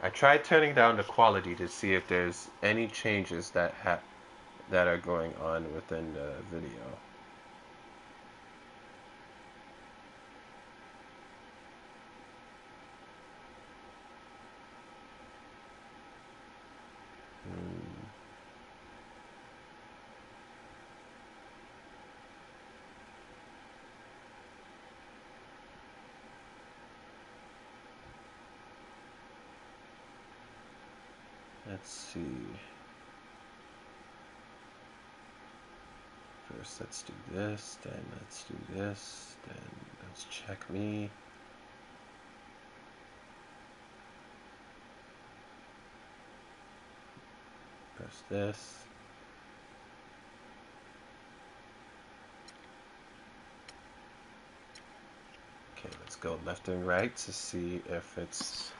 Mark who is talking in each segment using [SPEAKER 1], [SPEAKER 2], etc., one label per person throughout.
[SPEAKER 1] I tried turning down the quality to see if there's any changes that are going on within the video. Let's see. First, let's do this, then let's do this, then let's check me. Press this. Okay, let's go left and right to see if it's...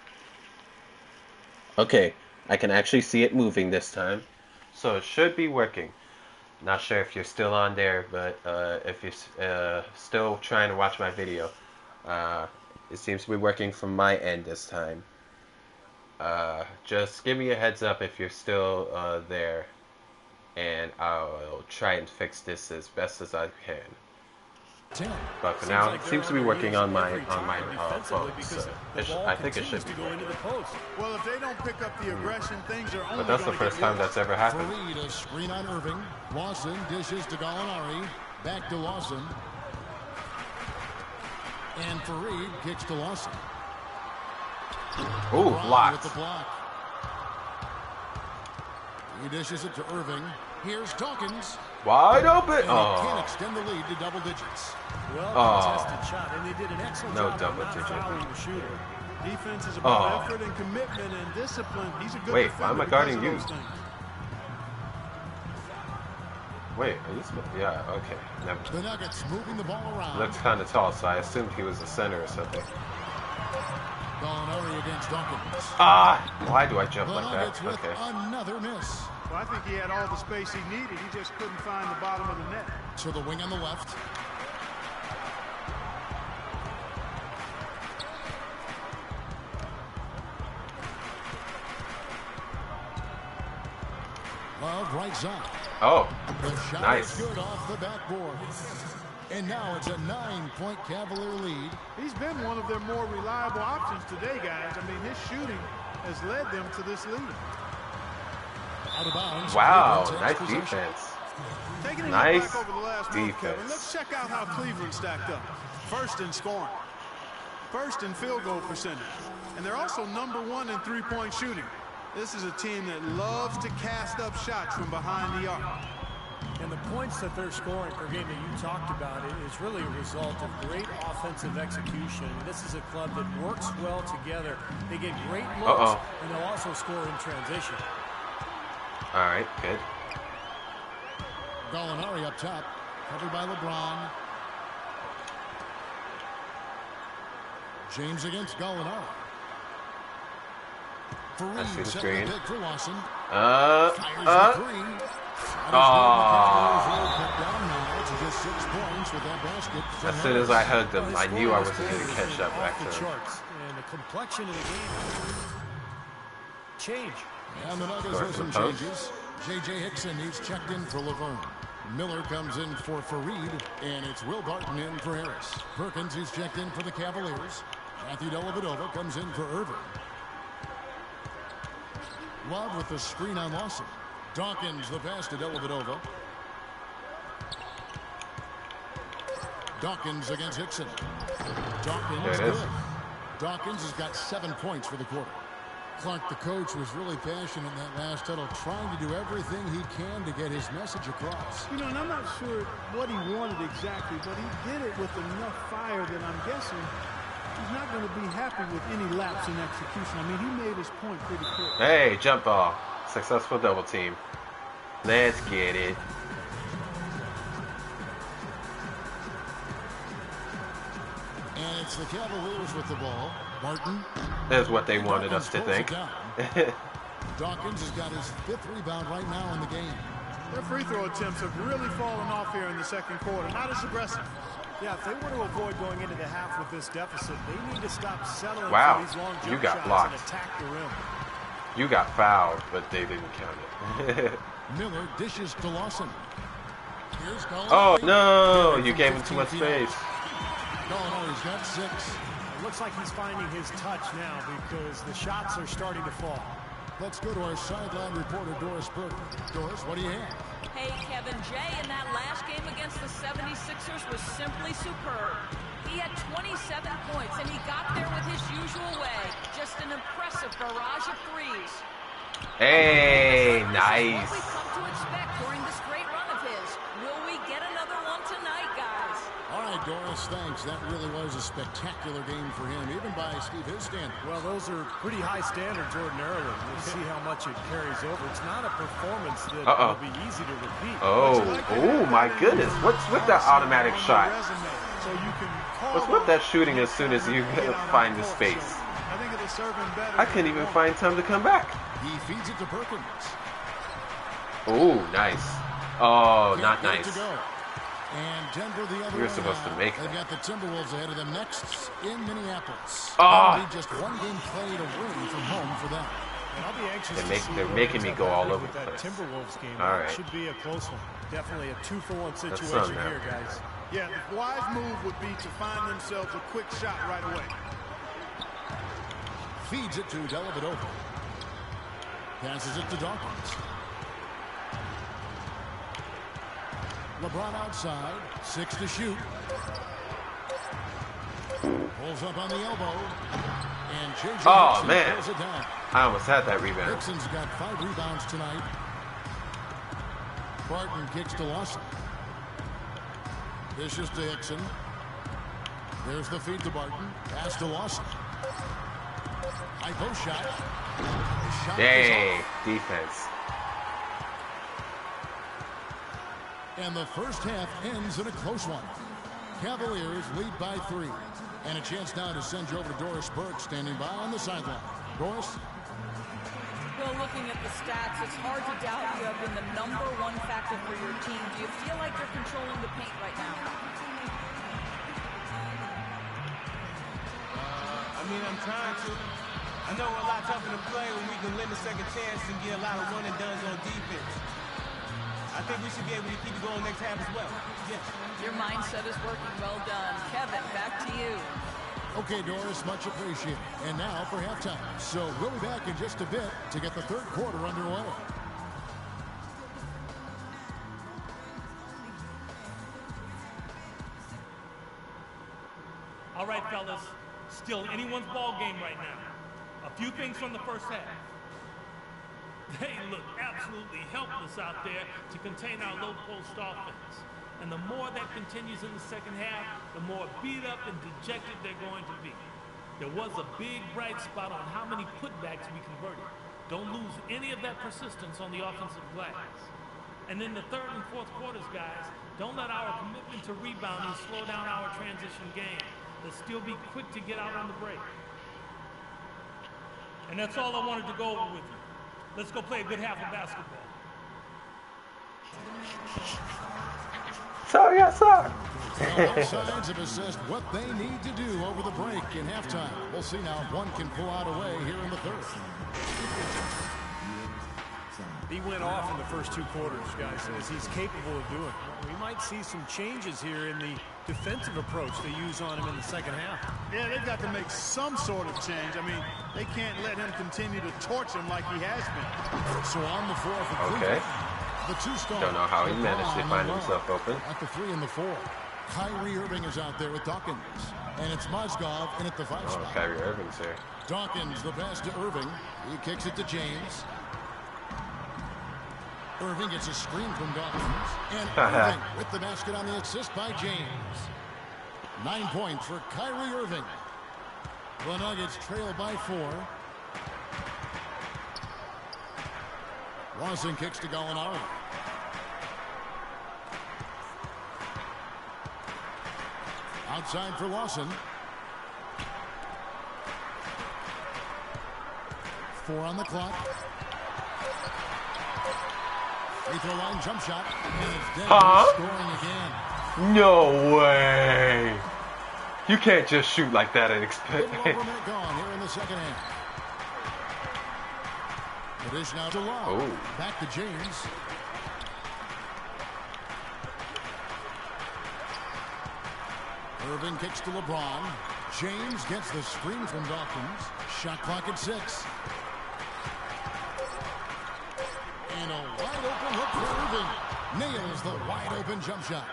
[SPEAKER 1] Okay, I can actually see it moving this time. So it should be working. Not sure if you're still on there, but if you're still trying to watch my video, it seems to be working from my end this time. Just give me a heads up if you're still there, and I'll try and fix this as best as I can. But for now, it seems to be working on my phone, so I think it should be working.
[SPEAKER 2] Well, if they don't pick up the aggression, things are only.
[SPEAKER 1] But that's the first time that's ever happened.
[SPEAKER 3] Fareed, a screen on Irving. Lawson dishes to Gallinari. Back to Lawson. And Fareed kicks to Lawson.
[SPEAKER 1] Ooh, blocked.
[SPEAKER 3] With the block. He dishes it to Irving. Here's Dawkins.
[SPEAKER 1] Wide open.
[SPEAKER 3] And he can't extend the lead to double digits.
[SPEAKER 4] Well, contested shot, and they did an excellent
[SPEAKER 1] no
[SPEAKER 4] job
[SPEAKER 1] double
[SPEAKER 4] of not
[SPEAKER 1] digit.
[SPEAKER 4] fouling the shooter.
[SPEAKER 2] Defense is about effort and commitment and discipline. He's a good
[SPEAKER 1] Wait,
[SPEAKER 2] defender.
[SPEAKER 1] why am I
[SPEAKER 2] because
[SPEAKER 1] guarding
[SPEAKER 2] of
[SPEAKER 1] you?
[SPEAKER 2] those things.
[SPEAKER 1] Wait, are you supposed? Yeah, okay. Never mind.
[SPEAKER 3] The Nuggets moving the ball around.
[SPEAKER 1] Looks kind of tall, so I assumed he was a center or something.
[SPEAKER 3] Gallinari against Dawkins.
[SPEAKER 1] Why do I jump
[SPEAKER 3] The
[SPEAKER 1] like
[SPEAKER 3] Nuggets
[SPEAKER 1] that?
[SPEAKER 3] with
[SPEAKER 1] Okay.
[SPEAKER 3] another miss.
[SPEAKER 2] Well, I think he had all the space he needed. He just couldn't find the bottom of the net.
[SPEAKER 3] To the wing on the left. Love right side.
[SPEAKER 1] Oh,
[SPEAKER 3] The shot
[SPEAKER 1] nice.
[SPEAKER 3] is good off the backboard. And now it's a 9-point Cavalier lead.
[SPEAKER 2] He's been one of their more reliable options today, guys. I mean, his shooting has led them to this lead.
[SPEAKER 3] Out of bounds.
[SPEAKER 1] Wow,
[SPEAKER 3] Cleveland
[SPEAKER 1] nice
[SPEAKER 3] takes possession.
[SPEAKER 1] defense.
[SPEAKER 2] Taking a look
[SPEAKER 1] Nice
[SPEAKER 2] back over the last month, Kevin,
[SPEAKER 1] defense.
[SPEAKER 2] let's check out how Cleveland stacked up. First in scoring. First in field goal percentage. And they're also #1 in three-point shooting. This is a team that loves to cast up shots from behind the arc.
[SPEAKER 4] And the points that they're scoring per game that you talked about is really a result of great offensive execution. This is a club that works well together. They get great looks, and they'll also score in transition.
[SPEAKER 1] All right, good.
[SPEAKER 3] Gallinari up top. Covered by LeBron. James against Gallinari.
[SPEAKER 1] I see the
[SPEAKER 3] Fareed setting
[SPEAKER 1] screen.
[SPEAKER 3] the pick for Lawson.
[SPEAKER 1] Uh,
[SPEAKER 3] Fires the three.
[SPEAKER 1] As soon as I hugged him, I knew I wasn't going to catch up back to him.
[SPEAKER 4] And the complexion of the game change.
[SPEAKER 3] And the Nuggets with some changes. J.J. Hickson, he's checked in for Laverne. Miller comes in for Fareed, and it's Will Barton in for Harris. Perkins, he's checked in for the Cavaliers. Matthew Dellavedova comes in for Irving. Love with the screen on Lawson. Dawkins, the pass to Dellavedova. Dawkins against Hickson. Dawkins good. Dawkins has got 7 points for the quarter. Clark, the coach, was really passionate in that last huddle, trying to do everything he can to get his message across.
[SPEAKER 2] You know, and I'm not sure what he wanted exactly, but he did it with enough fire that I'm guessing he's not going to be happy with any lapse in execution. I mean, he made his point pretty quick.
[SPEAKER 1] Hey, jump ball. Successful double team. Let's get it.
[SPEAKER 3] And it's the Cavaliers with the ball. Barton.
[SPEAKER 1] That's what they wanted us to think.
[SPEAKER 3] Dawkins has got his 5th rebound right now in the game.
[SPEAKER 2] Their free throw attempts have really fallen off here in the second quarter. Not as aggressive.
[SPEAKER 4] Yeah, if they want to avoid going into the half with this deficit, they need to stop settling
[SPEAKER 1] Wow,
[SPEAKER 4] for these long
[SPEAKER 1] you
[SPEAKER 4] jump
[SPEAKER 1] got
[SPEAKER 4] shots
[SPEAKER 1] blocked.
[SPEAKER 4] and attack the rim.
[SPEAKER 1] You got fouled, but they didn't count it.
[SPEAKER 3] Miller dishes to Lawson. Here's
[SPEAKER 1] Oh no, you gave him too much space.
[SPEAKER 3] He's got 6.
[SPEAKER 4] It looks like he's finding his touch now because the shots are starting to fall.
[SPEAKER 3] Let's go to our sideline reporter, Doris Burke. Doris, what do you have?
[SPEAKER 5] Hey, Kevin, Jay in that last game against the 76ers was simply superb. He had 27 points, and he got there with his usual way. Just an impressive barrage of threes.
[SPEAKER 1] Hey, nice.
[SPEAKER 5] What we come to expect during this great run of his. Will we get another one tonight, guys?
[SPEAKER 3] All right, Doris, thanks. That really was a spectacular game for him, even by Steve his standards.
[SPEAKER 4] Well, those are pretty high standards ordinarily. We'll see how much it carries over. It's not a performance that will be easy to repeat.
[SPEAKER 1] Oh my goodness. What's with that automatic shot? What's with that shooting as soon as you find the space? I couldn't even find time to come back.
[SPEAKER 3] He feeds it to Perkins.
[SPEAKER 1] Oh, nice. Oh, not nice.
[SPEAKER 3] And Denver the other
[SPEAKER 1] You're supposed to make
[SPEAKER 3] They've got the Timberwolves ahead of them next in Minneapolis.
[SPEAKER 1] Oh.
[SPEAKER 3] Just one game played away from home for them.
[SPEAKER 4] And I'll be anxious to see
[SPEAKER 1] they're making me go all over
[SPEAKER 4] with
[SPEAKER 1] the
[SPEAKER 4] that
[SPEAKER 1] place.
[SPEAKER 4] Timberwolves game.
[SPEAKER 1] All
[SPEAKER 4] It
[SPEAKER 1] right.
[SPEAKER 4] should be a close one. Definitely a 2-for-1 situation
[SPEAKER 1] something
[SPEAKER 4] here, guys.
[SPEAKER 2] Yeah, the wise move would be to find themselves a quick shot right away.
[SPEAKER 3] Feeds it to Dellavedova. Passes it to Dawkins. LeBron outside, 6 to shoot. Pulls up on the elbow. And JJ
[SPEAKER 1] man.
[SPEAKER 3] pulls it down.
[SPEAKER 1] I almost had that rebound.
[SPEAKER 3] Hickson's got 5 rebounds tonight. Barton kicks to Lawson. Dishes to Hickson. There's the feed to Barton. Pass to Lawson. High post shot. Shot
[SPEAKER 1] Yay,
[SPEAKER 3] is off.
[SPEAKER 1] defense.
[SPEAKER 3] And the first half ends in a close one. Cavaliers lead by 3. And a chance now to send you over to Doris Burke, standing by on the sideline. Doris?
[SPEAKER 5] Well, looking at the stats, it's hard to doubt you have been the #1 factor for your team. Do you feel like you're controlling the paint right now?
[SPEAKER 6] I'm trying to. I know we're a lot tougher to play when we can lend a second chance and get a lot of one and dones on defense. I think we should be able to keep it going next half as well. Yeah.
[SPEAKER 5] Your mindset is working. Well done. Kevin, back to you.
[SPEAKER 3] Okay, Doris, much appreciated. And now for halftime. So we'll be back in just a bit to get the third quarter underway.
[SPEAKER 7] All right, fellas. Still anyone's ball game right now. A few things from the first half. They look absolutely helpless out there to contain our low-post offense. And the more that continues in the second half, the more beat up and dejected they're going to be. There was a big bright spot on how many putbacks we converted. Don't lose any of that persistence on the offensive glass. And in the third and fourth quarters, guys, don't let our commitment to rebounding slow down our transition game. Let's still be quick to get out on the break. And that's all I wanted to go over with you. Let's go play a good half of basketball.
[SPEAKER 1] Sorry, yes, sir.
[SPEAKER 3] Both sides have assessed what they need to do over the break in halftime. We'll see now if one can pull out a way here in the third.
[SPEAKER 4] He went off in the first 2 quarters, guys, as he's capable of doing. We might see some changes here in the defensive approach they use on him in the second half.
[SPEAKER 2] Yeah, they've got to make some sort of change. They can't let him continue to torch him like he has been.
[SPEAKER 3] So on the floor for Cleveland.
[SPEAKER 1] Okay.
[SPEAKER 3] The 2 stars.
[SPEAKER 1] Don't know how he managed to find himself open.
[SPEAKER 3] At the 3 and the 4. Kyrie Irving is out there with Dawkins. And it's Mozgov in at the 5 spot.
[SPEAKER 1] Kyrie Irving's here.
[SPEAKER 3] Dawkins, the pass to Irving. He kicks it to James. Irving gets a screen from Dawkins. And Irving with the basket on the assist by James. 9 points for Kyrie Irving. The Nuggets trail by 4. Lawson kicks to Gallinari. Outside for Lawson. 4 on the clock. Free throw line jump shot. And it's Denver scoring again.
[SPEAKER 1] No way. You can't just shoot like that and expect.
[SPEAKER 3] Gone here in the second half. It is now to Love.
[SPEAKER 1] Oh.
[SPEAKER 3] Back to James. Irving kicks to LeBron. James gets the screen from Dawkins. Shot clock at 6. And a wide open look for Irving. Nails the wide open jump shot.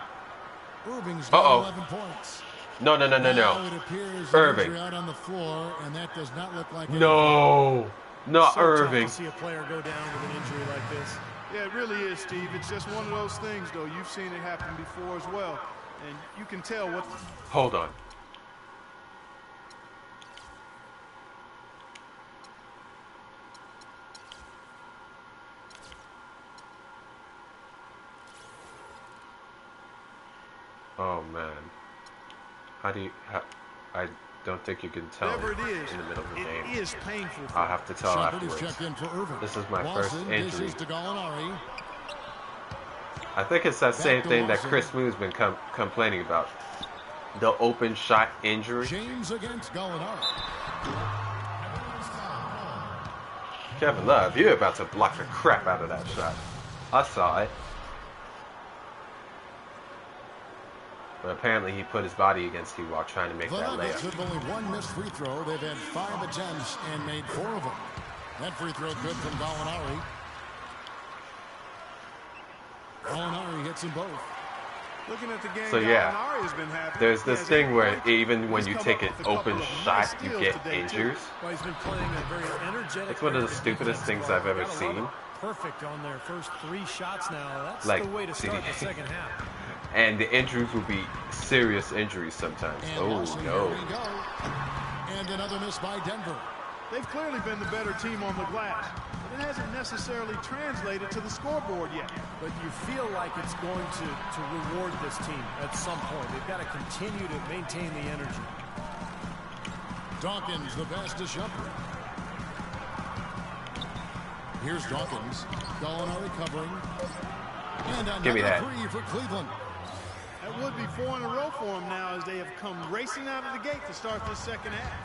[SPEAKER 3] Irving's got 11 points.
[SPEAKER 1] No.
[SPEAKER 3] Now it appears
[SPEAKER 1] Irving.
[SPEAKER 3] out on the floor, and that does not look like
[SPEAKER 1] No. Not
[SPEAKER 4] so
[SPEAKER 1] Irving.
[SPEAKER 4] Tough to see a player go down with an injury like this.
[SPEAKER 2] Yeah, it really is, Steve. It's just one of those things, though. You've seen it happen before as well. And you can tell what...
[SPEAKER 1] Hold on. Oh, man. How do you... I don't think you can tell
[SPEAKER 2] Whatever it is,
[SPEAKER 1] in the middle of the game.
[SPEAKER 2] it is painful.
[SPEAKER 1] I'll have to tell
[SPEAKER 3] Shepard is
[SPEAKER 1] afterwards.
[SPEAKER 3] checked in for Irving.
[SPEAKER 1] This is my first
[SPEAKER 3] Lawson
[SPEAKER 1] injury.
[SPEAKER 3] dishes to Gallinari.
[SPEAKER 1] I think it's that same thing that Chris Moo's been complaining about. The open shot injury.
[SPEAKER 3] James against Gallinari.
[SPEAKER 1] Kevin Love, you're about to block the crap out of that shot. I saw it. But apparently he put his body against you while trying to make
[SPEAKER 3] The
[SPEAKER 1] that
[SPEAKER 3] Nuggets
[SPEAKER 1] layup.
[SPEAKER 3] with only one missed free throw. They've had 5 attempts and made 4 of them. That free throw good from Gallinari. Gallinari hits them both.
[SPEAKER 2] Looking at the game,
[SPEAKER 1] So yeah,
[SPEAKER 2] Gallinari has been happy.
[SPEAKER 1] there's this
[SPEAKER 2] He has
[SPEAKER 1] thing where
[SPEAKER 2] 8 points.
[SPEAKER 1] even when
[SPEAKER 2] He's
[SPEAKER 1] you
[SPEAKER 2] come
[SPEAKER 1] take
[SPEAKER 2] up
[SPEAKER 1] an
[SPEAKER 2] with a couple
[SPEAKER 1] open
[SPEAKER 2] of
[SPEAKER 1] shot,
[SPEAKER 2] nice
[SPEAKER 1] you
[SPEAKER 2] steals
[SPEAKER 1] get
[SPEAKER 2] today, too.
[SPEAKER 1] injuries.
[SPEAKER 4] Well, he's been playing a very energetic.
[SPEAKER 1] It's one of the
[SPEAKER 4] defensive
[SPEAKER 1] stupidest things I've ever
[SPEAKER 4] gotta love
[SPEAKER 1] seen.
[SPEAKER 4] it. Perfect on their first 3 shots now. That's
[SPEAKER 1] Like,
[SPEAKER 4] the way to start the second half.
[SPEAKER 1] And the injuries will be serious injuries sometimes.
[SPEAKER 3] And
[SPEAKER 1] Oh,
[SPEAKER 3] Lawson,
[SPEAKER 1] no.
[SPEAKER 3] here we go. And another miss by Denver.
[SPEAKER 2] They've clearly been the better team on the glass, but it hasn't necessarily translated to the scoreboard yet.
[SPEAKER 4] But you feel like it's going to reward this team at some point. They've got to continue to maintain the energy.
[SPEAKER 3] Dawkins, the fastest jumper. Here's Dawkins. Gallinari covering. And
[SPEAKER 1] Give me
[SPEAKER 3] another
[SPEAKER 1] that.
[SPEAKER 3] 3 for Cleveland.
[SPEAKER 2] That would be 4 in a row for them now as they have come racing out of the gate to start this second half.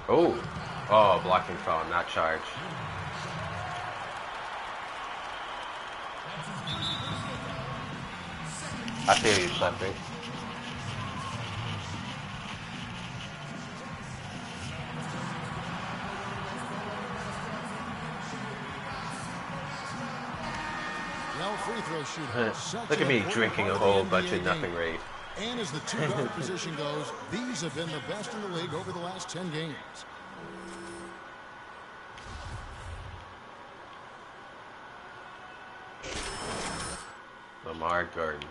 [SPEAKER 1] Oh, blocking foul, not charged. I feel you, Clipse.
[SPEAKER 3] Well, free throw shooter. Such
[SPEAKER 1] Look at me
[SPEAKER 3] an
[SPEAKER 1] drinking a
[SPEAKER 3] important
[SPEAKER 1] whole
[SPEAKER 3] part
[SPEAKER 1] bunch
[SPEAKER 3] of the
[SPEAKER 1] of
[SPEAKER 3] NBA
[SPEAKER 1] nothing
[SPEAKER 3] game.
[SPEAKER 1] raid.
[SPEAKER 3] And as the two-guard position goes, these have been the best in the league over the last 10 games.
[SPEAKER 1] Lamar Garden.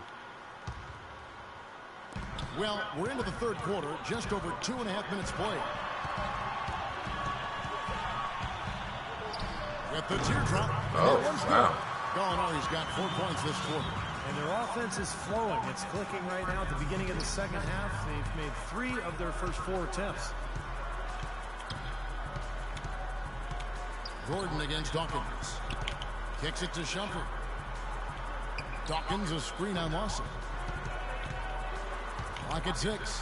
[SPEAKER 3] Well, we're into the third quarter, just over 2.5 minutes played. With the teardrop.
[SPEAKER 1] Oh, wow.
[SPEAKER 3] Gallinari's got 4 points this quarter.
[SPEAKER 4] And their offense is flowing. It's clicking right now at the beginning of the second half. They've made 3 of their first 4 attempts.
[SPEAKER 3] Gordon against Dawkins. Kicks it to Shumpert. Dawkins a screen on Lawson. Clock at 6.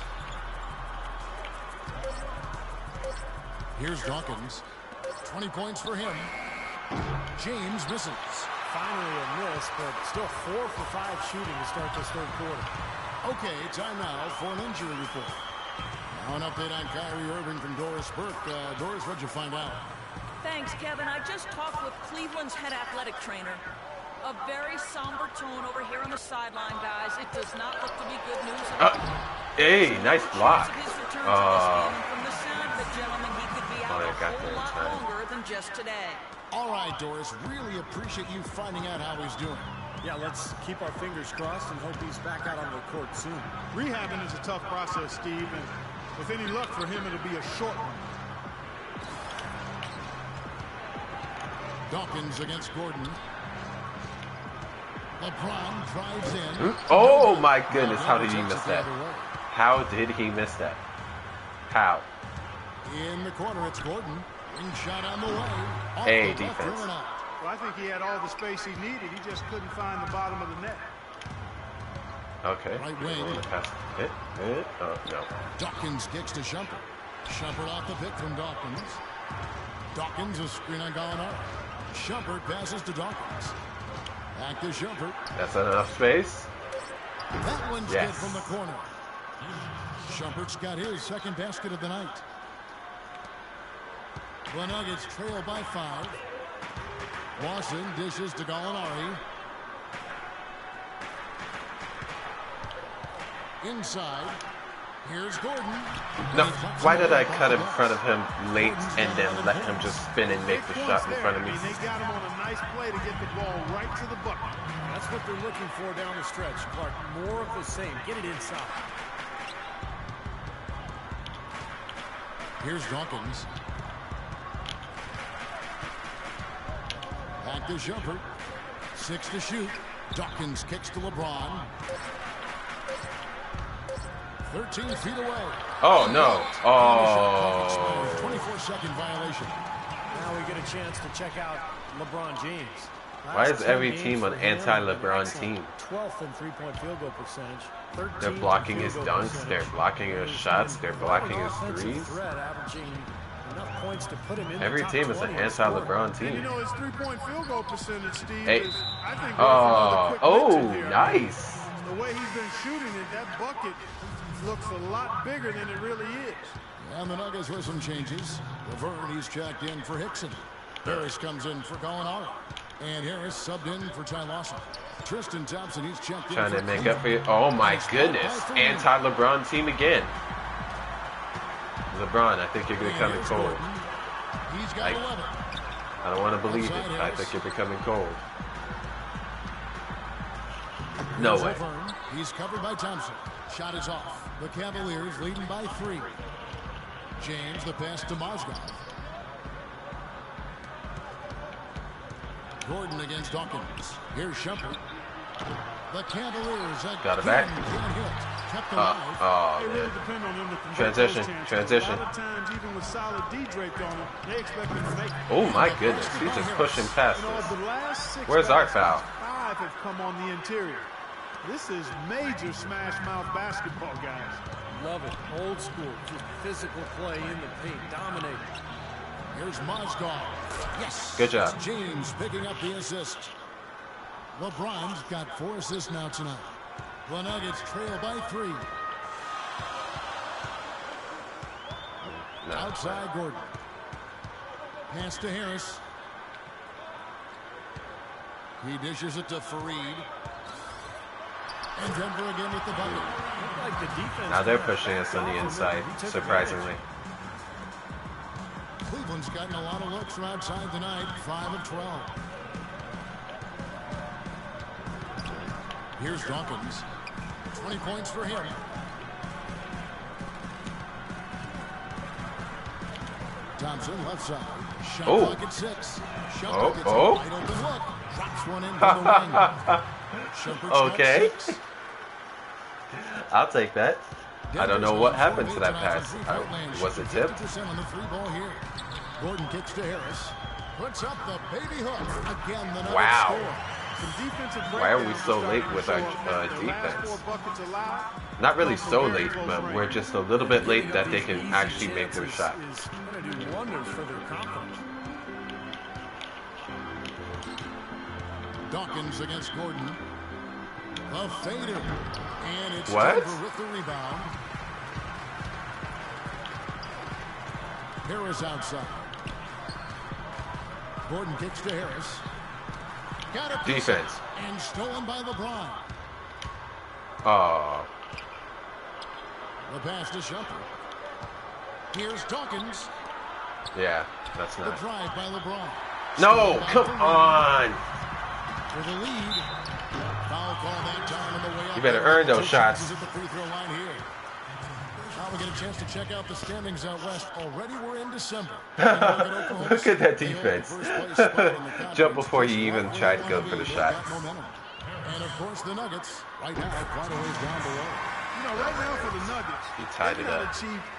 [SPEAKER 3] Here's Dawkins. 20 points for him. James misses.
[SPEAKER 4] Finally a miss, but still 4 for 5 shooting to start this third quarter.
[SPEAKER 3] Okay, time now for an injury report. Now an update on Kyrie Irving from Doris Burke. Doris, what'd you find out?
[SPEAKER 5] Thanks, Kevin. I just talked with Cleveland's head athletic trainer. A very somber tone over here on the sideline, guys. It does not look to be good news at all.
[SPEAKER 1] Hey, nice block.
[SPEAKER 5] From the sound of it, gentlemen, he could be out
[SPEAKER 1] I
[SPEAKER 5] a
[SPEAKER 1] got
[SPEAKER 5] whole
[SPEAKER 1] there in
[SPEAKER 5] lot
[SPEAKER 1] time.
[SPEAKER 5] longer than just today.
[SPEAKER 3] All right, Doris, really appreciate you finding out how he's doing.
[SPEAKER 4] Yeah, let's keep our fingers crossed and hope he's back out on the court soon.
[SPEAKER 2] Rehabbing is a tough process, Steve, and with any luck for him, it'll be a short one.
[SPEAKER 3] Dawkins against Gordon. LeBron drives in.
[SPEAKER 1] Oh my goodness, how did he miss that? How did he miss that? How?
[SPEAKER 3] In the corner, it's Gordon. Ring shot on the way.
[SPEAKER 1] Hey, defense.
[SPEAKER 2] Well, I think he had all the space he needed. He just couldn't find the bottom of the net.
[SPEAKER 3] Okay. Right wing.
[SPEAKER 1] Hit. Oh, no.
[SPEAKER 3] Dawkins kicks to Shumpert. Shumpert off the pick from Dawkins. Dawkins, a screen on Gallinari. Shumpert passes to Dawkins. Back to Shumpert.
[SPEAKER 1] That's enough space.
[SPEAKER 3] That one's good from the corner. Shumpert's got his second basket of the night. The Nuggets trail by 5. Lawson dishes to Gallinari. Inside. Here's Gordon.
[SPEAKER 1] No, why did I cut in front of him late and then let him just spin and make the shot in front of me?
[SPEAKER 2] They got him on a nice play to get the ball right to the bucket.
[SPEAKER 4] That's what they're looking for down the stretch, Clark. More of the same. Get it inside.
[SPEAKER 3] Here's Dawkins. Back to Shumpert. 6 to shoot. Dawkins kicks to LeBron. 13 feet away.
[SPEAKER 1] Oh, no. Oh.
[SPEAKER 3] 24-second violation.
[SPEAKER 4] Now we get a chance to check out LeBron James.
[SPEAKER 1] Why is every team an anti-LeBron team?
[SPEAKER 4] 12th in three-point field goal percentage.
[SPEAKER 1] They're blocking his dunks. They're blocking his shots. They're blocking his threes. Every team is an anti-LeBron team.
[SPEAKER 2] And you know, his three-point field goal percentage, Steve,
[SPEAKER 1] hey.
[SPEAKER 2] is, I think,
[SPEAKER 1] nice.
[SPEAKER 2] The way he's been shooting it, that bucket looks a lot bigger than it really is.
[SPEAKER 3] And the Nuggets with some changes. Laverne, he's checked in for Hickson. Harris comes in for Gallinari. And Harris subbed in for Ty Lawson. Tristan Thompson, he's checked in.
[SPEAKER 1] Trying to make up for you. Oh my goodness. Anti-LeBron team again. LeBron, I think you're becoming cold.
[SPEAKER 3] He's got 11.
[SPEAKER 1] I don't want to believe it. I think you're becoming cold. No way.
[SPEAKER 3] He's covered by Thompson. Shot is off. The Cavaliers leading by 3. James, the pass to Mozgov. Gordon against Dawkins. Here's Shumpert. The Cavaliers
[SPEAKER 1] got it back.
[SPEAKER 3] Kept alive.
[SPEAKER 1] Oh,
[SPEAKER 2] really depend on him to
[SPEAKER 1] transition.
[SPEAKER 2] A lot of times, even with solid D draped on him, they expect him to make.
[SPEAKER 1] Oh my goodness, he's just pushing past us.
[SPEAKER 2] The last 6
[SPEAKER 1] Where's our foul?
[SPEAKER 2] 5 have come on the interior. This is major smash mouth basketball, guys.
[SPEAKER 4] Love it. Old school. Just physical play in the paint. Dominating.
[SPEAKER 3] Here's Mozgov. Yes.
[SPEAKER 1] Good job.
[SPEAKER 3] James picking up the assist. LeBron's got 4 assists now tonight. The Nuggets trail by 3.
[SPEAKER 1] No.
[SPEAKER 3] Outside Gordon. Pass to Harris. He dishes it to Fareed. And Denver again with the bucket.
[SPEAKER 4] Like the defense.
[SPEAKER 1] Now they're pushing us on the inside, surprisingly.
[SPEAKER 3] Cleveland's gotten a lot of looks from outside tonight, 5 of 12. Here's Dawkins. 20 points for him. Thompson left side. Shot clock at 6. Shumpert gets a wide open look. Drops one in from the wing.
[SPEAKER 1] Okay. I'll take that. I don't know what happened to that pass. Was it tipped?
[SPEAKER 3] On the 3 ball here. Gordon kicks to Harris. Puts up the baby hook. Again, the
[SPEAKER 1] wow.
[SPEAKER 2] Why
[SPEAKER 1] are we so late with our defense? Not really so late, but we're just a little bit late that they can actually make their shot.
[SPEAKER 3] Dawkins against Gordon. A fader. And it's
[SPEAKER 1] what?
[SPEAKER 3] Denver with the rebound. Harris outside. Gordon kicks to Harris. Got a
[SPEAKER 1] defense.
[SPEAKER 3] And stolen by LeBron.
[SPEAKER 1] Oh.
[SPEAKER 3] The pass to Shumpert. Here's Dawkins.
[SPEAKER 1] Yeah, that's not.
[SPEAKER 3] The drive by LeBron.
[SPEAKER 1] No, come on.
[SPEAKER 3] For the lead. Foul call that time on the way up.
[SPEAKER 1] You better earn those shots.
[SPEAKER 3] At the free throw line here. Now we get a chance to check out the standings out west. Already we're in December.
[SPEAKER 1] Look at that defense. Jump before you even try to go for the shot.
[SPEAKER 3] And of course the Nuggets right now quite a ways down below.
[SPEAKER 2] You know, right now for the Nuggets,
[SPEAKER 1] he tied it up.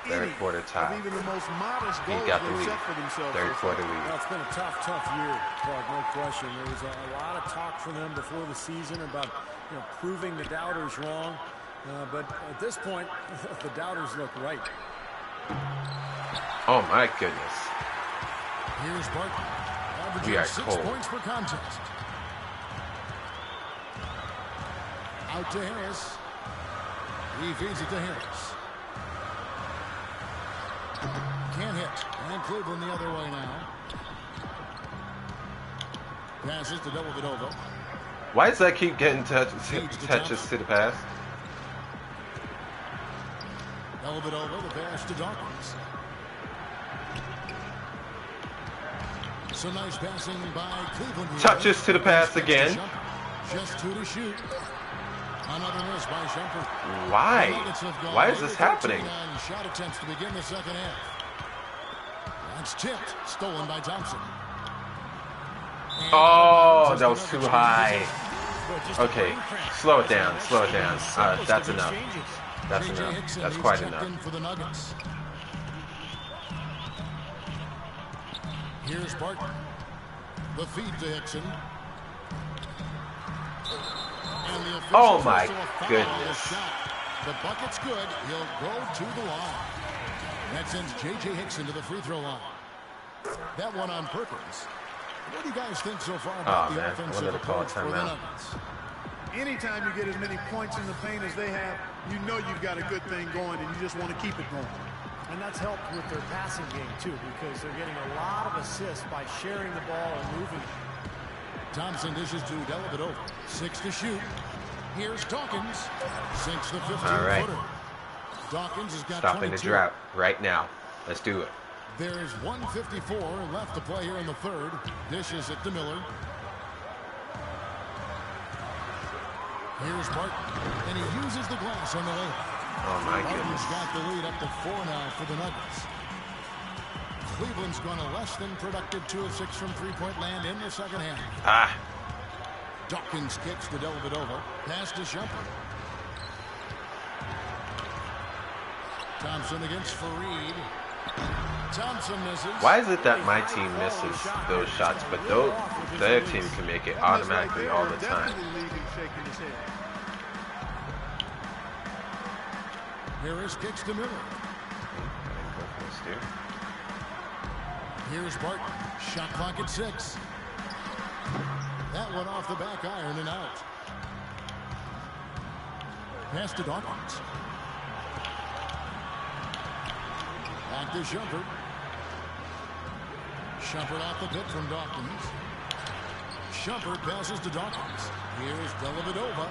[SPEAKER 1] Third quarter tie.
[SPEAKER 2] Even the most modest goals
[SPEAKER 1] He got the
[SPEAKER 2] they've
[SPEAKER 1] lead.
[SPEAKER 2] set for themselves.
[SPEAKER 1] Third quarter lead.
[SPEAKER 4] Well, it's been a tough year, Clark, no question. There was a lot of talk for them before the season about, you know, proving the doubters wrong. But at this point, the doubters look right.
[SPEAKER 1] Oh my goodness.
[SPEAKER 3] Here's Barton.
[SPEAKER 1] We are
[SPEAKER 3] 6
[SPEAKER 1] cold.
[SPEAKER 3] points per contest. Out to Harris. He feeds it to Harris. Can't hit. And Cleveland the other way now. Passes to Dellavedova.
[SPEAKER 1] Why does that keep getting touches to the pass?
[SPEAKER 3] Dellavedova, the pass to Dawkins. Some nice passing by Cleveland.
[SPEAKER 1] Touches to the pass again.
[SPEAKER 3] Just 2 to shoot. Another miss by Shumpert.
[SPEAKER 1] Why? Why is this happening?
[SPEAKER 3] Shot attempts to begin the second half. That's tipped. Stolen by Thompson.
[SPEAKER 1] Oh, that was too high. Okay, slow it down. Slow it down. That's enough. That's enough. That's quite enough.
[SPEAKER 3] For the Nuggets. Here's Barton. The feed to Hickson.
[SPEAKER 1] Oh my goodness.
[SPEAKER 3] The bucket's good. He'll go to the line. That sends J.J. Hickson to the free throw line. That one on Perkins. What do you guys think so far about the offensive approach for the Nuggets?
[SPEAKER 2] Anytime you get as many points in the paint as they have, you know you've got a good thing going, and you just want to keep it going.
[SPEAKER 4] And that's helped with their passing game, too, because they're getting a lot of assists by sharing the ball and moving it.
[SPEAKER 3] Thompson dishes to Dellavedova. 6 to shoot. Here's Dawkins. Sinks the 15-footer.
[SPEAKER 1] All right.
[SPEAKER 3] Dawkins has got
[SPEAKER 1] Stopping
[SPEAKER 3] 22.
[SPEAKER 1] the drought right now. Let's do it.
[SPEAKER 3] There's 1:54 left to play here in the third. Dishes it to Miller. Here's Barton. And he uses the glass on the layup.
[SPEAKER 1] Oh my
[SPEAKER 3] Barton's
[SPEAKER 1] goodness.
[SPEAKER 3] got the lead up to 4 now for the Nuggets. Cleveland's gone a less than productive 2 of 6 from three-point land in the second half.
[SPEAKER 1] Ah.
[SPEAKER 3] Dawkins kicks to Dellavedova. Pass to Shumpert. Thompson against Fareed. Thompson misses.
[SPEAKER 1] Why is it that my team misses those shots, but their team can make it automatically all the time?
[SPEAKER 3] Harris kicks to Miller. Here's Barton. Shot clock at 6. That one off the back iron and out. Pass to Dawkins. Back to Shumpert. Shumpert off the pit from Dawkins. Shumpert passes to Dawkins. Here's Dellavedova.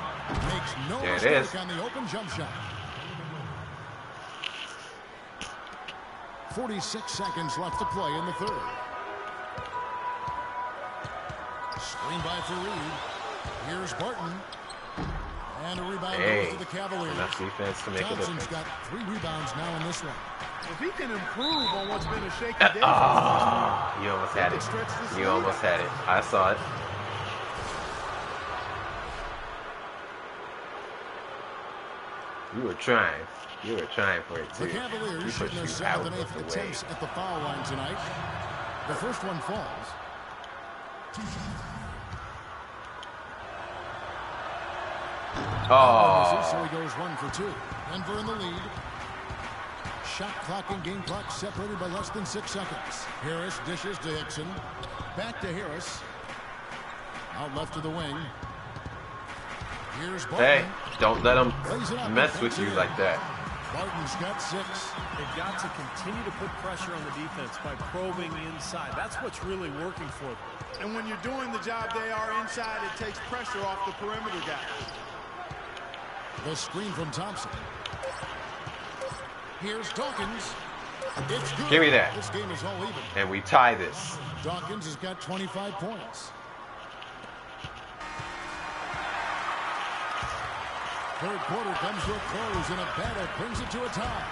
[SPEAKER 3] Makes no mistake on the open jump shot. 46 seconds left to play in the third. Screen by Fareed. Here's Barton. And a rebound goes to the Cavaliers.
[SPEAKER 1] Enough defense to make
[SPEAKER 3] Thompson's got 3 rebounds now in this one.
[SPEAKER 2] If he can improve on what's been a shaky day,
[SPEAKER 1] you almost had it. You almost had it. I saw it. You were trying. You were trying for it too.
[SPEAKER 3] The Cavaliers shooting their 7th and 8th attempts at the foul line tonight. The first one falls.
[SPEAKER 1] Oh.
[SPEAKER 3] So he goes 1 for 2. Denver in the lead. Shot clock and game clock separated by less than 6 seconds. Harris dishes to Hickson. Back to Harris. Out left to the wing. Here's Barton.
[SPEAKER 1] Hey, don't let them mess with you like that.
[SPEAKER 3] Barton's got 6.
[SPEAKER 4] They've got to continue to put pressure on the defense by probing inside. That's what's really working for them.
[SPEAKER 2] And when you're doing the job they are inside, it takes pressure off the perimeter guys.
[SPEAKER 3] The screen from Thompson. Here's Dawkins. It's good.
[SPEAKER 1] Give me that.
[SPEAKER 3] This game is all even.
[SPEAKER 1] And we tie this.
[SPEAKER 3] Dawkins has got 25 points. Third quarter comes to a close, and a battle brings it to a tie.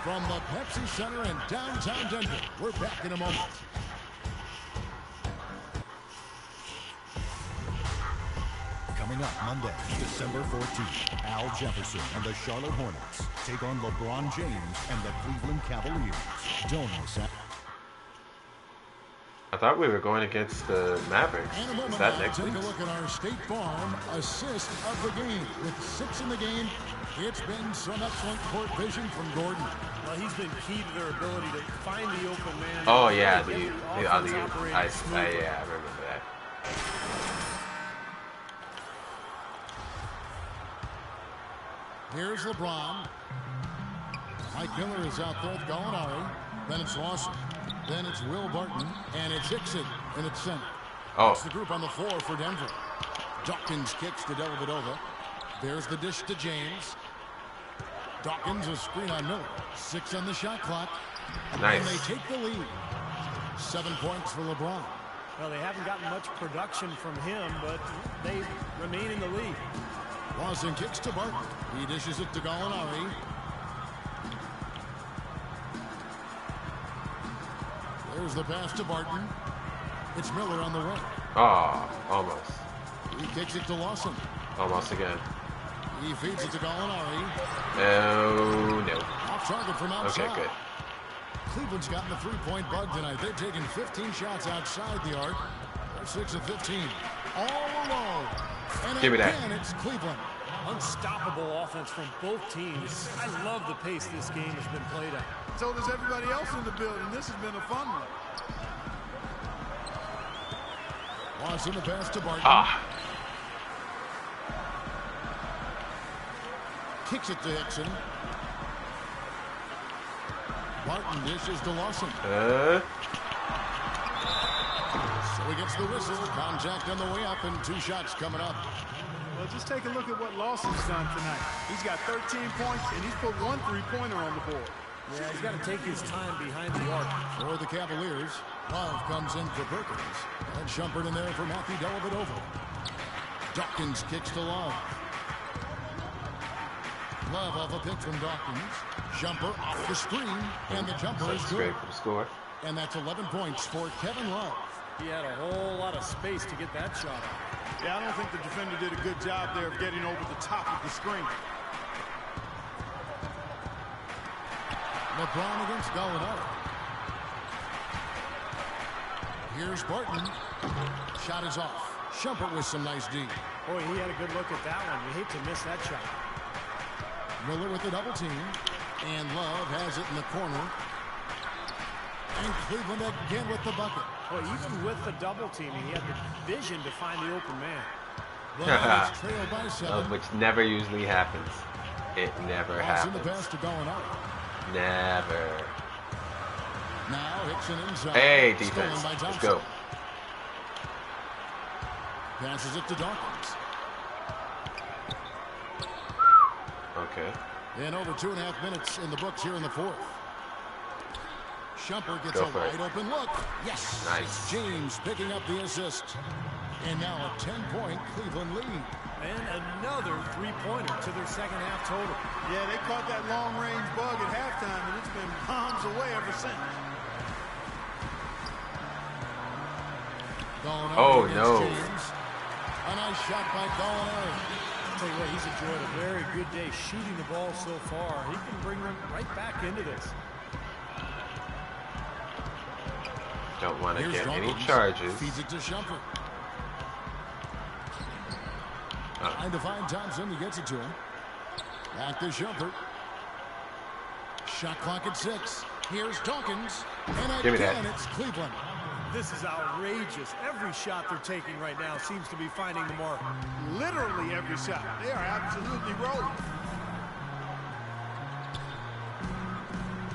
[SPEAKER 3] From the Pepsi Center in downtown Denver, we're back in a moment. Coming up Monday, December 14th, Al Jefferson and the Charlotte Hornets take on LeBron James and the Cleveland Cavaliers. Don't miss that.
[SPEAKER 1] I thought we were going against the Mavericks. Is that next week?
[SPEAKER 3] Take a look at our State Farm assist of the game. With 6 in the game, it's been some excellent court vision from Gordon.
[SPEAKER 4] Well, he's been key to their ability to find the open man.
[SPEAKER 1] Oh, yeah, the yeah, I remember that.
[SPEAKER 3] Here's LeBron. Mike Miller is out there with Gallinari. Then it's Lawson. Then it's Will Barton. And it's Hickson in its center.
[SPEAKER 1] Oh.
[SPEAKER 3] That's the group on the floor for Denver. Dawkins kicks to Dellavedova. There's the dish to James. Dawkins a screen on Miller. 6 on the shot clock.
[SPEAKER 1] Nice.
[SPEAKER 3] And they take the lead. 7 points for LeBron.
[SPEAKER 4] Well, they haven't gotten much production from him, but they remain in the lead.
[SPEAKER 3] Lawson kicks to Barton. He dishes it to Gallinari. There's the pass to Barton. It's Miller on the run.
[SPEAKER 1] Oh, almost.
[SPEAKER 3] He kicks it to Lawson.
[SPEAKER 1] Almost again.
[SPEAKER 3] He feeds it to Gallinari.
[SPEAKER 1] Oh, no.
[SPEAKER 3] Off target from outside.
[SPEAKER 1] Okay, good.
[SPEAKER 3] Cleveland's gotten the three-point bug tonight. They've taken 15 shots outside the arc. They're 6 of 15. All alone. And
[SPEAKER 1] give me that.
[SPEAKER 3] Again, it's Cleveland.
[SPEAKER 4] Unstoppable offense from both teams. I love the pace this game has been played at.
[SPEAKER 2] So does everybody else in the building. This has been a fun one.
[SPEAKER 3] Lawson the pass to Barton.
[SPEAKER 1] Ah.
[SPEAKER 3] Kicks it to Hickson. Barton dishes to Lawson. So he gets the whistle. Contact on the way up and 2 shots coming up.
[SPEAKER 2] Well, just take a look at what Lawson's done tonight. He's got 13 points, and he's put 1 3-pointer on the board.
[SPEAKER 4] Yeah, he's got to take his time behind the arc.
[SPEAKER 3] For the Cavaliers, Love comes in for Perkins. And Shumpert in there for Matthew Dellavedova. Dawkins kicks to Love. Love off a pick from Dawkins. Jumper off the screen, and the jumper is good.
[SPEAKER 1] Great for the score.
[SPEAKER 3] And that's 11 points for Kevin Love.
[SPEAKER 4] He had a whole lot of space to get that shot out.
[SPEAKER 2] Yeah, I don't think the defender did a good job there of getting over the top of the screen.
[SPEAKER 3] LeBron against Gallinari. Here's Barton. Shot is off. Shumpert with some nice D.
[SPEAKER 4] Boy, he had a good look at that one. You hate to miss that shot.
[SPEAKER 3] Miller with the double team. And Love has it in the corner. And Cleveland again with the bucket.
[SPEAKER 4] Boy, even with the double teaming, he had the vision to find the open man.
[SPEAKER 3] Well, trailed by 7.
[SPEAKER 1] Which never usually happens. It never happens.
[SPEAKER 3] In the pass to Gallinari.
[SPEAKER 1] Never.
[SPEAKER 3] Now Hickson inside.
[SPEAKER 1] Hey, defense. Let's go.
[SPEAKER 3] Passes it to Dawkins.
[SPEAKER 1] Okay.
[SPEAKER 3] And over 2.5 minutes in the books here in the 4th. Shumpert gets
[SPEAKER 1] Go
[SPEAKER 3] a
[SPEAKER 1] for it.
[SPEAKER 3] wide open look. Yes.
[SPEAKER 1] Nice.
[SPEAKER 3] James picking up the assist. And now a 10-point Cleveland lead.
[SPEAKER 4] And another 3-pointer to their second half total.
[SPEAKER 2] Yeah, they caught that long-range bug at halftime, and it's been bombs away ever since.
[SPEAKER 3] Gallinari
[SPEAKER 1] Oh,
[SPEAKER 3] against
[SPEAKER 1] no.
[SPEAKER 3] James. A nice shot by Gallinari.
[SPEAKER 4] I'll tell you what, he's enjoyed a very good day shooting the ball so far. He can bring them right back into this.
[SPEAKER 1] Don't want to
[SPEAKER 3] Here's
[SPEAKER 1] get any
[SPEAKER 3] Dawkins.
[SPEAKER 1] charges.
[SPEAKER 3] Feeds it to Shumpert. Trying to find Thompson. He gets it to him. Back to Shumpert. Shot clock at 6. Here's Dawkins. And
[SPEAKER 1] Give me
[SPEAKER 3] again,
[SPEAKER 1] that.
[SPEAKER 3] it's Cleveland.
[SPEAKER 4] This is outrageous. Every shot they're taking right now seems to be finding the mark.
[SPEAKER 2] Literally every shot. They are absolutely rolling.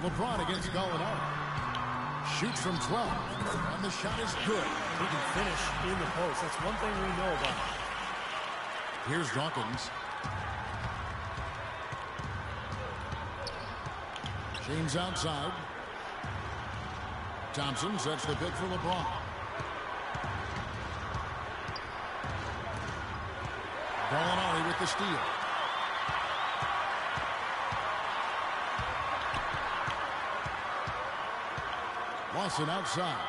[SPEAKER 3] LeBron against Gallinari. Shoots from 12. And the shot is good.
[SPEAKER 4] He can finish in the post. That's one thing we know about him.
[SPEAKER 3] Here's Dawkins. James outside. Thompson sets the pick for LeBron. Gallinari with the steal. Lawson outside.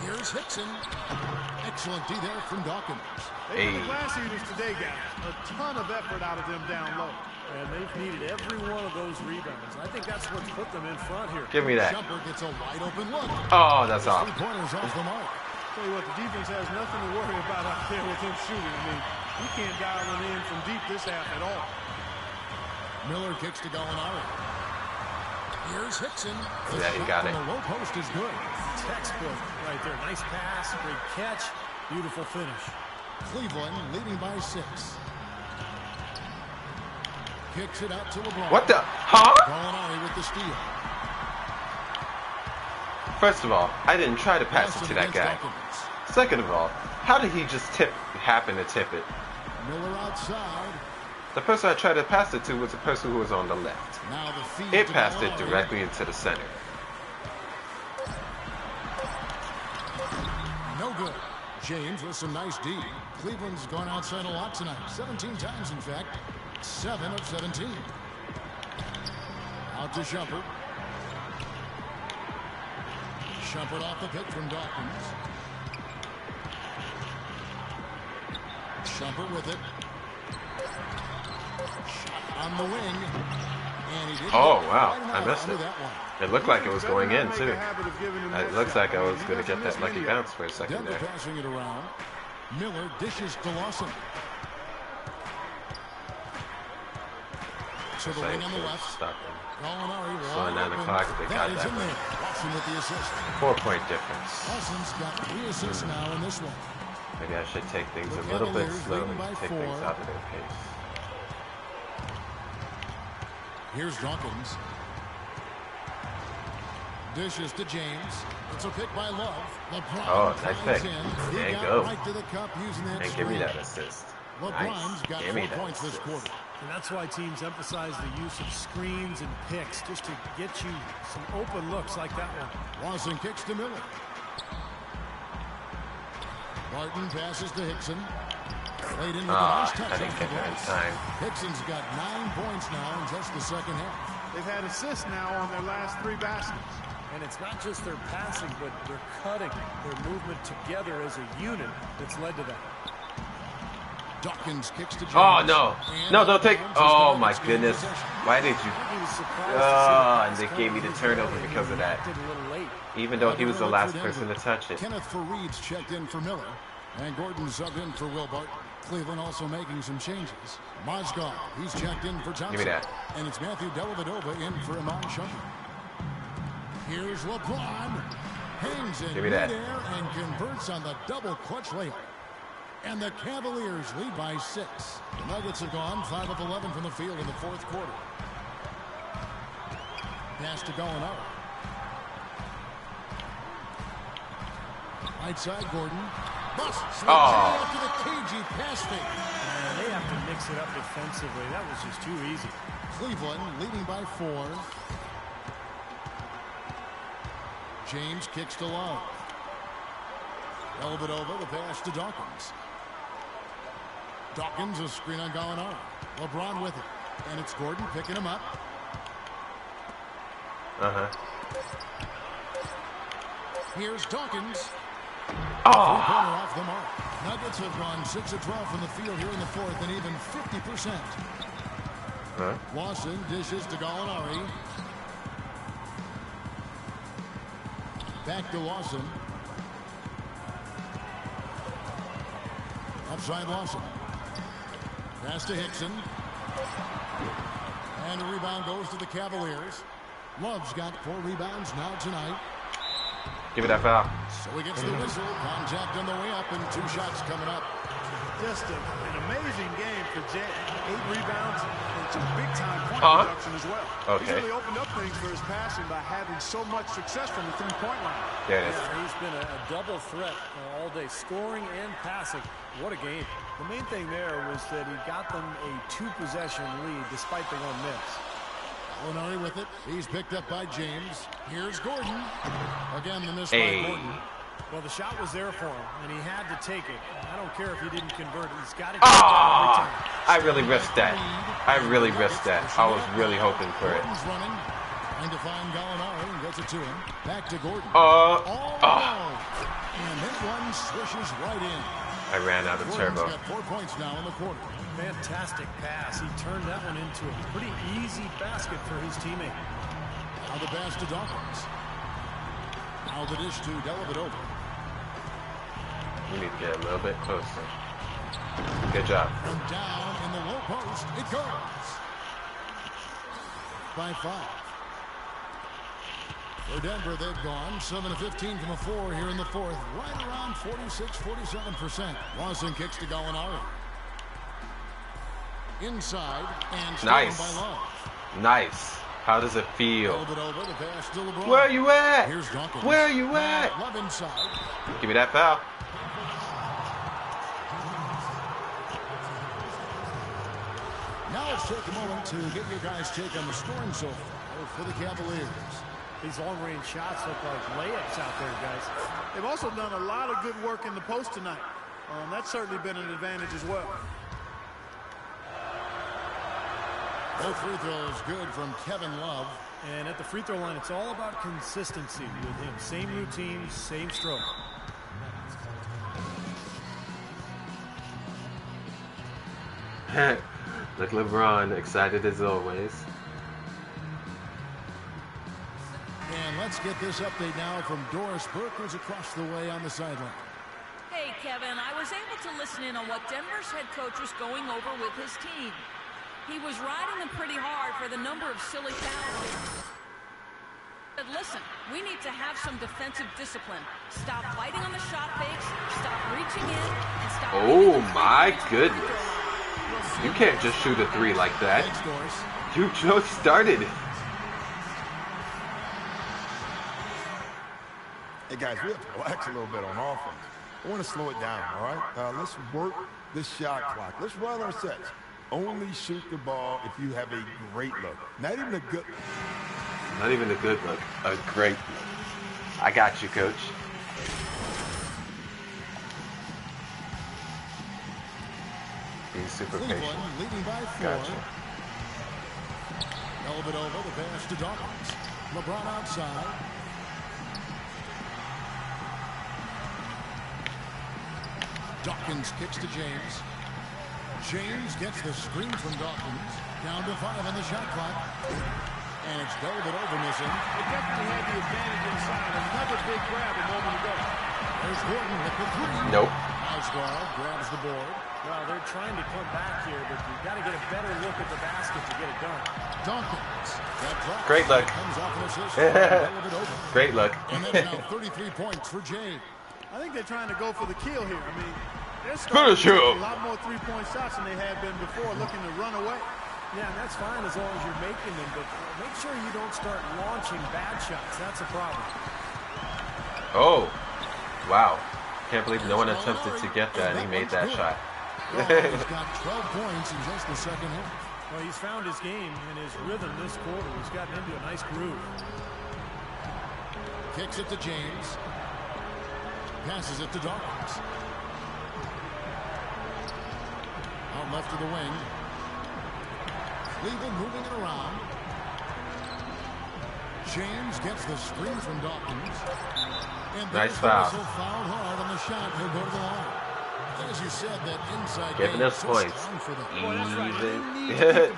[SPEAKER 3] Here's Here's Hickson. Excellent D there from Dawkins.
[SPEAKER 2] Hey. The glass eaters today, guys. A ton of effort out of them down low.
[SPEAKER 4] And they've needed every one of those rebounds. I think that's what's put them in front here.
[SPEAKER 1] Give me that.
[SPEAKER 3] Jumper gets a wide open look.
[SPEAKER 1] Oh, that's off.
[SPEAKER 3] 3 pointers off the mark.
[SPEAKER 2] Tell you what, the defense has nothing to worry about out there with him shooting. I mean, he can't dial him in from deep this half at all.
[SPEAKER 3] Miller kicks to Gallinari. Here's Hickson.
[SPEAKER 1] Yeah, he got it.
[SPEAKER 3] The low post is good.
[SPEAKER 4] Textbook right there. Nice pass, great catch, beautiful finish.
[SPEAKER 3] Cleveland leading by 6. Kicks it out to LeBron.
[SPEAKER 1] What the? Huh?
[SPEAKER 3] Gallinari with the steal.
[SPEAKER 1] First of all, I didn't try to pass it to that guy. Second of all, how did he just happen to tip it?
[SPEAKER 3] Miller outside.
[SPEAKER 1] The person I tried to pass it to was the person who was on the left.
[SPEAKER 3] Now the feed
[SPEAKER 1] It
[SPEAKER 3] to
[SPEAKER 1] passed it
[SPEAKER 3] Gallinari.
[SPEAKER 1] directly into the center.
[SPEAKER 3] No good. James with some nice D. Cleveland's gone outside a lot tonight. 17 times, in fact. 7 of 17. Out to Shumpert. Shumpert off the pick from Dawkins. Shumpert with it. Shot on the wing. And he didn't
[SPEAKER 1] Oh,
[SPEAKER 3] get
[SPEAKER 1] wow.
[SPEAKER 3] quite
[SPEAKER 1] I
[SPEAKER 3] enough
[SPEAKER 1] missed
[SPEAKER 3] under
[SPEAKER 1] it.
[SPEAKER 3] that one.
[SPEAKER 1] It looked like it was going in, too. It looks like I was
[SPEAKER 2] He
[SPEAKER 1] going to get
[SPEAKER 2] doesn't
[SPEAKER 1] that
[SPEAKER 2] miss
[SPEAKER 1] lucky
[SPEAKER 2] many.
[SPEAKER 1] bounce for a second
[SPEAKER 3] Denver
[SPEAKER 1] there.
[SPEAKER 3] passing it around. Miller dishes to Lawson. To the wing on the left.
[SPEAKER 1] Stockton.
[SPEAKER 3] Gallinari
[SPEAKER 1] So at 9 o'clock, they got
[SPEAKER 3] is
[SPEAKER 1] that
[SPEAKER 3] in
[SPEAKER 1] one.
[SPEAKER 3] there. Lawson with the assist.
[SPEAKER 1] 4-point difference.
[SPEAKER 3] Lawson's got 3 assists now in this one.
[SPEAKER 1] Maybe I should take things
[SPEAKER 3] The
[SPEAKER 1] a little bit
[SPEAKER 3] Cavaliers
[SPEAKER 1] slowly,
[SPEAKER 3] leading by
[SPEAKER 1] take
[SPEAKER 3] 4.
[SPEAKER 1] things out of their pace.
[SPEAKER 3] Here's Dawkins. Dishes to James. It's a pick by Love. LeBron
[SPEAKER 1] Oh, nice
[SPEAKER 3] flies
[SPEAKER 1] pick.
[SPEAKER 3] in.
[SPEAKER 1] There
[SPEAKER 3] He
[SPEAKER 1] you
[SPEAKER 3] got
[SPEAKER 1] go.
[SPEAKER 3] right to the cup using that
[SPEAKER 1] And give me
[SPEAKER 3] screen.
[SPEAKER 1] that assist.
[SPEAKER 3] LeBron's got
[SPEAKER 1] Give me
[SPEAKER 3] 4
[SPEAKER 1] that
[SPEAKER 3] points this
[SPEAKER 1] assist.
[SPEAKER 3] quarter.
[SPEAKER 4] And that's why teams emphasize the use of screens and picks, just to get you some open looks like that one.
[SPEAKER 3] Lawson kicks to Miller. Barton passes to Hickson. Played in with a nice touch.
[SPEAKER 1] I didn't
[SPEAKER 3] off
[SPEAKER 1] get
[SPEAKER 3] the
[SPEAKER 1] there in
[SPEAKER 3] glass.
[SPEAKER 1] time.
[SPEAKER 3] Hickson's got 9 points now in just the second half.
[SPEAKER 2] They've had assists now on their last 3 baskets.
[SPEAKER 4] And it's not just their passing, but their cutting, their movement together as a unit that's led to that.
[SPEAKER 3] Dawkins kicks to James.
[SPEAKER 1] Oh, no.
[SPEAKER 3] And
[SPEAKER 1] No, don't take.
[SPEAKER 3] James is
[SPEAKER 1] Oh,
[SPEAKER 3] gonna
[SPEAKER 1] my
[SPEAKER 3] get
[SPEAKER 1] goodness.
[SPEAKER 3] possession.
[SPEAKER 1] Why did you?
[SPEAKER 4] He was surprised to see the
[SPEAKER 1] And
[SPEAKER 4] pass
[SPEAKER 1] they
[SPEAKER 4] come
[SPEAKER 1] gave me
[SPEAKER 4] from
[SPEAKER 1] the
[SPEAKER 4] his
[SPEAKER 1] turnover
[SPEAKER 4] early.
[SPEAKER 1] because of that.
[SPEAKER 4] He acted a little late.
[SPEAKER 1] Even though he was the
[SPEAKER 3] Another
[SPEAKER 1] last
[SPEAKER 3] look for
[SPEAKER 1] person to
[SPEAKER 3] Denver.
[SPEAKER 1] touch it.
[SPEAKER 3] Kenneth Fareed's checked in for Miller. And Gordon subbed in for Will Barton. Cleveland also making some changes. Mozgov, he's checked in for Thompson.
[SPEAKER 1] Give me that.
[SPEAKER 3] And it's Matthew Dellavedova in for Iman Shumpert. Here's LeBron. Hangs in
[SPEAKER 1] Give me that.
[SPEAKER 3] midair and converts on the double clutch layup. And the Cavaliers lead by 6. The Nuggets have gone 5 of 11 from the field in the 4th quarter. Pass to Gallinari. Right side, Gordon. Busts after the cagey pass fake.
[SPEAKER 4] And they have to mix it up defensively. That was just too easy.
[SPEAKER 3] Cleveland leading by 4. James kicks to Love. Dellavedova, the pass to Dawkins. Dawkins, a screen on Gallinari. LeBron with it. And it's Gordon picking him up. Here's Dawkins. Three-pointer off the mark. Nuggets have gone 6 of 12 from the field here in the 4th and even 50%. Lawson dishes to Gallinari. Back to Lawson. Upside Lawson. Pass to Hickson. And a rebound goes to the Cavaliers. Love's got 4 rebounds now tonight.
[SPEAKER 1] Give me that foul.
[SPEAKER 3] So he gets the whistle. Contact on the way up and 2 shots coming up.
[SPEAKER 2] Just an amazing game for Jay. 8 rebounds and some big-time point production as well. He's really opened up things for his passing by having so much success from the 3-point line.
[SPEAKER 1] There it is.
[SPEAKER 4] Yeah, he's been a double threat all day, scoring and passing. What a game. The main thing there was that he got them a 2-possession lead despite the 1 miss.
[SPEAKER 3] Gallinari with it. He's picked up by James. Here's Gordon. Again, the miss by Gordon.
[SPEAKER 4] Well, the shot was there for him, and he had to take it. I don't care if he didn't convert it. He's got to take it every time.
[SPEAKER 1] I really risked that. I really risked that. I was really hoping for it.
[SPEAKER 3] Gordon's running. Trying to find Gallinari and gets it to him. Back to Gordon. And this one swishes right in.
[SPEAKER 1] I ran out of turbo.
[SPEAKER 3] Got 4 points now in the quarter.
[SPEAKER 4] Fantastic pass. He turned that one into a pretty easy basket for his teammate.
[SPEAKER 3] Now the pass to Dawkins. Now the dish to Dellavedova.
[SPEAKER 1] We need to get a little bit closer. Good job.
[SPEAKER 3] From down in the low post, it goes. By 5. For Denver, they've gone 7 of 15 from the floor here in the fourth. Right around 46-47%. Lawson kicks to Gallinari. Inside and stolen by Love.
[SPEAKER 1] Nice. How does it feel?
[SPEAKER 3] Over the pass to LeBron.
[SPEAKER 1] Where are you at?
[SPEAKER 3] Here's Dawkins.
[SPEAKER 1] Where are you at?
[SPEAKER 3] Love inside.
[SPEAKER 1] Give me that foul.
[SPEAKER 3] Now let's take a moment to get your guys' take on the scoring so far for the Cavaliers.
[SPEAKER 4] These long-range shots look like layups out there, guys.
[SPEAKER 2] They've also done a lot of good work in the post tonight. That's certainly been an advantage as well.
[SPEAKER 3] Both free throws good from Kevin Love.
[SPEAKER 4] And at the free throw line, it's all about consistency with him. Same routine, same stroke.
[SPEAKER 1] Look, LeBron, excited as always.
[SPEAKER 3] And let's get this update now from Doris Burke, who's across the way on the sideline.
[SPEAKER 5] Hey, Kevin, I was able to listen in on what Denver's head coach was going over with his team. He was riding them pretty hard for the number of silly fouls. He said, listen, we need to have some defensive discipline. Stop fighting on the shot fakes, stop reaching in, and stop...
[SPEAKER 1] Oh, my goodness. You can't just shoot a 3 like that. You just started.
[SPEAKER 8] Hey, guys, we have to relax a little bit on offense. I want to slow it down, all right? Let's work the shot clock. Let's run our sets. Only shoot the ball if you have a great look. Not even a good look.
[SPEAKER 1] Not even a good look. A great look. I got you, coach. Being super patient.
[SPEAKER 3] Leading by 4.
[SPEAKER 1] Gotcha.
[SPEAKER 3] Dellavedova, the pass to Dawkins. LeBron outside. Dawkins kicks to James. James gets the screen from Dawkins. Down to 5 on the shot clock. And it's Dellavedova missing.
[SPEAKER 2] They definitely had the advantage inside. Another big grab a moment ago.
[SPEAKER 3] There's Gordon with the 3.
[SPEAKER 1] Nope.
[SPEAKER 3] Nice guard, grabs the board.
[SPEAKER 4] Well, they're trying to come back here, but you've got to get a better look at the basket to get it done.
[SPEAKER 3] Dawkins. That drop
[SPEAKER 1] Great look.
[SPEAKER 3] comes off an assist from Dellavedova.
[SPEAKER 1] Great look.
[SPEAKER 3] And that's now 33 points for James.
[SPEAKER 2] I think they're trying to go for the kill here. I mean, they're
[SPEAKER 1] Finish
[SPEAKER 2] starting to
[SPEAKER 1] him.
[SPEAKER 2] take a lot more three-point shots than they had been before, looking to run away.
[SPEAKER 4] Yeah, and that's fine as long as you're making them, but make sure you don't start launching bad shots. That's a problem.
[SPEAKER 1] Oh, wow. Can't believe no one attempted to get that, and he made that shot.
[SPEAKER 3] He's got 12 points in just the second half.
[SPEAKER 4] Well, he's found his game and his rhythm this quarter. He's gotten into a nice groove.
[SPEAKER 3] Kicks it to James. Passes it to Dawkins. Out left to the wing. Cleveland moving it around. James gets the screen from Dawkins. And
[SPEAKER 1] nice foul.
[SPEAKER 3] Fouled hard on the shot. He'll go to the line. As you said, that inside
[SPEAKER 1] giving us points. Even.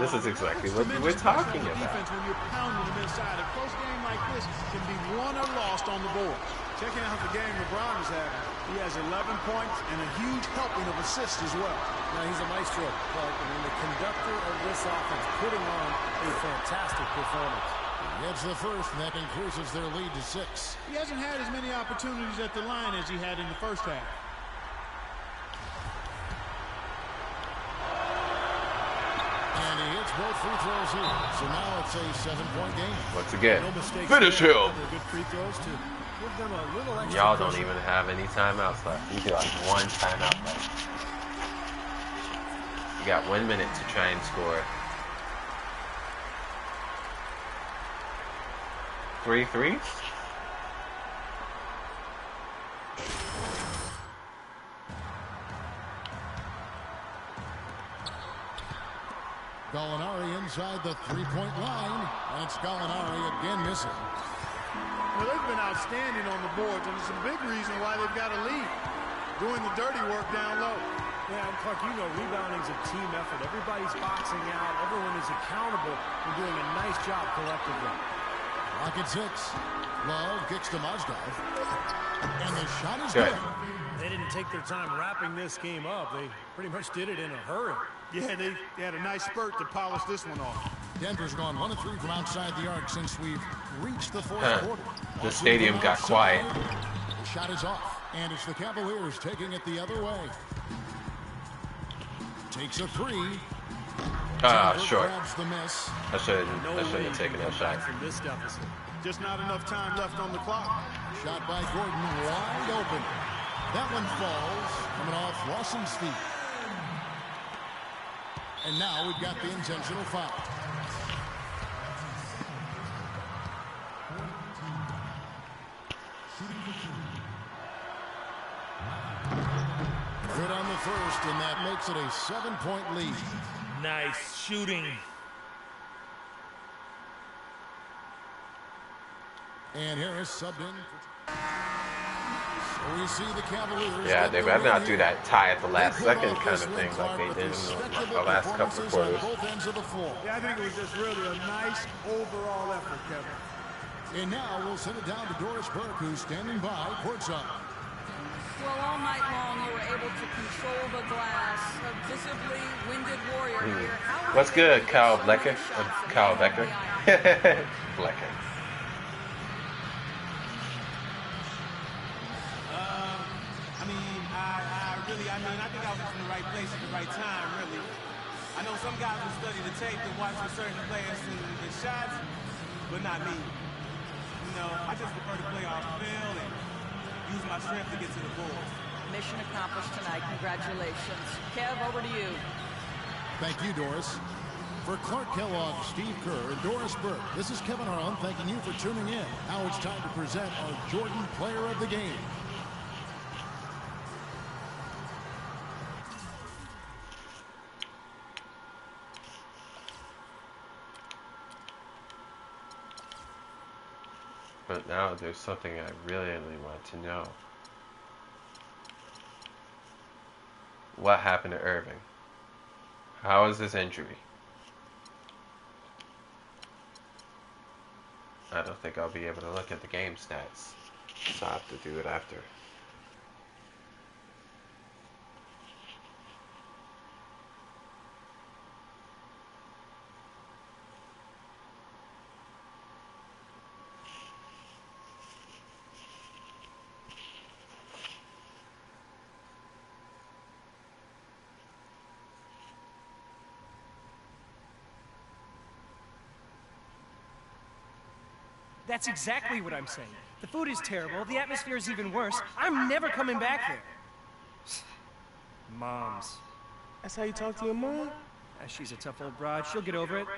[SPEAKER 1] This is exactly what we're talking about.
[SPEAKER 2] Defense when you're pounding them inside. A close game like this can be won or lost on the board. Checking out the game LeBron is having. He has 11 points and a huge helping of assists as well.
[SPEAKER 4] Now he's a maestro, Clark, and the conductor of this offense, putting on a fantastic performance.
[SPEAKER 3] Gets the first, and that increases their lead to 6.
[SPEAKER 2] He hasn't had as many opportunities at the line as he had in the first half.
[SPEAKER 3] And he hits both free throws here. So now it's a 7-point game.
[SPEAKER 1] Once again,
[SPEAKER 4] No mistakes
[SPEAKER 1] finish
[SPEAKER 4] there.
[SPEAKER 1] him.
[SPEAKER 4] Good free throws to give them a little extra
[SPEAKER 1] Y'all don't
[SPEAKER 4] pressure.
[SPEAKER 1] even have any timeouts left. You got one timeout left. You got 1 minute to try and score. 3 threes?
[SPEAKER 3] Gallinari inside the 3-point line. And it's Gallinari again missing.
[SPEAKER 2] Well, they've been outstanding on the boards, and it's a big reason why they've got a lead. Doing the dirty work down low.
[SPEAKER 4] Yeah, and Clark, you know, rebounding is a team effort. Everybody's boxing out. Everyone is accountable and doing a nice job collectively.
[SPEAKER 3] Lock at 6. Love kicks to Mozdov. And the shot is good.
[SPEAKER 4] They didn't take their time wrapping this game up. They pretty much did it in a hurry.
[SPEAKER 2] Yeah, they had a nice spurt to polish this one off.
[SPEAKER 3] Denver's gone 1 of 3 from outside the arc since we've reached the fourth quarter.
[SPEAKER 1] The stadium got quiet.
[SPEAKER 3] The shot is off, and it's the Cavaliers taking it the other way. Takes a 3.
[SPEAKER 1] Short.
[SPEAKER 3] The miss.
[SPEAKER 1] I shouldn't have taken that shot.
[SPEAKER 4] From this deficit.
[SPEAKER 2] Just not enough time left on the clock.
[SPEAKER 3] Shot by Gordon, wide open. That one falls, coming off Lawson's feet. And now we've got the intentional foul. Good on the first, and that makes it a 7-point lead.
[SPEAKER 7] Nice shooting.
[SPEAKER 3] And Harris subbed in. So we see the Cavaliers.
[SPEAKER 1] Yeah, they better not do that tie at the last second kind of thing like they did in the last couple of quarters.
[SPEAKER 2] Yeah, I think it was just really a nice overall effort, Kevin.
[SPEAKER 3] And now we'll send it down to Doris Burke, who's standing by courtside.
[SPEAKER 5] Well, all night long you were able to control the glass. A visibly winded warrior here.
[SPEAKER 1] What's good, Kyle Becker? Kyle Becker. Becker.
[SPEAKER 6] I think I was in the right place at the right time, really. I know some guys will study the tape and watch for certain players and the shots, but not me. You know, I just prefer to play off field and use my strength to get to the boards.
[SPEAKER 5] Mission accomplished tonight. Congratulations. Kev, over to you.
[SPEAKER 3] Thank you, Doris. For Clark Kellogg, Steve Kerr, and Doris Burke, this is Kevin Harlan thanking you for tuning in. Now it's time to present our Jordan Player of the Game.
[SPEAKER 1] But now there's something I really want to know. What happened to Irving? How is his injury? I don't think I'll be able to look at the game stats, so I'll have to do it after.
[SPEAKER 9] That's exactly what I'm saying. The food is terrible, the atmosphere is even worse. I'm never coming back there. Moms.
[SPEAKER 6] That's how you talk to your mom?
[SPEAKER 9] She's a tough old broad. She'll get over it.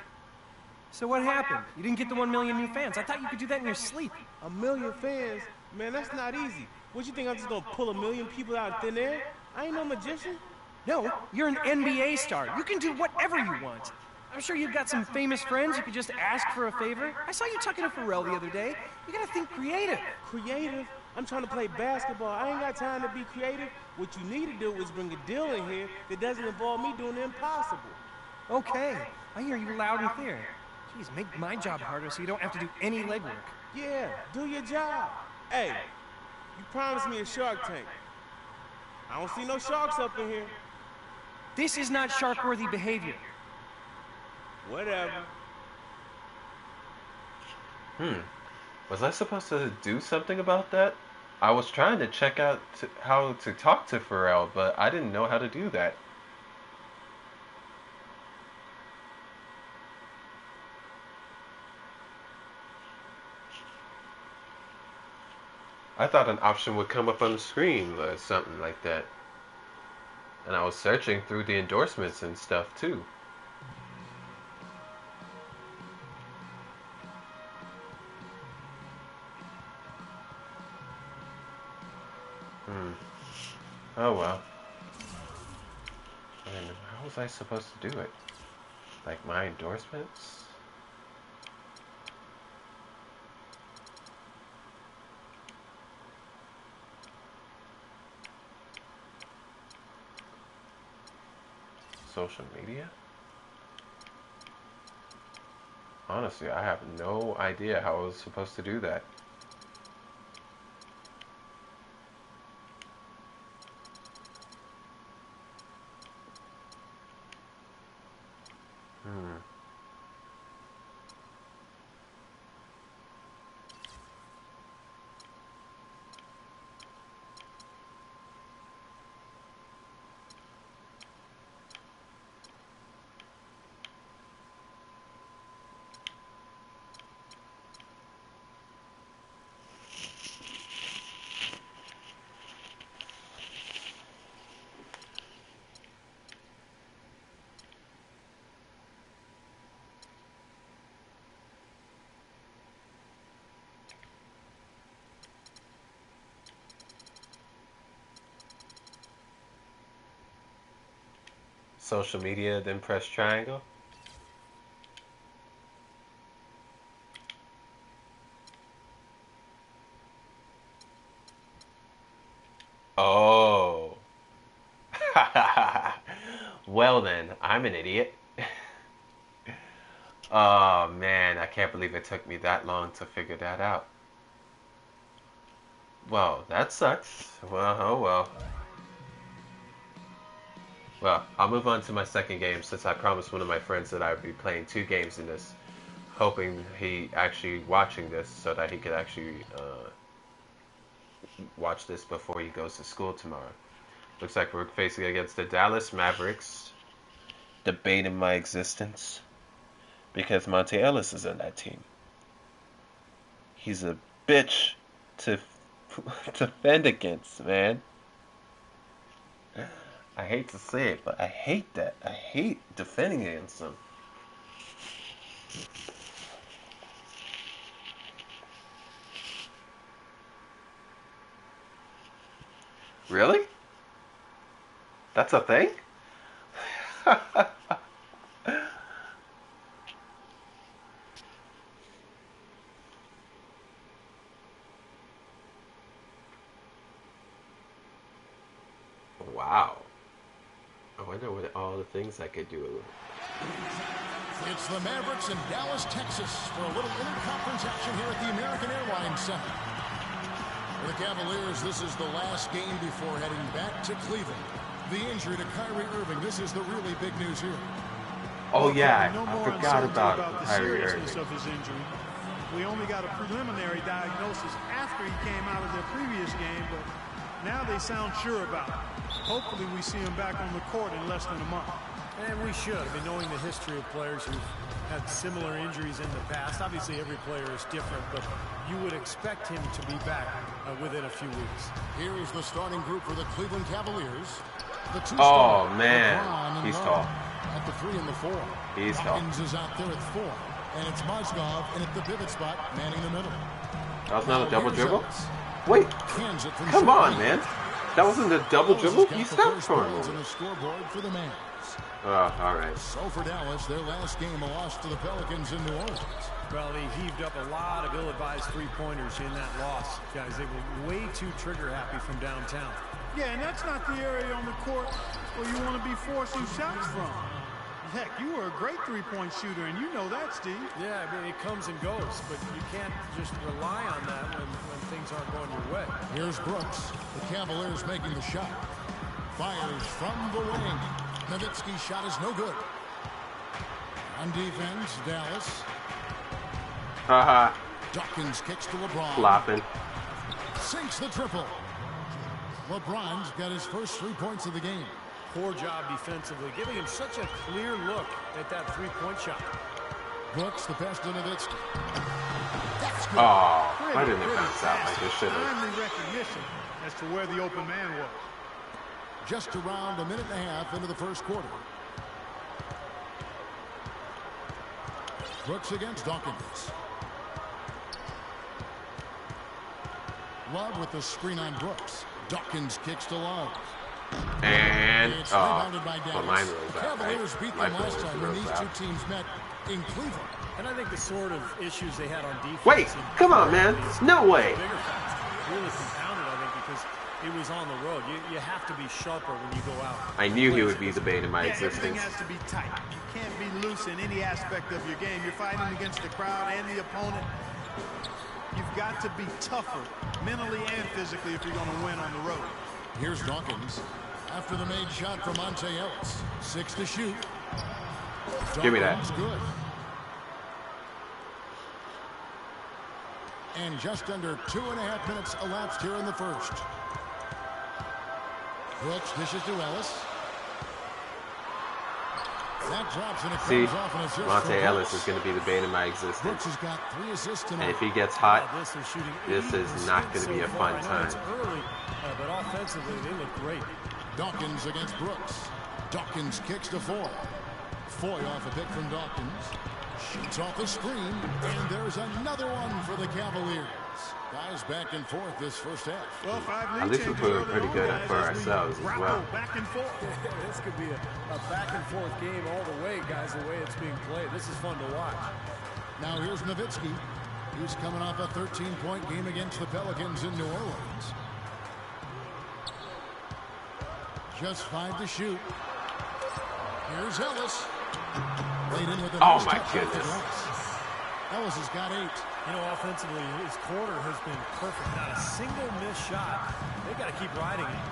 [SPEAKER 9] So what happened? You didn't get the 1 million new fans. I thought you could do that in your sleep.
[SPEAKER 6] 1 million fans? Man, that's not easy. What, you think I'm just gonna pull 1 million people out of thin air? I ain't no magician.
[SPEAKER 9] No, you're an NBA star. You can do whatever you want. I'm sure you've got some famous friends you could just ask for a favor. I saw you talking to Pharrell the other day. You gotta think creative.
[SPEAKER 6] Creative? I'm trying to play basketball. I ain't got time to be creative. What you need to do is bring a deal in here that doesn't involve me doing the impossible.
[SPEAKER 9] Okay, I hear you loud and clear. Jeez, make my job harder so you don't have to do any legwork.
[SPEAKER 6] Yeah, do your job. Hey, you promised me a Shark Tank. I don't see no sharks up in here.
[SPEAKER 9] This is not shark-worthy behavior.
[SPEAKER 6] Whatever.
[SPEAKER 1] Was I supposed to do something about that? I was trying to check out how to talk to Pharrell, but I didn't know how to do that. I thought an option would come up on the screen or something like that. And I was searching through the endorsements and stuff too. Oh well. I mean, how was I supposed to do it? Like my endorsements? social media? Honestly, I have no idea how I was supposed to do that. Social media, then press triangle. Oh. Well then, I'm an idiot. Oh man, I can't believe it took me that long to figure that out. Well, that sucks. Well, oh well. Well, I'll move on to my second game since I promised one of my friends that I would be playing 2 games in this, hoping he actually watching this so that he could actually watch this before he goes to school tomorrow. Looks like we're facing against the Dallas Mavericks, debating my existence because Monte Ellis is in that team. He's a bitch to defend against, man. I hate to say it, but I hate that. I hate defending against them. Really? That's a thing? Wow. I wonder what all the things I could do.
[SPEAKER 3] It's the Mavericks in Dallas, Texas for a little interconference action here at the American Airlines Center. For the Cavaliers, this is the last game before heading back to Cleveland. The injury to Kyrie Irving, this is the really big news here.
[SPEAKER 1] Oh yeah,
[SPEAKER 2] no
[SPEAKER 1] I
[SPEAKER 2] more
[SPEAKER 1] forgot about
[SPEAKER 2] the
[SPEAKER 1] Kyrie
[SPEAKER 2] seriousness
[SPEAKER 1] Irving.
[SPEAKER 2] of his injury. We only got a preliminary diagnosis after he came out of their previous game, but now they sound sure about it. Hopefully we see him back on the court in less than a month.
[SPEAKER 4] And we should. I mean, knowing the history of players who've had similar injuries in the past, obviously every player is different, but you would expect him to be back within a few weeks.
[SPEAKER 3] Here's the starting group for the Cleveland Cavaliers. The 2
[SPEAKER 1] Oh man, he's tall.
[SPEAKER 3] At the 3 and the 4.
[SPEAKER 1] He's tall.
[SPEAKER 3] Hawkins is out there at 4. And it's Mozgov in at the pivot spot, manning the middle.
[SPEAKER 1] That was not a double dribble? Wait, come on, man. That wasn't a double dribble? You stopped for a moment.
[SPEAKER 3] On the scoreboard for the Mavs.
[SPEAKER 1] Alright.
[SPEAKER 3] So for Dallas, their last game a loss to the Pelicans in New Orleans.
[SPEAKER 4] Well, they heaved up a lot of ill-advised three-pointers in that loss. Guys, they were way too trigger-happy from downtown.
[SPEAKER 2] Yeah, and that's not the area on the court where you want to be forcing shots from. Heck, you were a great three-point shooter, and you know that, Steve.
[SPEAKER 4] Yeah, I mean, it comes and goes, but you can't just rely on that when things aren't going your way.
[SPEAKER 3] Here's Brooks. The Cavaliers making the shot. Fires from the wing. Nowitzki's shot is no good. On defense, Dallas.
[SPEAKER 1] Haha.
[SPEAKER 3] Dawkins kicks to LeBron.
[SPEAKER 1] Flopping.
[SPEAKER 3] Sinks the triple. LeBron's got his first 3 points of the game.
[SPEAKER 4] Poor job defensively, giving him such a clear look at that three-point shot.
[SPEAKER 3] Brooks, the pass to Nowitzki. That's good.
[SPEAKER 1] Oh, why didn't it bounce out like this should have?
[SPEAKER 2] Timely recognition as to where the open man was.
[SPEAKER 3] Just around a minute and a half into the first quarter. Brooks against Dawkins. Love with the screen on Brooks. Dawkins kicks to Love.
[SPEAKER 1] And
[SPEAKER 3] it's rebounded by Dallas.
[SPEAKER 1] but mine rolls out,
[SPEAKER 3] Cavaliers
[SPEAKER 1] right?
[SPEAKER 3] beat
[SPEAKER 1] My
[SPEAKER 3] them last
[SPEAKER 1] phone
[SPEAKER 3] time when
[SPEAKER 1] rolls
[SPEAKER 3] these
[SPEAKER 1] out.
[SPEAKER 3] two teams met in Cleveland.
[SPEAKER 4] And I think the sort of issues they had on defense.
[SPEAKER 1] Wait, come on, man. No way.
[SPEAKER 4] Bigger facts really compounded, I think, because He was on the road. You have to be sharper when you go out.
[SPEAKER 1] I knew he would be the bane of my
[SPEAKER 2] Everything
[SPEAKER 1] existence.
[SPEAKER 2] has to be tight. You can't be loose in any aspect of your game. You're fighting against the crowd and the opponent. You've got to be tougher, mentally and physically, if you're going to win on the road.
[SPEAKER 3] Here's Dawkins. After the made shot from Monte Ellis. 6 to shoot.
[SPEAKER 1] Give me that.
[SPEAKER 3] Good. And just under 2.5 minutes elapsed here in the first. Brooks dishes to Ellis. That drops and it comes off an assist.
[SPEAKER 1] Monte Ellis is going to be the bane of my existence.
[SPEAKER 3] Brooks has got 3 assists tonight.
[SPEAKER 1] And if he gets hot, this is not going to be a fun time.
[SPEAKER 4] It's early, but offensively, they look great.
[SPEAKER 3] Dawkins against Brooks. Dawkins kicks to Foy. Foy off a pick from Dawkins. Shoots off the screen, and there's another one for the Cavaliers. Guys back and forth this first half.
[SPEAKER 2] Well, 5
[SPEAKER 1] At least we're doing pretty good for ourselves as well.
[SPEAKER 2] Back and forth.
[SPEAKER 4] This could be a back and forth game all the way, guys, the way it's being played. This is fun to watch.
[SPEAKER 3] Now here's Nowitzki. He's coming off a 13-point game against the Pelicans in New Orleans. Just 5 to shoot. Here's Ellis. Laid in with a
[SPEAKER 1] Oh
[SPEAKER 3] nice
[SPEAKER 1] my
[SPEAKER 3] touch off the
[SPEAKER 1] goodness.
[SPEAKER 3] glass. Ellis has got 8.
[SPEAKER 4] You know, offensively, his quarter has been perfect. Not a single missed shot. They got to keep riding it.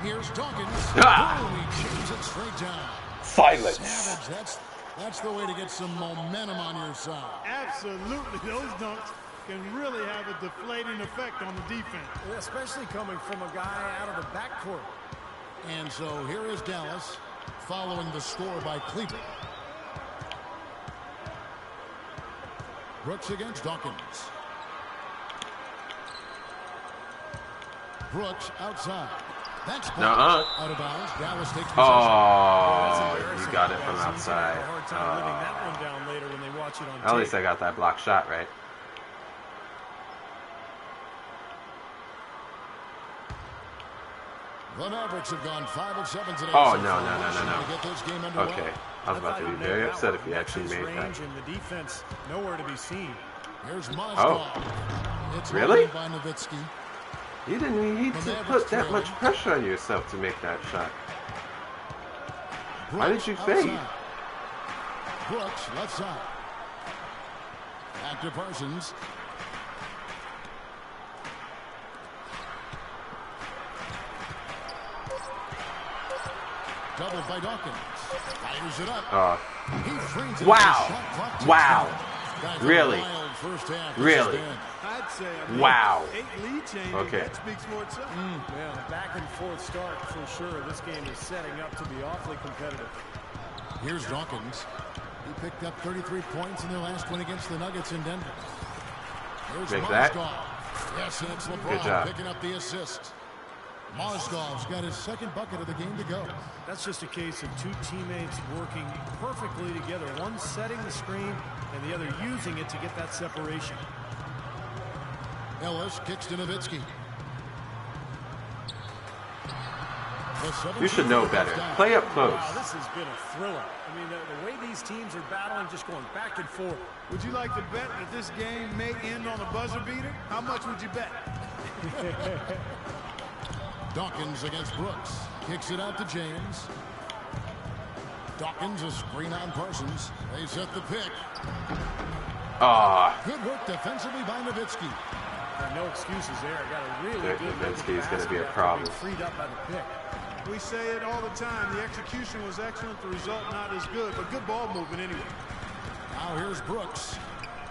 [SPEAKER 3] Here's Dawkins.
[SPEAKER 1] Ah!
[SPEAKER 3] He jams it straight down.
[SPEAKER 1] Silence.
[SPEAKER 3] Savage, that's the way to get some momentum on your side.
[SPEAKER 2] Absolutely. Those dunks can really have a deflating effect on the defense.
[SPEAKER 4] Especially coming from a guy out of the backcourt.
[SPEAKER 3] And so here is Dallas following the score by Clipse. Brooks against Dawkins. Brooks outside. That's out of bounds. Dallas takes possession.
[SPEAKER 1] Oh, you got it from outside. At least I got that block shot right.
[SPEAKER 3] The Mavericks have gone 5 of 7 today.
[SPEAKER 1] Oh, no. Okay. I was about to be very upset if you actually made that.
[SPEAKER 4] And the defense nowhere to be seen.
[SPEAKER 3] Here's Mozgov.
[SPEAKER 1] Oh.
[SPEAKER 3] It's
[SPEAKER 1] Really?
[SPEAKER 3] by Nowitzki.
[SPEAKER 1] You didn't even need to put that much pressure on yourself to make that shot. Why did you fade?
[SPEAKER 3] Brooks, left side. Back to Parsons. Doubled by Dawkins. Fires it up. He frees it.
[SPEAKER 1] Wow. Really? Really?
[SPEAKER 2] I'd say
[SPEAKER 1] wow.
[SPEAKER 2] 8 lead changes.
[SPEAKER 1] Okay.
[SPEAKER 2] That speaks for itself.
[SPEAKER 4] Yeah, back and forth start for sure. This game is setting up to be awfully competitive.
[SPEAKER 3] Here's Dawkins. He picked up 33 points in their last win against the Nuggets in Denver. Here's Mozgov. Yes, and it's LeBron picking up the assist. Mozgov's got his second bucket of the game to go.
[SPEAKER 4] That's just a case of 2 teammates working perfectly together. One setting the screen and the other using it to get that separation.
[SPEAKER 3] Ellis kicks to Nowitzki.
[SPEAKER 1] You should know better. Play up close.
[SPEAKER 4] Wow, this has been a thriller. I mean, the way these teams are battling, just going back and forth.
[SPEAKER 2] Would you like to bet that this game may end on a buzzer beater? How much would you bet?
[SPEAKER 3] Dawkins against Brooks. Kicks it out to James. Dawkins, a screen on Parsons. They set the pick. Good work defensively by Nowitzki.
[SPEAKER 4] No excuses there. Got a really good
[SPEAKER 1] Nowitzki is going to be a problem.
[SPEAKER 4] Freed up by the pick.
[SPEAKER 2] We say it all the time. The execution was excellent. The result not as good, but good ball movement anyway.
[SPEAKER 3] Now here's Brooks.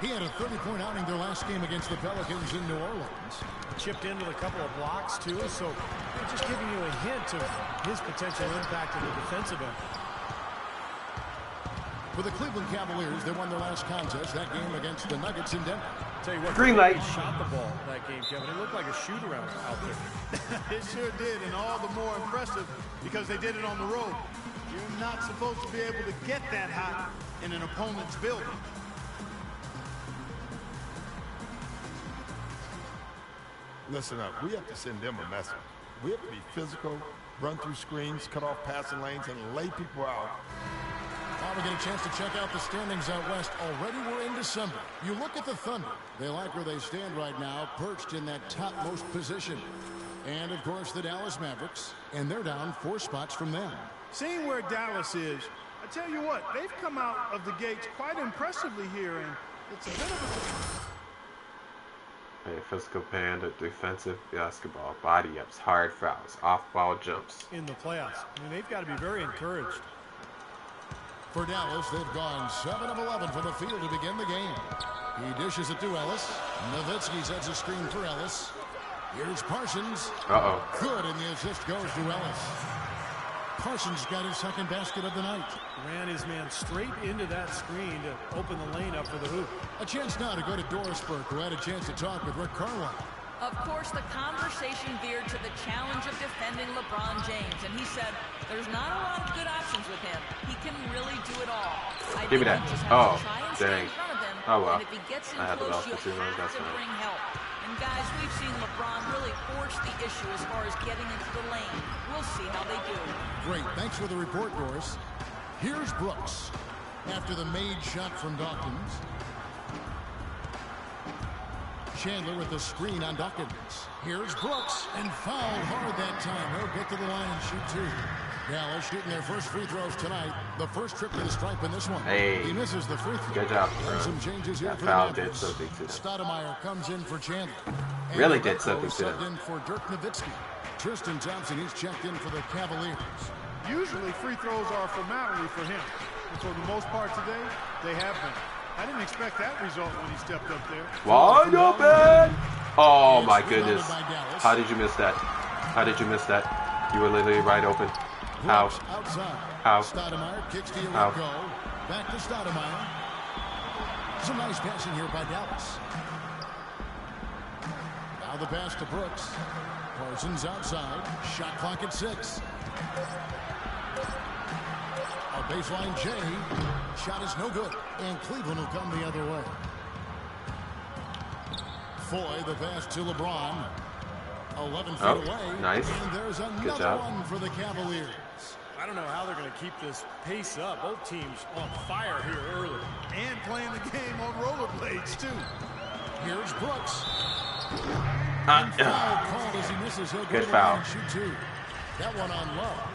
[SPEAKER 3] He had a 30-point outing their last game against the Pelicans in New Orleans.
[SPEAKER 4] Chipped in with a couple of blocks, too, so just giving you a hint of his potential impact in the defensive end.
[SPEAKER 3] For the Cleveland Cavaliers, they won their last contest, that game against the Nuggets in Denver.
[SPEAKER 4] Tell you what,
[SPEAKER 1] green light.
[SPEAKER 4] He shot the ball that game, Kevin. It looked like a shoot-around out there.
[SPEAKER 2] It sure did, and all the more impressive because they did it on the road. You're not supposed to be able to get that hot in an opponent's building.
[SPEAKER 8] Listen up. We have to send them a message. We have to be physical, run through screens, cut off passing lanes, and lay people out.
[SPEAKER 3] Now we get a chance to check out the standings out west. Already we're in December. You look at the Thunder. They like where they stand right now, perched in that topmost position. And, of course, the Dallas Mavericks. And they're down 4 spots from them.
[SPEAKER 2] Seeing where Dallas is, I tell you what, they've come out of the gates quite impressively here, and it's a bit of
[SPEAKER 1] a physical band of defensive basketball, body ups, hard fouls, off-ball jumps.
[SPEAKER 4] In the playoffs, I mean, they've got to be very encouraged.
[SPEAKER 3] For Dallas, they've gone 7 of 11 from the field to begin the game. He dishes it to Ellis. Nowitzki sets a screen for Ellis. Here's Parsons. Good, and the assist goes to Ellis. Parsons got his second basket of the night.
[SPEAKER 4] Ran his man straight into that screen to open the lane up for the hoop.
[SPEAKER 3] A chance now to go to Dorisburg, who had a chance to talk with Rick Carlisle.
[SPEAKER 5] Of course, the conversation veered to the challenge of defending LeBron James, and he said there's not a lot of good options with him. He can really do it all.
[SPEAKER 1] Give me that.
[SPEAKER 5] Oh, dang.
[SPEAKER 1] Oh, well.
[SPEAKER 5] And if he gets in
[SPEAKER 1] I had the
[SPEAKER 5] close,
[SPEAKER 1] ball for
[SPEAKER 5] you'll
[SPEAKER 1] 2
[SPEAKER 5] have
[SPEAKER 1] minutes.
[SPEAKER 5] to bring help. And guys, we've seen LeBron really force the issue as far as getting into the lane. We'll see how they do.
[SPEAKER 3] Great. Thanks for the report, Doris. Here's Brooks after the made shot from Dawkins. Chandler with the screen on Dawkins. Here's Brooks, and fouled hard that time. He'll get to the line and shoot 2. Dallas shooting their first free throws tonight. The first trip to the stripe in this one.
[SPEAKER 1] Hey,
[SPEAKER 3] he misses the free throw.
[SPEAKER 1] Good job, bro.
[SPEAKER 3] Some changes here
[SPEAKER 1] that
[SPEAKER 3] for
[SPEAKER 1] foul
[SPEAKER 3] the
[SPEAKER 1] did something to them.
[SPEAKER 3] Stoudemire comes in for Chandler. And
[SPEAKER 1] really did something to them.
[SPEAKER 3] in for Dirk Nowitzki. Tristan Thompson, he's checked in for the Cavaliers.
[SPEAKER 2] Usually free throws are a formality for him. And for the most part today, they have been. I didn't expect that result when he stepped up there.
[SPEAKER 1] Wide open! Oh my goodness. How did you miss that? How did you miss that? You were literally right open. How? How?
[SPEAKER 3] Stoudemire kicks to
[SPEAKER 1] How?
[SPEAKER 3] go. Back to Stoudemire. Some nice passing here by Dallas. Now the pass to Brooks. Parsons outside. Shot clock at 6. A baseline J. Shot is no good. And Cleveland will come the other way. Foy, the pass to LeBron. 11 feet away.
[SPEAKER 1] Nice.
[SPEAKER 3] And there's another
[SPEAKER 1] Good job.
[SPEAKER 3] one for the Cavaliers.
[SPEAKER 4] I don't know how they're going to keep this pace up. Both teams on fire here early.
[SPEAKER 2] And playing the game on rollerblades, too.
[SPEAKER 3] Here's Brooks. And foul called as he misses. He'll go to the line and shoot 2. That one on Love.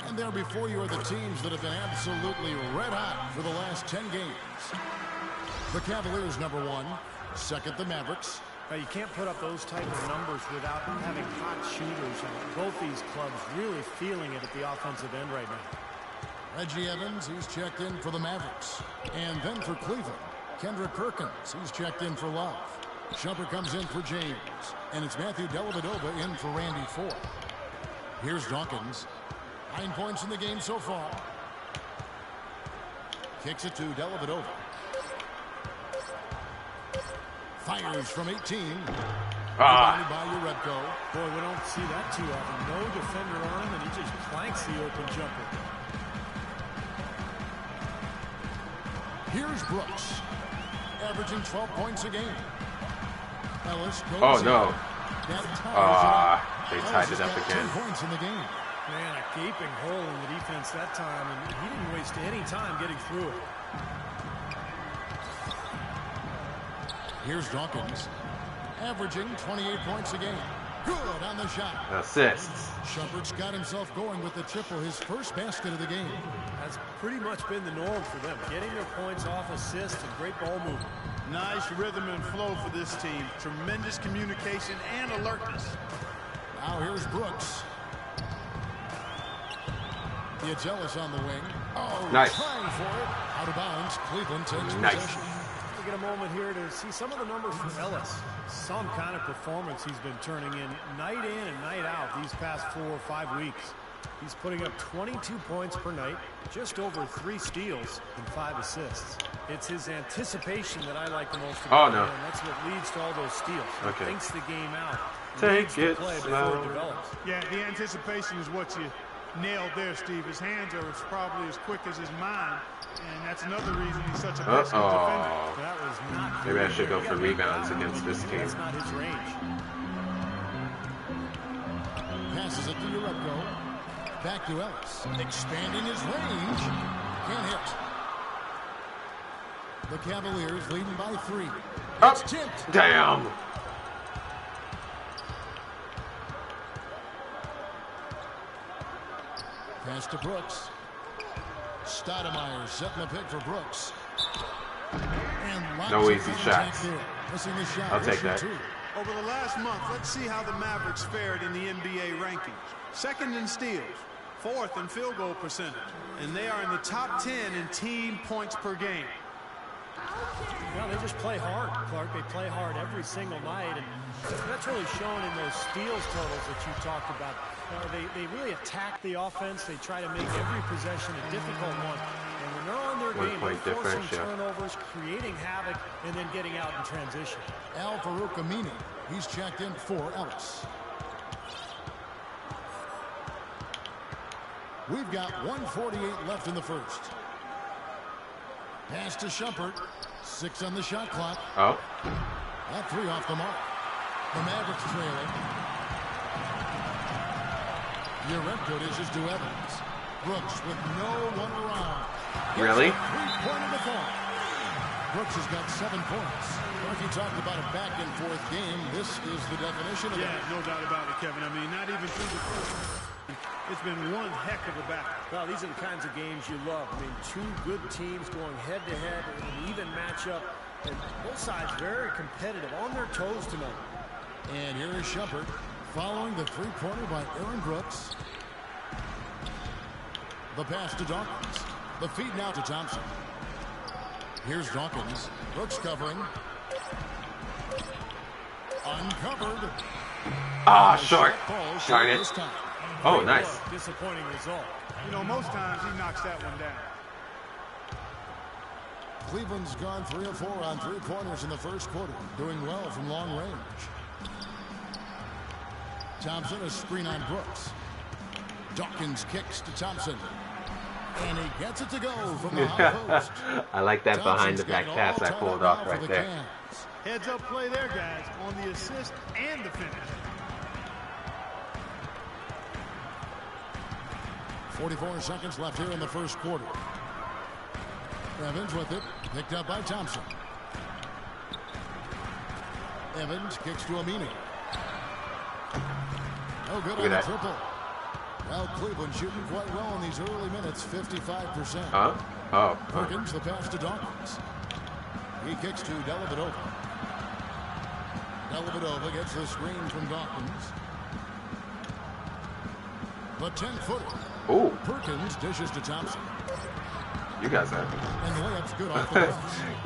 [SPEAKER 3] And there before you are the teams that have been absolutely red hot for the last 10 games. The Cavaliers, number 1. Second, the Mavericks.
[SPEAKER 4] Now, you can't put up those type of numbers without having hot shooters. And both these clubs really feeling it at the offensive end right now.
[SPEAKER 3] Reggie Evans, he's checked in for the Mavericks. And then for Cleveland, Kendrick Perkins, he's checked in for Love. Shumpert comes in for James. And it's Matthew Dellavedova in for Randy Four. Here's Dawkins. 9 points in the game so far. Kicks it to Dellavedova. Fires from 18. By Urebko.
[SPEAKER 4] Boy, we don't see that too often. No defender on him, and he just planks the open jumper.
[SPEAKER 3] Here's Brooks. Averaging 12 points a game. Ellis goes
[SPEAKER 1] no. They
[SPEAKER 3] Ellis
[SPEAKER 1] tied it up
[SPEAKER 3] got
[SPEAKER 1] again.
[SPEAKER 3] 10 points in the game.
[SPEAKER 4] Man, a gaping hole in the defense that time, and he didn't waste any time getting through it.
[SPEAKER 3] Here's Dawkins, averaging 28 points a game. Good on the shot.
[SPEAKER 1] Assists.
[SPEAKER 3] Shumpert's got himself going with the triple, his first basket of the game.
[SPEAKER 4] That's pretty much been the norm for them, getting their points off assists and great ball movement.
[SPEAKER 2] Nice rhythm and flow for this team. Tremendous communication and alertness.
[SPEAKER 3] Now here's Brooks. It's Ellis on the wing. Oh,
[SPEAKER 1] nice.
[SPEAKER 3] Trying for it. Out of bounds. Cleveland takes possession.
[SPEAKER 4] We get a moment here to see some of the numbers from Ellis. Some kind of performance he's been turning in night in and night out these past 4 or 5 weeks. He's putting up 22 points per night, just over 3 steals and 5 assists. It's his anticipation that I like the most about him, and that's what leads to all those steals. He thinks the game out.
[SPEAKER 1] Take it slow.
[SPEAKER 4] It develops.
[SPEAKER 2] Yeah, the anticipation is what you nailed there, Steve. His hands are probably as quick as his mind, and that's another reason he's such an excellent defender.
[SPEAKER 4] That was not
[SPEAKER 1] Maybe I should go for rebounds against this team.
[SPEAKER 4] That's not his range.
[SPEAKER 3] Passes it to Urebko. Back to Ellis. Expanding his range. Can't hit. The Cavaliers leading by 3. It's tipped.
[SPEAKER 1] Damn.
[SPEAKER 3] Pass to Brooks. Stoudemire setting the pick for Brooks. And
[SPEAKER 1] no easy shots. I'll take that.
[SPEAKER 2] Over the last month, let's see how the Mavericks fared in the NBA rankings. Second in steals, fourth in field goal percentage, and they are in the top 10 in team points per game.
[SPEAKER 4] Well, they just play hard, Clark. They play hard every single night, and that's really shown in those steals totals that you talked about. They really attack the offense. They try to make every possession a difficult one. And when they're on their game, they're forcing turnovers, creating havoc, and then getting out in transition.
[SPEAKER 3] Al-Farouq Amini, he's checked in for Ellis. We've got 1:48 left in the first. Pass to Shumpert. 6 on the shot clock.
[SPEAKER 1] Oh.
[SPEAKER 3] That 3 off the mark. The Mavericks trailing. Uremko dishes to Evans. Brooks with no one around.
[SPEAKER 1] Really?
[SPEAKER 3] 3-pointer to fall. Brooks has got 7 points. Like you talked about a back-and-forth game, this is the definition of that.
[SPEAKER 2] No doubt about it, Kevin. I mean, not even through the first. It's been one heck of a battle.
[SPEAKER 4] Well, these are the kinds of games you love. I mean, 2 good teams going head-to-head in an even matchup. And both sides very competitive, on their toes tonight.
[SPEAKER 3] And here is Shumpert following the 3-pointer by Aaron Brooks. The pass to Dawkins. The feed now to Thompson. Here's Dawkins. Brooks covering. Uncovered.
[SPEAKER 1] Ah, short. Darn it. Oh, nice.
[SPEAKER 4] Disappointing result.
[SPEAKER 2] You know, most times he knocks that one down.
[SPEAKER 3] Cleveland's gone 3 of 4 on 3-pointers in the first quarter. Doing well from long range. Thompson, a screen on Brooks. Dawkins kicks to Thompson. And he gets it to go from the high post.
[SPEAKER 1] I like that behind the back pass I pulled off right there.
[SPEAKER 2] Heads up play there, guys, on the assist and the finish.
[SPEAKER 3] 44 seconds left here in the first quarter. Evans with it. Picked up by Thompson. Evans kicks to Amini. No good on the triple. Well, Cleveland shooting quite well in these early minutes, 55%. Perkins, the pass to Dawkins. He kicks to Dellavedova. Dellavedova gets the screen from Dawkins. The 10-footer.
[SPEAKER 1] Oh.
[SPEAKER 3] Perkins dishes to Thompson.
[SPEAKER 1] You guys are.
[SPEAKER 3] And the layup's good off the bench.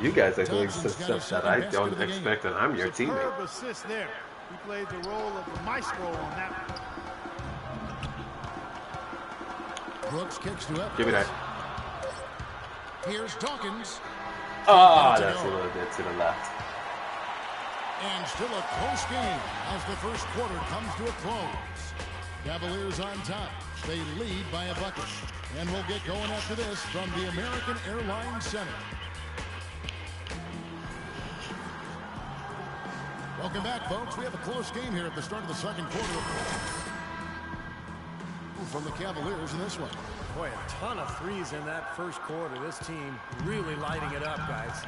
[SPEAKER 1] You guys are doing some stuff that I don't expect, and I'm your teammate.
[SPEAKER 2] Superb assist there. He played the role of the maestro on that one.
[SPEAKER 3] Brooks kicks to Evans.
[SPEAKER 1] Give me that.
[SPEAKER 3] Here's Dawkins.
[SPEAKER 1] Oh, that's a little bit to the left.
[SPEAKER 3] And still a close game as the first quarter comes to a close. Cavaliers on top. They lead by a bucket. And we'll get going after this from the American Airlines Center. Welcome back, folks. We have a close game here at the start of the second quarter. From the Cavaliers in this one.
[SPEAKER 4] Boy, a ton of threes in that first quarter. This team really lighting it up, guys.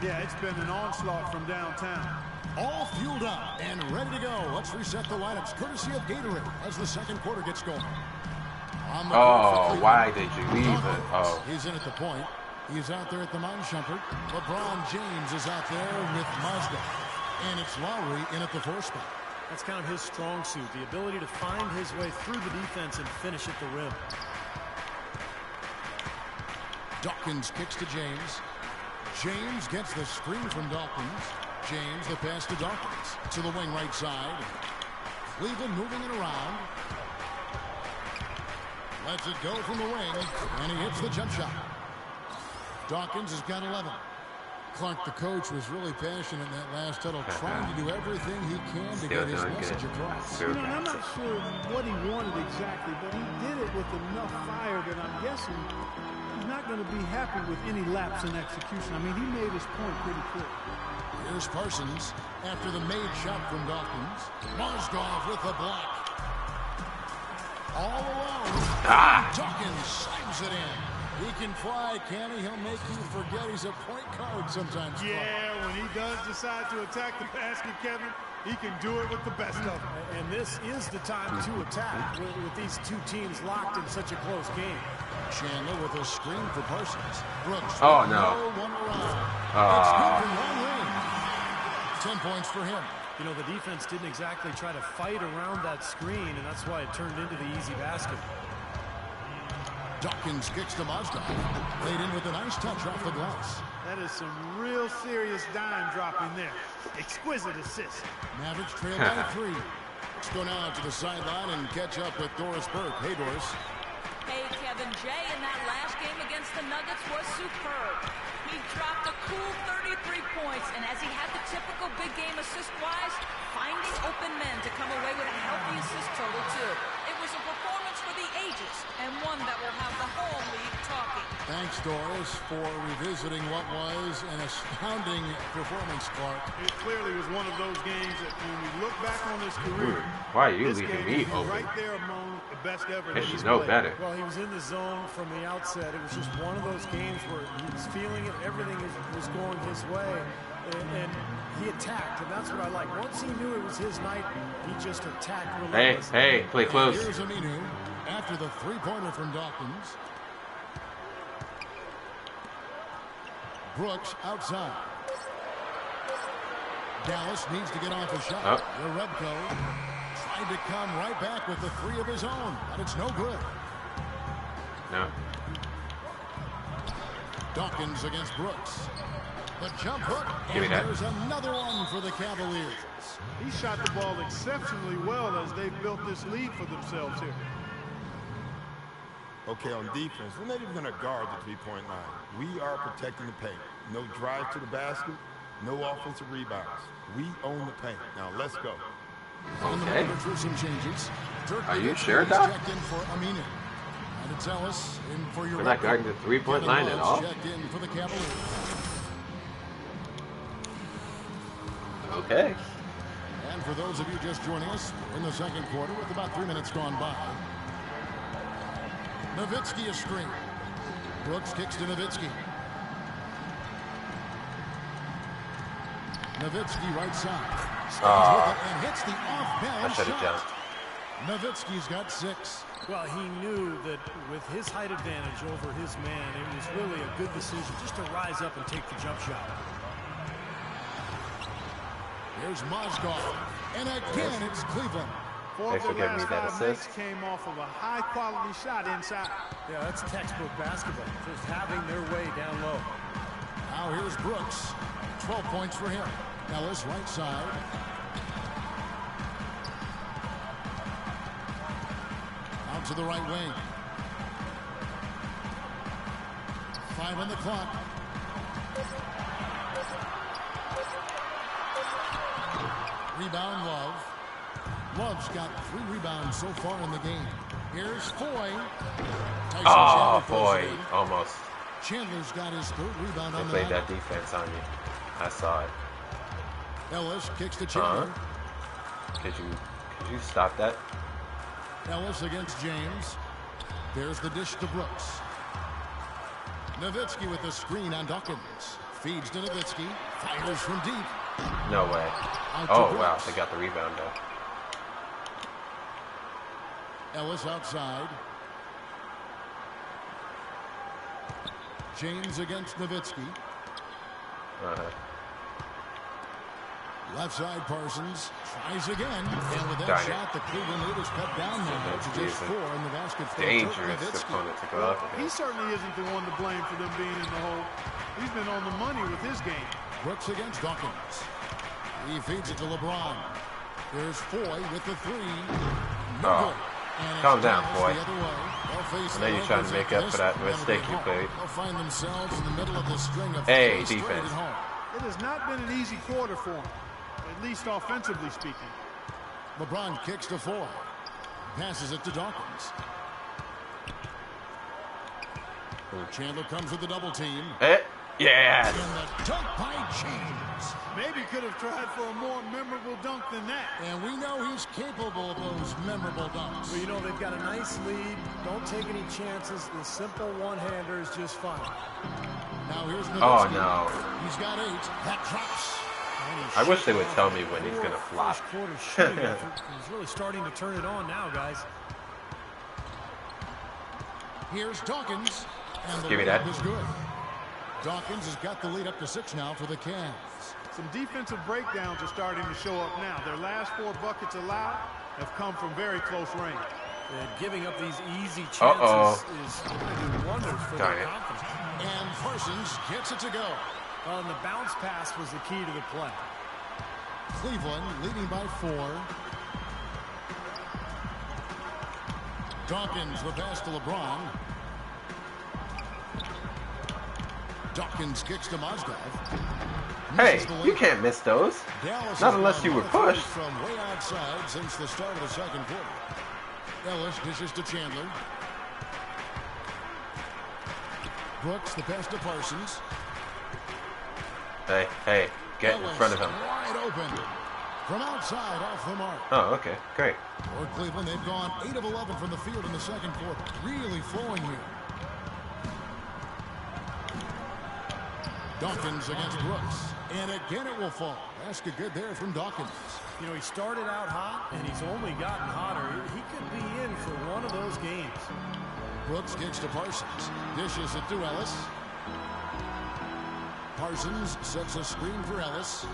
[SPEAKER 2] Yeah, it's been an onslaught from downtown.
[SPEAKER 3] All fueled up and ready to go. Let's reset the lineups courtesy of Gatorade as the second quarter gets going.
[SPEAKER 1] Oh, why did you leave it? Oh.
[SPEAKER 3] He's in at the point. He's out there at the line, Shumpert. LeBron James is out there with Mazda. And it's Lowry in at the 4 spot.
[SPEAKER 4] That's kind of his strong suit, the ability to find his way through the defense and finish at the rim.
[SPEAKER 3] Dawkins kicks to James. James gets the screen from Dawkins. James, the pass to Dawkins. To the wing right side. Cleveland moving it around. Lets it go from the wing. And he hits the jump shot. Dawkins has got 11. Clark, the coach, was really passionate in that last huddle, trying to do everything he can to get his message across.
[SPEAKER 2] You know, and I'm not sure what he wanted exactly, but he did it with enough fire that I'm guessing he's not going to be happy with any lapse in execution. I mean, he made his point pretty clear.
[SPEAKER 3] Here's Parsons after the made shot from Dawkins. Mozgov with the block. All alone. Dawkins slams it in. He can fly, can he? He'll make you forget he's a point guard sometimes.
[SPEAKER 2] Yeah, when he does decide to attack the basket, Kevin, He can do it with the best of them.
[SPEAKER 4] And this is the time to attack with these two teams locked in such a close game.
[SPEAKER 3] Chandler with a screen for Parsons. Brooks.
[SPEAKER 1] Oh, no.
[SPEAKER 3] One around. It's good from long range. 10 points for him.
[SPEAKER 4] You know, the defense didn't exactly try to fight around that screen, and that's why it turned into the easy basket.
[SPEAKER 3] Dawkins kicks to Mazda. Laid in with a nice touch off the glass.
[SPEAKER 2] That is some real serious dime dropping there. Exquisite assist.
[SPEAKER 3] Mavericks trail by 3. Let's go now to the sideline and catch up with Doris Burke. Hey, Doris.
[SPEAKER 5] Hey, Kevin. Jay in that last game against the Nuggets was superb. He dropped a cool 33 points, and as he had the typical big game assist-wise, finding open men to come away with a healthy assist total, too. It was a performance for the ages, and one that will have the whole league talking.
[SPEAKER 3] Thanks, Doris, for revisiting what was an astounding performance, Clark.
[SPEAKER 2] It clearly was one of those games that when we look back on his career,
[SPEAKER 1] why are you leaving me open?
[SPEAKER 2] Right there among the best ever.
[SPEAKER 1] You should know better.
[SPEAKER 4] Well, he was in the zone from the outset. It was just one of those games where he was feeling it. Everything was going his way, and he attacked, and that's what I like. Once he knew it was his night, he just attacked relentlessly.
[SPEAKER 1] Hey, play close.
[SPEAKER 3] And here's Aminu after the three-pointer from Dawkins. Brooks outside. Dallas needs to get off a shot. Rebko tried to come right back with the 3 of his own, but it's no good.
[SPEAKER 1] No.
[SPEAKER 3] Dawkins against Brooks. The jump hook,
[SPEAKER 1] Give me
[SPEAKER 3] and
[SPEAKER 1] that.
[SPEAKER 3] there's another one for the Cavaliers.
[SPEAKER 2] He shot the ball exceptionally well as they built this lead for themselves here.
[SPEAKER 8] Okay, on defense, we're not even going to guard the three-point line. We are protecting the paint. No drive to the basket, no offensive rebounds. We own the paint. Now, let's go.
[SPEAKER 1] Okay.
[SPEAKER 3] For some changes.
[SPEAKER 1] Are you sure, Doc?
[SPEAKER 3] Checked in for Aminu. And it's Ellis in for your
[SPEAKER 1] We're not guarding the three-point line at all?
[SPEAKER 3] Checked in for the Cavaliers.
[SPEAKER 1] Okay.
[SPEAKER 3] And for those of you just joining us, we're in the second quarter with about 3 minutes gone by. Nowitzki a screen. Brooks kicks to Nowitzki. Nowitzki right side. Stays with it and hits the off-balance
[SPEAKER 1] I should have
[SPEAKER 3] shot.
[SPEAKER 1] jumped.
[SPEAKER 3] Nowitzki's got 6.
[SPEAKER 4] Well, he knew that with his height advantage over his man, it was really a good decision just to rise up and take the jump shot.
[SPEAKER 3] Here's Mozgov. And again, it's Cleveland.
[SPEAKER 2] Four of the
[SPEAKER 1] giving me
[SPEAKER 2] last
[SPEAKER 1] that
[SPEAKER 2] 5
[SPEAKER 1] assist.
[SPEAKER 2] makes came off of a high-quality shot inside.
[SPEAKER 4] Yeah, that's textbook basketball, just having their way down low.
[SPEAKER 3] Now here's Brooks. 12 points for him. Ellis right side. Out to the right wing. 5 on the clock. Rebound, Love. Love's got 3 rebounds so far in the game. Here's Foy. Tyson
[SPEAKER 1] Oh,
[SPEAKER 3] Chandler pulls
[SPEAKER 1] boy.
[SPEAKER 3] it in.
[SPEAKER 1] Almost.
[SPEAKER 3] Chandler's got his 3rd rebound
[SPEAKER 1] They
[SPEAKER 3] on the
[SPEAKER 1] played
[SPEAKER 3] night.
[SPEAKER 1] that defense on you. I saw it.
[SPEAKER 3] Ellis kicks to Chandler.
[SPEAKER 1] Could you stop that?
[SPEAKER 3] Ellis against James. There's the dish to Brooks. Nowitzki with the screen on Dawkins. Feeds to Nowitzki. Fires from deep.
[SPEAKER 1] No way.
[SPEAKER 3] Out to
[SPEAKER 1] Oh,
[SPEAKER 3] Brooks.
[SPEAKER 1] wow. They got the rebound, though.
[SPEAKER 3] Ellis outside. James against Nowitzki. Left side Parsons tries again. And with that
[SPEAKER 1] Darn it.
[SPEAKER 3] shot, the Cleveland lead is cut down now to just 4 in the basket. For
[SPEAKER 1] Dangerous
[SPEAKER 3] Nowitzki.
[SPEAKER 1] opponent to go up
[SPEAKER 2] He
[SPEAKER 1] against.
[SPEAKER 2] certainly isn't the one to blame for them being in the hole. He's been on the money with his game.
[SPEAKER 3] Brooks against Dawkins. He feeds it to LeBron. There's Foy with the 3. No
[SPEAKER 1] Oh.
[SPEAKER 3] good. And
[SPEAKER 1] Calm
[SPEAKER 3] it's
[SPEAKER 1] down,
[SPEAKER 3] Dallas
[SPEAKER 1] Foy.
[SPEAKER 3] the other way. They'll face
[SPEAKER 1] I know you're
[SPEAKER 3] the
[SPEAKER 1] trying to
[SPEAKER 3] Lakers
[SPEAKER 1] make
[SPEAKER 3] after
[SPEAKER 1] up for
[SPEAKER 3] this.
[SPEAKER 1] that
[SPEAKER 3] That'll be
[SPEAKER 1] mistake you
[SPEAKER 3] home.
[SPEAKER 1] played.
[SPEAKER 3] They'll find themselves in the middle of the string of
[SPEAKER 1] Hey,
[SPEAKER 3] 3 straight
[SPEAKER 1] defense.
[SPEAKER 3] at home.
[SPEAKER 2] It has not been an easy quarter for him, at least offensively speaking.
[SPEAKER 3] LeBron kicks to Foy. Passes it to Dawkins. Chandler comes with the double team.
[SPEAKER 1] Yes.
[SPEAKER 3] And the dunk by James.
[SPEAKER 2] Maybe could have tried for a more memorable dunk than that.
[SPEAKER 3] And we know he's capable of those memorable dunks.
[SPEAKER 4] Well, you know, they've got a nice lead. Don't take any chances. The simple one-hander is just fine.
[SPEAKER 3] Now here's
[SPEAKER 1] Oh,
[SPEAKER 3] Nowitzki.
[SPEAKER 1] no.
[SPEAKER 3] He's got 8. That drops.
[SPEAKER 1] I wish they would tell me when he's going to flop.
[SPEAKER 4] He's really starting to turn it on now, guys.
[SPEAKER 3] Here's Dawkins. And the
[SPEAKER 1] Give me that.
[SPEAKER 3] is good. Dawkins has got the lead up to 6 now for the Cavs.
[SPEAKER 2] Some defensive breakdowns are starting to show up now. Their last 4 buckets allowed have come from very close range.
[SPEAKER 4] And giving up these easy chances is going to do wonders for their confidence.
[SPEAKER 3] And Parsons gets it to go.
[SPEAKER 4] Well, and the bounce pass was the key to the play.
[SPEAKER 3] Cleveland leading by 4. Dawkins the pass to LeBron. Dawkins kicks to Mozgov.
[SPEAKER 1] Hey, you can't miss those.
[SPEAKER 3] Dallas
[SPEAKER 1] Not unless you were pushed.
[SPEAKER 3] From way outside since the start of the second quarter. Ellis dishes to Chandler. Brooks the pass to Parsons.
[SPEAKER 1] Hey, get in front of him.
[SPEAKER 3] Wide open. From outside, off the mark.
[SPEAKER 1] Oh, okay, great.
[SPEAKER 3] For Cleveland, they've gone 8 of 11 from the field in the second quarter. Really flowing here. Dawkins against Brooks. And again it will fall. Basket good there from Dawkins.
[SPEAKER 4] You know, he started out hot, and he's only gotten hotter. He could be in for one of those games.
[SPEAKER 3] Brooks kicks to Parsons. Dishes it to Ellis. Parsons sets a screen for Ellis.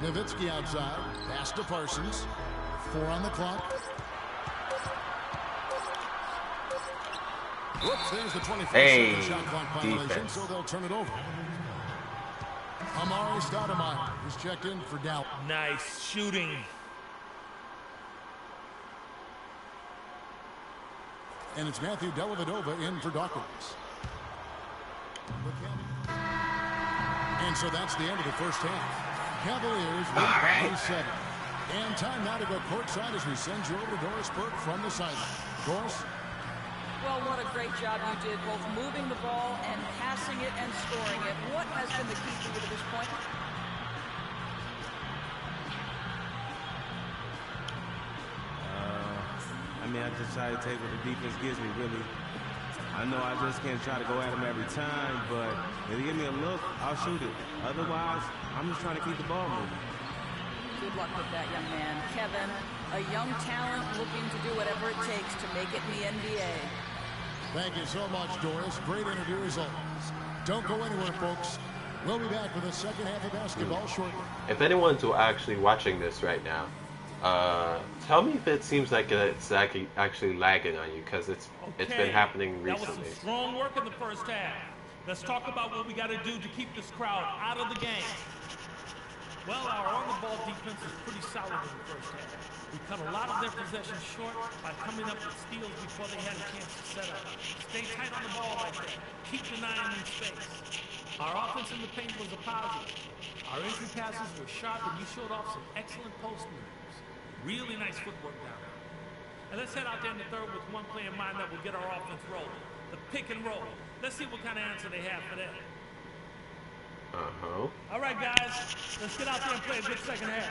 [SPEAKER 3] Nowitzki outside. Pass to Parsons. 4 on the clock. Whoops, there's the 21st shot clock violation, so they'll turn it over. Amari Stoudemire is checked in for Dallas.
[SPEAKER 7] Nice shooting.
[SPEAKER 3] And it's Matthew Dellavedova in for Dawkins. And so that's the end of the first half. Cavaliers lead by 7. And time now to go courtside as we send you over to Doris Burke from the sideline. Doris?
[SPEAKER 5] Well, what a great job you did, both moving the ball and passing it and scoring it. What has been the key for you to this point?
[SPEAKER 6] I mean, I just try to take what the defense gives me, really. I know I just can't try to go at them every time, but if they give me a look, I'll shoot it. Otherwise, I'm just trying to keep the ball moving.
[SPEAKER 5] Good luck with that, young man. Kevin, a young talent looking to do whatever it takes to make it in the NBA.
[SPEAKER 3] Thank you so much, Doris. Great interview as always. Don't go anywhere, folks. We'll be back with the second half of basketball shortly.
[SPEAKER 1] If anyone's actually watching this right now, tell me if it seems like it's actually lagging on you, because it's been happening recently.
[SPEAKER 7] That was some strong work in the first half. Let's talk about what we got to do to keep this crowd out of the game. Well, our on-the-ball defense is pretty solid in the first half. We cut a lot of their possessions short by coming up with steals before they had a chance to set up. Stay tight on the ball like that. Keep denying in space. Our offense in the paint was a positive. Our entry passes were sharp, and we showed off some excellent post moves. Really nice footwork down there. And let's head out there in the third with one play in mind that will get our offense rolling. The pick and roll. Let's see what kind of answer they have for that. All right, guys. Let's get out there and play a good second half.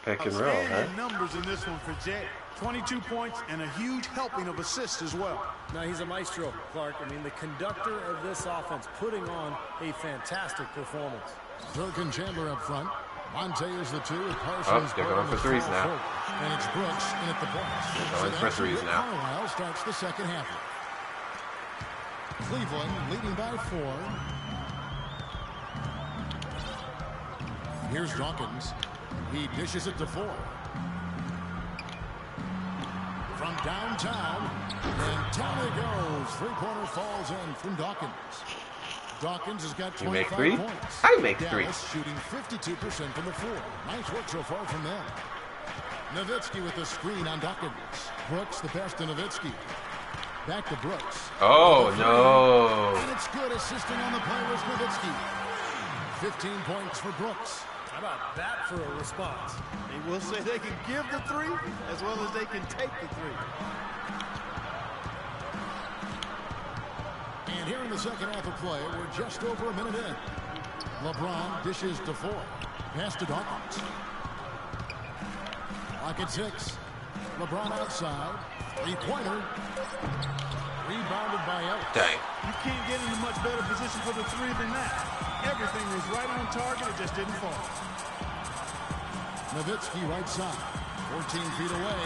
[SPEAKER 1] Pick and roll, huh?
[SPEAKER 2] Numbers in this one for Jay. 22 points and a huge helping of assists as well.
[SPEAKER 4] Now, he's a maestro, Clark. I mean, the conductor of this offense, putting on a fantastic performance.
[SPEAKER 3] Dirk and Chandler up front. Monte is the 2 with Parsons.
[SPEAKER 1] They're going for threes now.
[SPEAKER 3] And it's Brooks in at the point.
[SPEAKER 1] They're going for threes now.
[SPEAKER 3] Carlisle starts the second half. Cleveland leading by 4. Here's Dawkins. He dishes it to 4. From downtown, and down it goes. Three-pointer falls in from Dawkins. Dawkins has got 25 points.
[SPEAKER 1] I make
[SPEAKER 3] Dallas
[SPEAKER 1] three.
[SPEAKER 3] shooting 52% from the floor. Nice work so far from them. Nowitzki with the screen on Dawkins. Brooks the pass to Nowitzki. Back to Brooks.
[SPEAKER 1] Oh, no.
[SPEAKER 3] And it's good. Assisting on the play was Nowitzki. 15 points for Brooks.
[SPEAKER 4] How about that for a response?
[SPEAKER 2] They will say they can give the 3 as well as they can take the 3.
[SPEAKER 3] And here in the second half of play, we're just over a minute in. LeBron dishes to 4. Pass to Dawkins. Clock at 6. LeBron outside. Three-pointer. Rebounded by Ellis.
[SPEAKER 1] Dang.
[SPEAKER 2] You can't get in a much better position for the three than that. Everything was right on target. It just didn't fall.
[SPEAKER 3] Nowitzki right side. 14 feet away.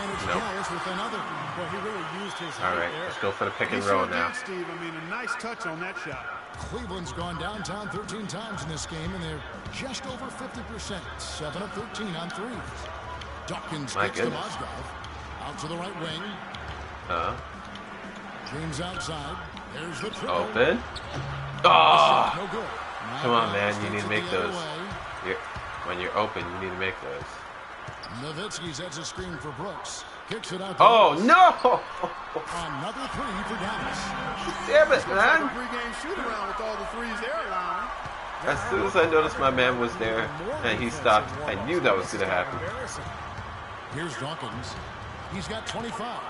[SPEAKER 3] And it's Dallas with another.
[SPEAKER 4] Well, he really used his
[SPEAKER 1] All right, let's go for the pick and roll now.
[SPEAKER 2] Steve, I mean, a nice touch on that shot.
[SPEAKER 3] Cleveland's gone downtown 13 times in this game, and they're just over 50%. 7 of 13 on threes. Dawkins gets to Mozgov. Out to the right wing. James outside. There's the triple.
[SPEAKER 1] Open. Oh!
[SPEAKER 3] No good.
[SPEAKER 1] Come on, man. You need to make those. When you're open, you need to make those.
[SPEAKER 3] Nowitzki sets a screen for Brooks. Kicks it out.
[SPEAKER 1] Oh, no!
[SPEAKER 3] Another three for Dallas.
[SPEAKER 1] Damn it, man.
[SPEAKER 2] Pre-game shoot-around with all the threes they're allowing.
[SPEAKER 1] As soon as I noticed my man was there and he stopped, I knew that was going to happen.
[SPEAKER 3] Here's Dawkins. He's got 25.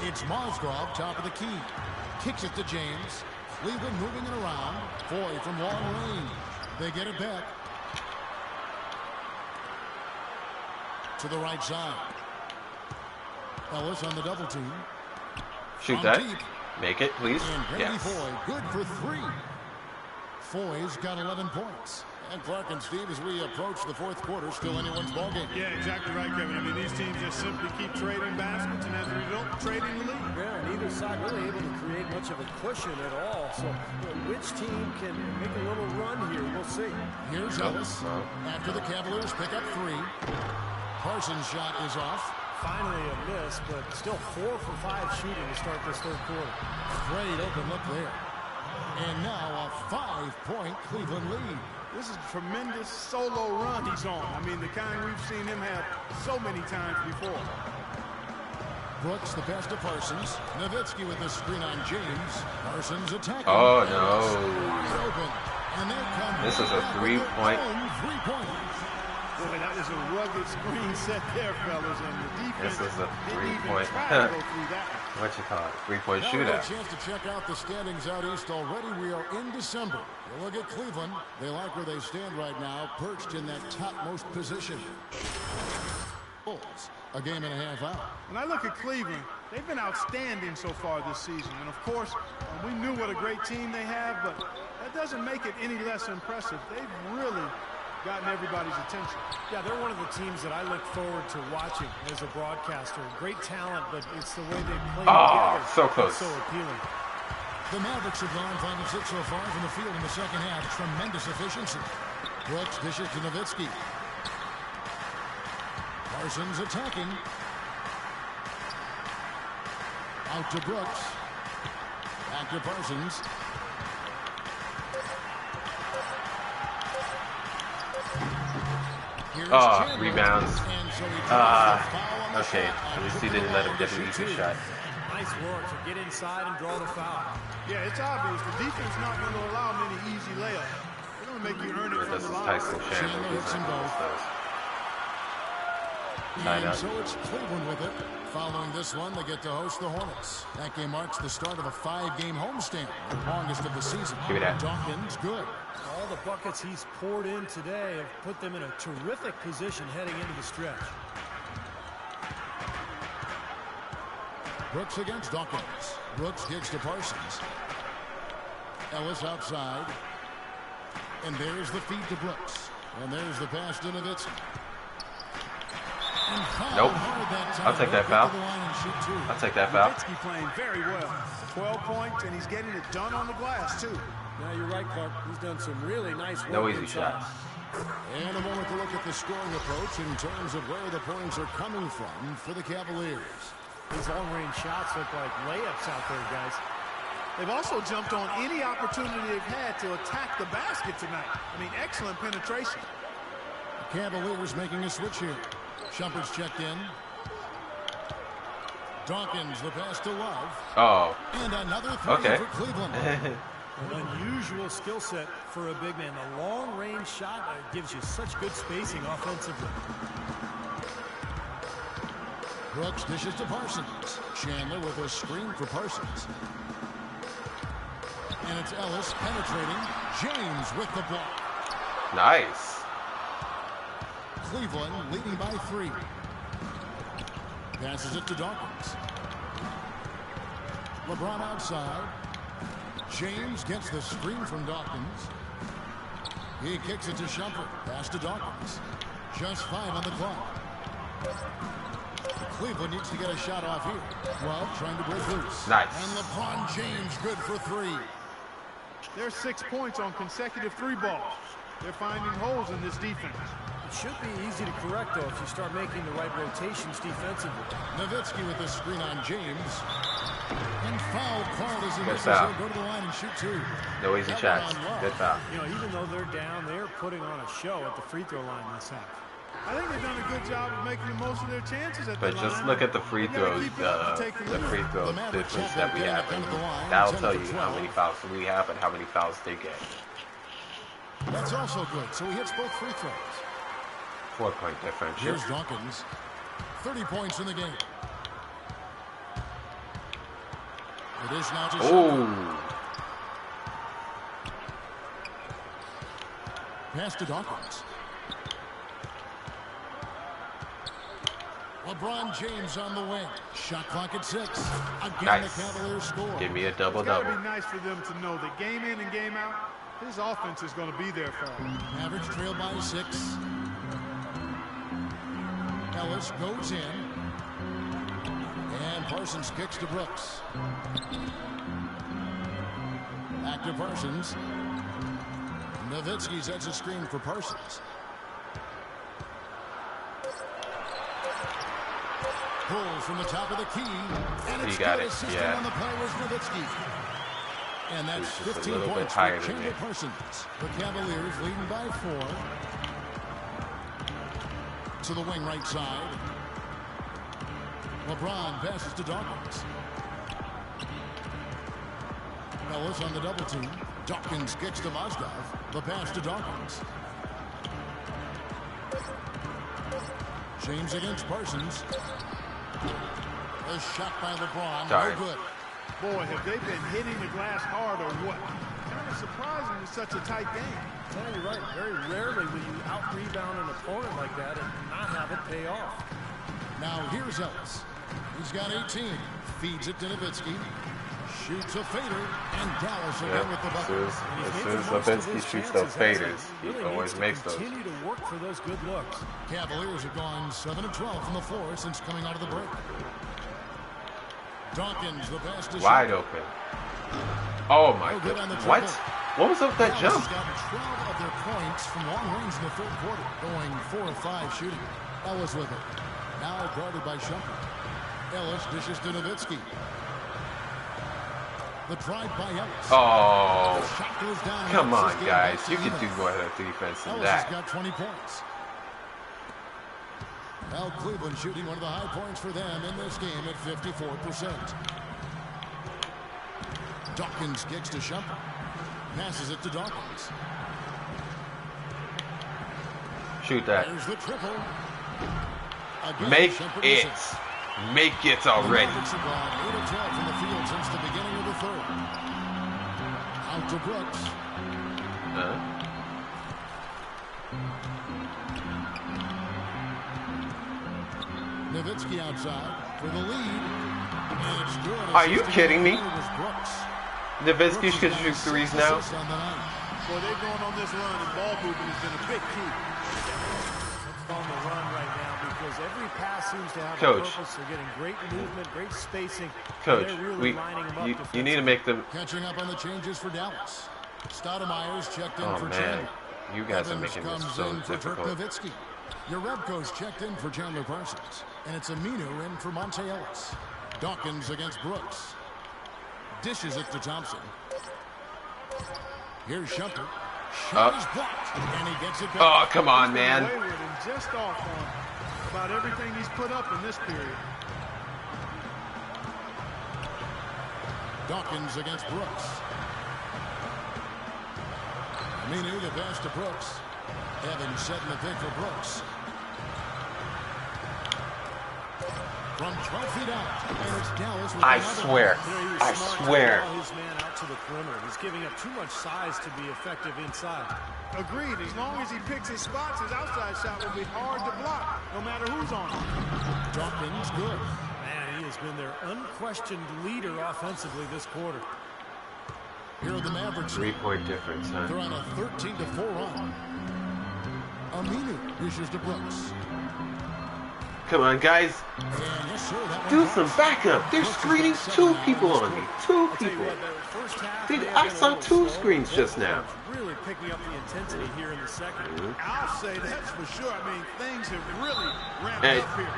[SPEAKER 3] It's Mozgov, top of the key. Kicks it to James. Cleveland moving it around. Foy from long range. They get it back. To the right side. Ellis on the double team.
[SPEAKER 1] Shoot that. Make it, please.
[SPEAKER 3] Yes. Foy, good for 3. Foy's got 11 points. And Clark and Steve, as we approach the fourth quarter, still anyone's ballgame.
[SPEAKER 2] Yeah, exactly right, Kevin. I mean, these teams just simply keep trading baskets, and as a result, trading the lead.
[SPEAKER 4] Yeah, neither side really able to create much of a cushion at all. So, which team can make a little run here? We'll see.
[SPEAKER 3] Here's Ellis. After the Cavaliers pick up 3. Parsons' shot is off.
[SPEAKER 4] Finally a miss, but still 4 for 5 shooting to start this third quarter.
[SPEAKER 3] Great open look there. And now a 5-point Cleveland lead.
[SPEAKER 2] This is a tremendous solo run he's on. I mean, the kind we've seen him have so many times before.
[SPEAKER 3] Brooks, the pass to Parsons. Nowitzki with the screen on James. Parsons attacking.
[SPEAKER 1] Oh, no.
[SPEAKER 3] Open. And they come.
[SPEAKER 1] This is a 3-point.
[SPEAKER 3] 3-point.
[SPEAKER 2] Boy, that was a rugged screen set there, fellas, and the defense
[SPEAKER 1] This is a
[SPEAKER 2] didn't even
[SPEAKER 1] 3-point.
[SPEAKER 2] try to go through that.
[SPEAKER 1] What you call it? 3-point
[SPEAKER 3] Now we have
[SPEAKER 1] shootout.
[SPEAKER 3] a chance to check out the standings out east already. We are in December. You look at Cleveland. They like where they stand right now, perched in that topmost position. Bulls, a game and a half out.
[SPEAKER 2] When I look at Cleveland, they've been outstanding so far this season. And, of course, we knew what a great team they have, but that doesn't make it any less impressive. They've really gotten everybody's attention.
[SPEAKER 4] Yeah, they're one of the teams that I look forward to watching as a broadcaster. Great talent, but it's the way they play together.
[SPEAKER 1] So close.
[SPEAKER 4] It's so appealing.
[SPEAKER 3] The Mavericks have gone 5 of 6 so far from the field in the second half. Tremendous efficiency. Brooks dishes to Nowitzki. Parsons attacking. Out to Brooks. Back to Parsons.
[SPEAKER 1] Rebounds. Okay, at least he didn't let him get an easy shot.
[SPEAKER 4] Nice work to get inside and draw the foul.
[SPEAKER 2] Yeah, it's obvious. The defense not going to allow many easy layups. They're going to make you earn it from the line.
[SPEAKER 1] Tyson Chandler.
[SPEAKER 3] And so it's Cleveland with it. Following this one, they get to host the Hornets. That game marks the start of a 5-game homestand, the longest of the season.
[SPEAKER 1] Give me that.
[SPEAKER 3] Dawkins, good.
[SPEAKER 4] All the buckets he's poured in today have put them in a terrific position heading into the stretch.
[SPEAKER 3] Brooks against Dawkins. Brooks gives to Parsons. Ellis outside. And there's the feed to Brooks. And there's the pass to Nowitzki.
[SPEAKER 1] Nope. I'll take that foul. I'll take that foul.
[SPEAKER 2] Nowitzki playing very well. 12 points, and he's getting it done on the glass, too.
[SPEAKER 4] Now you're right, Clark. He's done some really nice work.
[SPEAKER 1] No easy shots.
[SPEAKER 3] And a moment to look at the scoring approach in terms of where the points are coming from for the Cavaliers.
[SPEAKER 4] These long-range shots look like layups out there, guys.
[SPEAKER 2] They've also jumped on any opportunity they've had to attack the basket tonight. I mean, excellent penetration.
[SPEAKER 3] The Cavaliers making a switch here. Shumpert's checked in. Dawkins, the pass to Love.
[SPEAKER 1] Oh.
[SPEAKER 3] And another three for Cleveland.
[SPEAKER 4] An unusual skill set for a big man. The long-range shot gives you such good spacing offensively.
[SPEAKER 3] Brooks dishes to Parsons. Chandler with a screen for Parsons. And it's Ellis penetrating. James with the block.
[SPEAKER 1] Nice.
[SPEAKER 3] Cleveland leading by 3. Passes it to Dawkins. LeBron outside. James gets the screen from Dawkins. He kicks it to Shumpert. Pass to Dawkins. Just 5 on the clock. Cleveland needs to get a shot off here. Well, trying to break loose.
[SPEAKER 1] Nice.
[SPEAKER 3] And LeBron James good for 3.
[SPEAKER 2] There's 6 points on consecutive 3 balls. They're finding holes in this defense.
[SPEAKER 4] It should be easy to correct, though, if you start making the right rotations defensively.
[SPEAKER 3] Nowitzki with the screen on James. And foul called as he misses. He'll go to the line and shoot 2.
[SPEAKER 1] No easy shots. Good foul.
[SPEAKER 4] You know, even though they're down, they're putting on a show at the free throw line this half.
[SPEAKER 2] I think they've done a good job of making the most of their chances at the line.
[SPEAKER 1] But just look at the free throws, the free throw difference that we have. And that'll tell you how many fouls we have and how many fouls they get.
[SPEAKER 3] That's also good. So he hits both free throws.
[SPEAKER 1] 4-point difference.
[SPEAKER 3] Here's Dawkins. 30 points in the game. It is now to
[SPEAKER 1] Ooh.
[SPEAKER 3] Pass to Dawkins. LeBron James on the wing. Shot clock at 6. Again,
[SPEAKER 1] nice.
[SPEAKER 3] The Cavaliers score.
[SPEAKER 1] Give me a double-double.
[SPEAKER 2] It's got to be nice for them to know that game in and game out, his offense is going to be there for him.
[SPEAKER 3] Average trail by 6. Ellis goes in. And Parsons kicks to Brooks. Back to Parsons. Nowitzki sets a screen for Parsons. Pulls from the top of the key. And it's
[SPEAKER 1] got
[SPEAKER 3] good.
[SPEAKER 1] it.
[SPEAKER 3] Assistant
[SPEAKER 1] Yeah.
[SPEAKER 3] on the play was Nowitzki. And that's
[SPEAKER 1] He's just
[SPEAKER 3] 15
[SPEAKER 1] a little bit
[SPEAKER 3] points
[SPEAKER 1] higher
[SPEAKER 3] for
[SPEAKER 1] than
[SPEAKER 3] Chandler
[SPEAKER 1] me.
[SPEAKER 3] Parsons. The Cavaliers leading by 4. To the wing right side. LeBron passes to Dawkins. Ellis on the double team. Dawkins kicks to Mozgov. The pass to Dawkins. James against Parsons. A shot by LeBron.
[SPEAKER 1] Sorry.
[SPEAKER 3] No good.
[SPEAKER 2] Boy, have they been hitting the glass hard or what? Kind of surprising with such a tight game.
[SPEAKER 4] Yeah, you're right. Very rarely will you out-rebound an opponent like that and not have it pay off.
[SPEAKER 3] Now here's Ellis. He's got 18. Feeds it to Nowitzki. Shoots a fader. And Dallas again with the bucket.
[SPEAKER 1] As soon as Levinsky shoots those faders, he always makes those.
[SPEAKER 4] Continue to work for those good looks.
[SPEAKER 3] Cavaliers have gone 7-12 from the floor since coming out of the break. Dawkins, the pass to
[SPEAKER 1] Wide
[SPEAKER 3] Shumpert.
[SPEAKER 1] open. Oh my goodness. What? What was up with that jump?
[SPEAKER 3] Dallas has gotten 12 of their points from long range in the third quarter, going 4 of 5 shooting. Ellis with it. Now guarded by Shumpert. Ellis dishes to Nowitzki. The drive by Ellis.
[SPEAKER 1] Oh,
[SPEAKER 3] The shot goes down.
[SPEAKER 1] come on,
[SPEAKER 3] Ellis is
[SPEAKER 1] guys.
[SPEAKER 3] getting
[SPEAKER 1] You
[SPEAKER 3] back
[SPEAKER 1] can
[SPEAKER 3] to
[SPEAKER 1] do
[SPEAKER 3] even.
[SPEAKER 1] more defense than
[SPEAKER 3] Ellis has
[SPEAKER 1] that.
[SPEAKER 3] got 20 points. Now Cleveland shooting one of the high points for them in this game at 54%. Dawkins kicks to Shumpert. Passes it to Dawkins.
[SPEAKER 1] Shoot that.
[SPEAKER 3] There's the triple. Again,
[SPEAKER 1] Make
[SPEAKER 3] Shumpert
[SPEAKER 1] it.
[SPEAKER 3] misses.
[SPEAKER 1] Make it
[SPEAKER 3] The
[SPEAKER 1] already.
[SPEAKER 3] Mavericks have gone 8 of 12 from the field since the beginning of the third. Out to Brooks. Nowitzki outside for the lead. And it's good.
[SPEAKER 1] Are you kidding me?
[SPEAKER 3] It was Brooks.
[SPEAKER 1] Nowitzki should shoot threes now.
[SPEAKER 3] Assists on the night.
[SPEAKER 2] Boy, they're going on this run, and ball movement has been a big key.
[SPEAKER 4] On the run right now because every pass seems to have
[SPEAKER 1] Coach.
[SPEAKER 4] a purpose. They're getting great movement, great spacing.
[SPEAKER 1] Coach,
[SPEAKER 4] They're really
[SPEAKER 1] we
[SPEAKER 4] lining them up
[SPEAKER 1] you need to make them.
[SPEAKER 3] Catching up on the changes for Dallas. Stoudemire's checked in
[SPEAKER 1] Oh
[SPEAKER 3] for
[SPEAKER 1] man,
[SPEAKER 3] Chandler.
[SPEAKER 1] you guys are
[SPEAKER 3] Evans
[SPEAKER 1] making this
[SPEAKER 3] comes
[SPEAKER 1] so
[SPEAKER 3] in for Dirk
[SPEAKER 1] difficult.
[SPEAKER 3] Nowitzki. Yarebko's checked in for Chandler Parsons. And it's Aminu in for Monte Ellis. Dawkins against Brooks. Dishes it to Thompson. Here's Shumpert. Shot is blocked. And he gets it back.
[SPEAKER 1] Oh, come on, man.
[SPEAKER 2] Wayward and just off on about everything he's put up in this period.
[SPEAKER 3] Dawkins against Brooks. Aminu the pass to Brooks. Evans setting the pick for Brooks. From 12 feet out, and it's Dallas with
[SPEAKER 1] I
[SPEAKER 3] another.
[SPEAKER 1] swear. I swear.
[SPEAKER 4] His man out to the perimeter. He's giving up too much size to be effective inside.
[SPEAKER 2] Agreed. As long as he picks his spots, his outside shot will be hard to block, no matter who's on him.
[SPEAKER 3] Dawkins good.
[SPEAKER 4] Man, he has been their unquestioned leader offensively this quarter.
[SPEAKER 3] Here are the Mavericks.
[SPEAKER 1] 3-point difference, huh?
[SPEAKER 3] They're on a 13-4 run. Aminu dishes to Brooks.
[SPEAKER 1] Come on, guys.
[SPEAKER 3] And yes, sir, that
[SPEAKER 1] Do
[SPEAKER 3] one
[SPEAKER 1] some backup. They're screening 2 people on me. 2 people. Dude, I saw 2 screens just now.
[SPEAKER 4] Really picking up the intensity here in the second.
[SPEAKER 2] I'll say that's for sure. I mean, things have really ramped
[SPEAKER 1] Hey.
[SPEAKER 2] up here.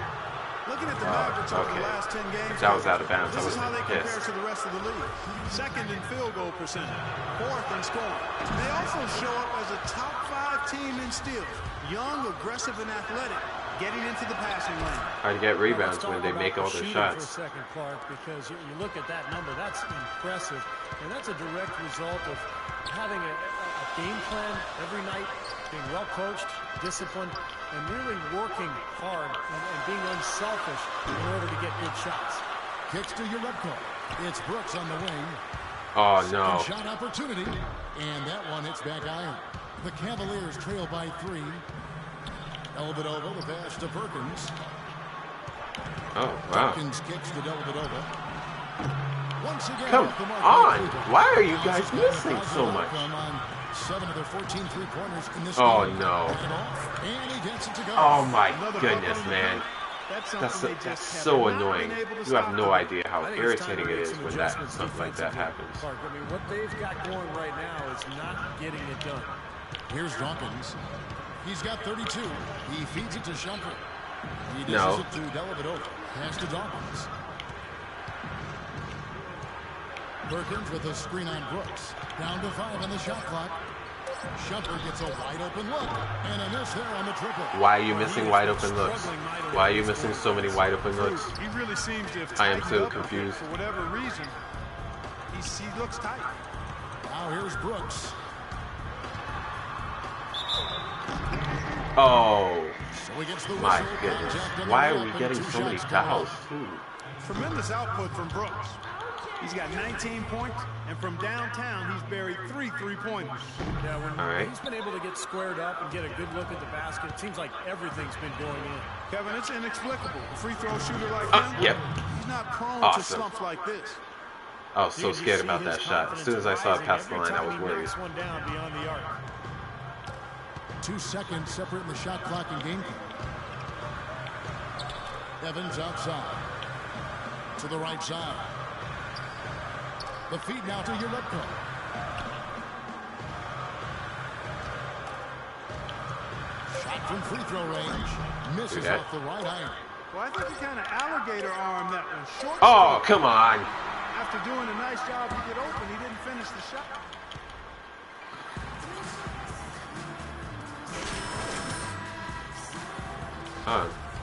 [SPEAKER 2] Looking at the Mavericks over the last 10 games,
[SPEAKER 1] That was out of bounds. I
[SPEAKER 2] this is
[SPEAKER 1] was
[SPEAKER 2] how they compare
[SPEAKER 1] pissed.
[SPEAKER 2] to the rest of the league. Second in field goal percentage, 4th in scoring. They also show up as a top 5 team in steals. Young, aggressive, and athletic, getting into the passing lane.
[SPEAKER 1] Hard to get rebounds when they make all their shots.
[SPEAKER 4] For a second, Clark, because you look at that number, that's impressive, and that's a direct result of having a game plan every night, being well coached, disciplined, and really working hard and being unselfish in order to get good shots.
[SPEAKER 3] kicks to Urepko. It's Brooks on the wing.
[SPEAKER 1] Oh, no.
[SPEAKER 3] Shot opportunity, and that one hits back iron. The Cavaliers trail by 3. Dellavedova, the pass to Perkins.
[SPEAKER 1] Oh, wow.
[SPEAKER 3] Perkins kicks to Dellavedova. Once again,
[SPEAKER 1] Come
[SPEAKER 3] off the mark
[SPEAKER 1] on.
[SPEAKER 3] by Cleveland.
[SPEAKER 1] Why are you guys missing so much?
[SPEAKER 3] On 7 of their 14 three-pointers in this
[SPEAKER 1] Oh,
[SPEAKER 3] game.
[SPEAKER 1] no.
[SPEAKER 3] And he gets it to go.
[SPEAKER 1] Oh, my
[SPEAKER 2] Another
[SPEAKER 1] goodness,
[SPEAKER 2] bucket.
[SPEAKER 1] man.
[SPEAKER 2] That's
[SPEAKER 1] so annoying. You have no idea how irritating it is when something like that happens.
[SPEAKER 4] Clark, I mean, what they've got going right now is not getting it done.
[SPEAKER 3] Here's Dawkins. He's got 32. He feeds it to Shumpert. He dishes
[SPEAKER 1] No.
[SPEAKER 3] it to Dellavedova. Pass to Dawkins. Perkins with a screen on Brooks. Down to 5 on the shot clock. Shumpert gets a wide open look. And a miss there on the triple.
[SPEAKER 1] Why are you missing wide open looks? Why are you missing so many wide open looks?
[SPEAKER 2] He really seems to have
[SPEAKER 1] I am
[SPEAKER 2] tightened
[SPEAKER 1] so
[SPEAKER 2] up a bit
[SPEAKER 1] confused.
[SPEAKER 2] for whatever reason. He looks tight.
[SPEAKER 3] Now here's Brooks.
[SPEAKER 1] Oh,
[SPEAKER 3] So he gets the
[SPEAKER 1] my
[SPEAKER 3] whistle.
[SPEAKER 1] goodness.
[SPEAKER 3] Contact on the
[SPEAKER 1] Why are
[SPEAKER 3] layup
[SPEAKER 1] we
[SPEAKER 3] and
[SPEAKER 1] getting
[SPEAKER 3] 2
[SPEAKER 1] so many
[SPEAKER 3] shots to go.
[SPEAKER 1] fouls, too?
[SPEAKER 2] Tremendous output from Brooks. He's got 19 points, and from downtown, he's buried 3 three-pointers.
[SPEAKER 4] Yeah, when
[SPEAKER 1] All right.
[SPEAKER 4] he's been able to get squared up and get a good look at the basket, it seems like everything's been going in.
[SPEAKER 2] Kevin, it's inexplicable. A free throw shooter like him,
[SPEAKER 1] Yep.
[SPEAKER 2] he's not prone
[SPEAKER 1] Awesome.
[SPEAKER 2] to slumps like this.
[SPEAKER 1] I was so
[SPEAKER 4] You
[SPEAKER 1] scared
[SPEAKER 4] see
[SPEAKER 1] about
[SPEAKER 4] his
[SPEAKER 1] that shot. As soon as I saw it
[SPEAKER 4] confidence
[SPEAKER 1] past the
[SPEAKER 4] rising
[SPEAKER 1] line, I
[SPEAKER 4] every
[SPEAKER 1] was
[SPEAKER 4] time he
[SPEAKER 1] worried.
[SPEAKER 4] knocks one down beyond the arc.
[SPEAKER 3] 2 seconds separating the shot clock and game clock. Evans outside. To the right side. The feed now to Urepko. Shot from free throw range. Misses
[SPEAKER 1] Okay.
[SPEAKER 3] off the right iron.
[SPEAKER 2] Well, I think he kind of alligator armed that one. Short
[SPEAKER 1] Oh, come on.
[SPEAKER 2] After doing a nice job to get open, he didn't finish the shot.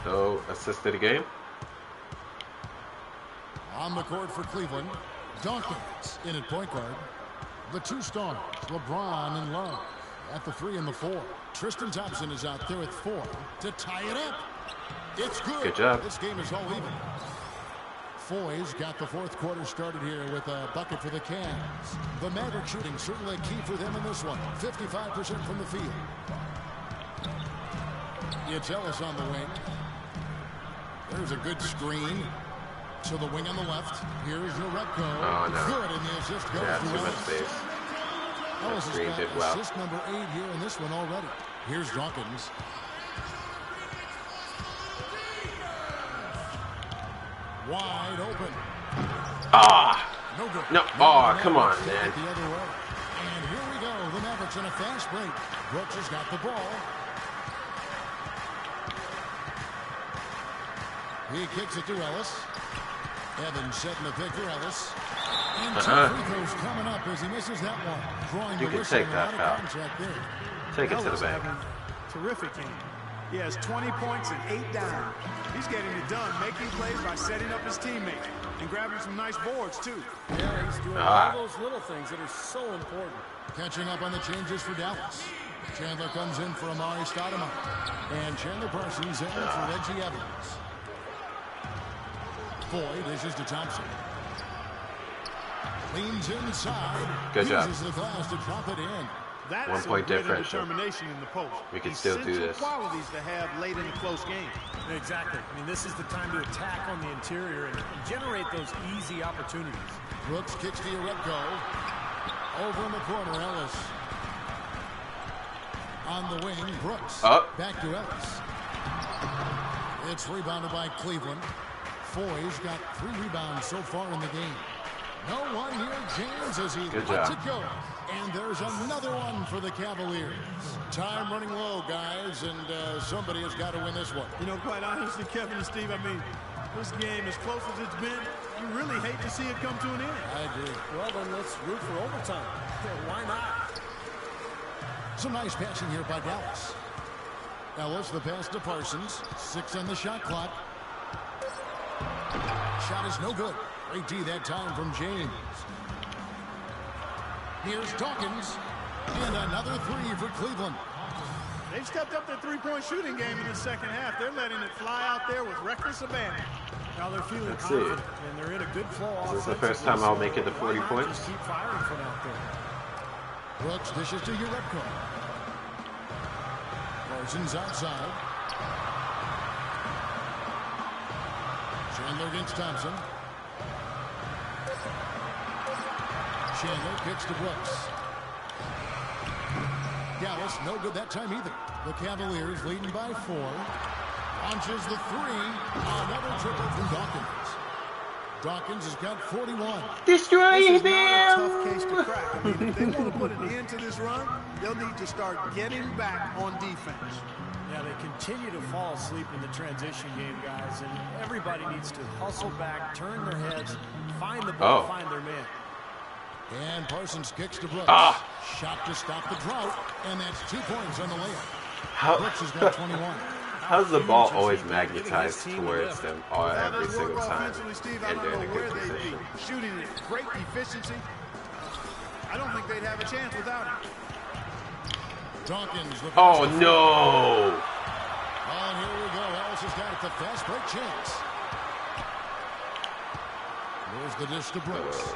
[SPEAKER 1] No assisted game.
[SPEAKER 3] On the court for Cleveland, Dawkins in at point guard. The 2 stars, LeBron and Love at the 3 and the 4. Tristan Thompson is out there at 4 to tie it up. It's good.
[SPEAKER 1] Good job.
[SPEAKER 3] This game is all even. Foy's got the 4th quarter started here with a bucket for the Cavs. The Maverick shooting certainly key for them in this one. 55% from the field. It's Ellis on the wing. There's a good screen to the wing on the left. Here's Urepko.
[SPEAKER 1] Oh, no.
[SPEAKER 3] Good, and the assist goes
[SPEAKER 1] Yeah,
[SPEAKER 3] to
[SPEAKER 1] too much
[SPEAKER 3] Ellis.
[SPEAKER 1] space.
[SPEAKER 3] Ellis
[SPEAKER 1] screen
[SPEAKER 3] has
[SPEAKER 1] did
[SPEAKER 3] got
[SPEAKER 1] well.
[SPEAKER 3] assist number 8 here in this one already. Here's Dawkins. Wide open.
[SPEAKER 1] Ah,
[SPEAKER 3] No good.
[SPEAKER 1] no. Oh, come on, man.
[SPEAKER 3] The other way. And here we go. The Mavericks in a fast break. Brooks has got the ball. He kicks it to Ellis. Evans setting the pick for Ellis. And 2 free throws coming up as he misses that one. Drawing
[SPEAKER 1] You
[SPEAKER 3] the
[SPEAKER 1] can
[SPEAKER 3] whistle
[SPEAKER 1] take
[SPEAKER 3] and a
[SPEAKER 1] that
[SPEAKER 3] lot of
[SPEAKER 1] foul.
[SPEAKER 3] contact there.
[SPEAKER 1] Take it to the
[SPEAKER 2] Ellis
[SPEAKER 1] bank.
[SPEAKER 2] having a terrific game. He has 20 points and 8 down. He's getting it done, making plays by setting up his teammates and grabbing some nice boards, too.
[SPEAKER 4] Yeah, he's doing
[SPEAKER 1] Ah.
[SPEAKER 4] all those little things that are so important.
[SPEAKER 3] Catching up on the changes for Dallas. Chandler comes in for Amari Stoudemire. And Chandler Parsons in for Reggie Evans. Foy dishes to Thompson. Leans inside.
[SPEAKER 1] Good job.
[SPEAKER 3] Uses the glass to drop it in.
[SPEAKER 2] That's
[SPEAKER 1] 1 point differential.
[SPEAKER 2] Determination in the post.
[SPEAKER 1] We can still do this.
[SPEAKER 2] Qualities to have late in a close game.
[SPEAKER 4] Exactly. I mean, this is the time to attack on the interior and generate those easy opportunities.
[SPEAKER 3] Brooks kicks to Urepko. Over in the corner, Ellis. On the wing, Brooks.
[SPEAKER 1] Up.
[SPEAKER 3] Back to Ellis. It's rebounded by Cleveland. Foy's got 3 rebounds so far in the game. No one here, James, as he lets it go. And there's another one for the Cavaliers. Time running low, guys, and somebody has got to win this one.
[SPEAKER 2] You know, quite honestly, Kevin and Steve, I mean, this game, as close as it's been, you really hate to see it come to an end.
[SPEAKER 3] I agree.
[SPEAKER 4] Well, then let's root for overtime. Why not?
[SPEAKER 3] Some nice passing here by Dallas. Ellis, the pass to Parsons. 6 on the shot clock. Shot is no good. Great D that time from James. Here's Dawkins. And another 3 for Cleveland.
[SPEAKER 2] They've stepped up their three-point shooting game in the second half. They're letting it fly out there with reckless abandon.
[SPEAKER 4] Now they're feeling confident, and they're in a good flow.
[SPEAKER 1] This is the first time I'll make it to 40 points.
[SPEAKER 4] Just keep firing from out there.
[SPEAKER 3] Brooks dishes to Urepko. Parsons outside. Chandler against Thompson. Chandler kicks to Brooks. Dallas, no good that time either. The Cavaliers leading by 4. Launches the 3. Another triple from Dawkins. Dawkins has got 41.
[SPEAKER 1] Destroy them!
[SPEAKER 2] Tough case to crack. I mean, if they want to put an end to this run, they'll need to start getting back on defense.
[SPEAKER 4] Yeah, they continue to fall asleep in the transition game, guys, and everybody needs to hustle back, turn their heads, find the ball, find their man.
[SPEAKER 3] And Parsons kicks to Brooks. Shot to stop the drought, and that's 2 points on the layup. Brooks has got 21.
[SPEAKER 1] How's the ball always magnetized towards them every single time? And they're in a good position.
[SPEAKER 2] Shooting at great efficiency. I don't think they'd have a chance without it.
[SPEAKER 3] Dawkins.
[SPEAKER 1] Oh, no!
[SPEAKER 3] And here we go. Ellis has got it. The fast break chance. There's the dish to Brooks.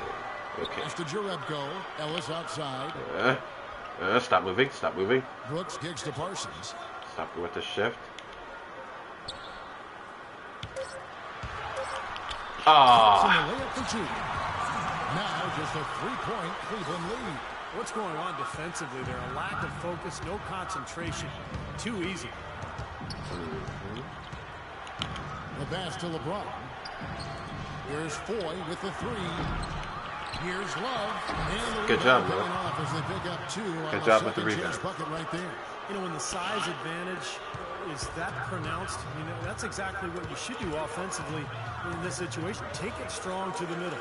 [SPEAKER 1] Okay.
[SPEAKER 3] Pass to Urepko. Ellis outside.
[SPEAKER 1] Stop moving. Stop moving.
[SPEAKER 3] Brooks kicks to Parsons.
[SPEAKER 1] Stop with the shift.
[SPEAKER 3] Layup for 2. Now just a 3-point Cleveland lead.
[SPEAKER 4] What's going on defensively there? A lack of focus, no concentration. Too easy.
[SPEAKER 3] The pass to LeBron. Here's Foy with the 3. Here's Love. And
[SPEAKER 1] good job, Love.
[SPEAKER 3] As they pick up 2
[SPEAKER 1] good job with the rebound.
[SPEAKER 3] Bucket right there.
[SPEAKER 4] You know, when the size advantage is that pronounced, you know, that's exactly what you should do offensively in this situation. Take it strong to the middle.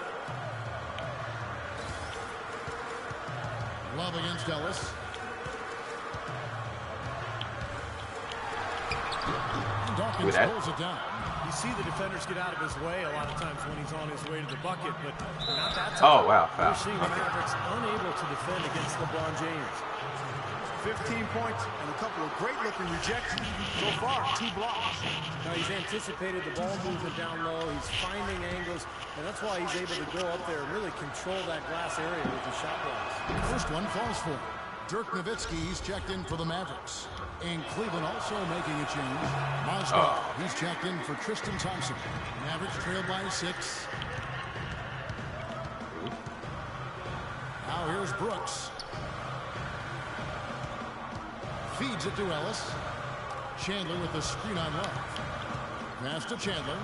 [SPEAKER 3] Love against Ellis. Dawkins pulls it down.
[SPEAKER 4] You see the defenders get out of his way a lot of times when he's on his way to the bucket, but not that time.
[SPEAKER 1] Oh, wow.
[SPEAKER 4] We're seeing the Mavericks unable to defend against LeBron James.
[SPEAKER 2] 15 points and a couple of great-looking rejections. So far, 2 blocks.
[SPEAKER 4] Now, he's anticipated the ball movement down low. He's finding angles, and that's why he's able to go up there and really control that glass area with the shot blocks.
[SPEAKER 3] First one falls for him. Dirk Nowitzki's checked in for the Mavericks. And Cleveland also making a change. Moscow, he's checked in for Tristan Thompson. Mavericks trailed by 6. Now here's Brooks. Feeds it to Ellis. Chandler with the screen on Love. Pass to Chandler.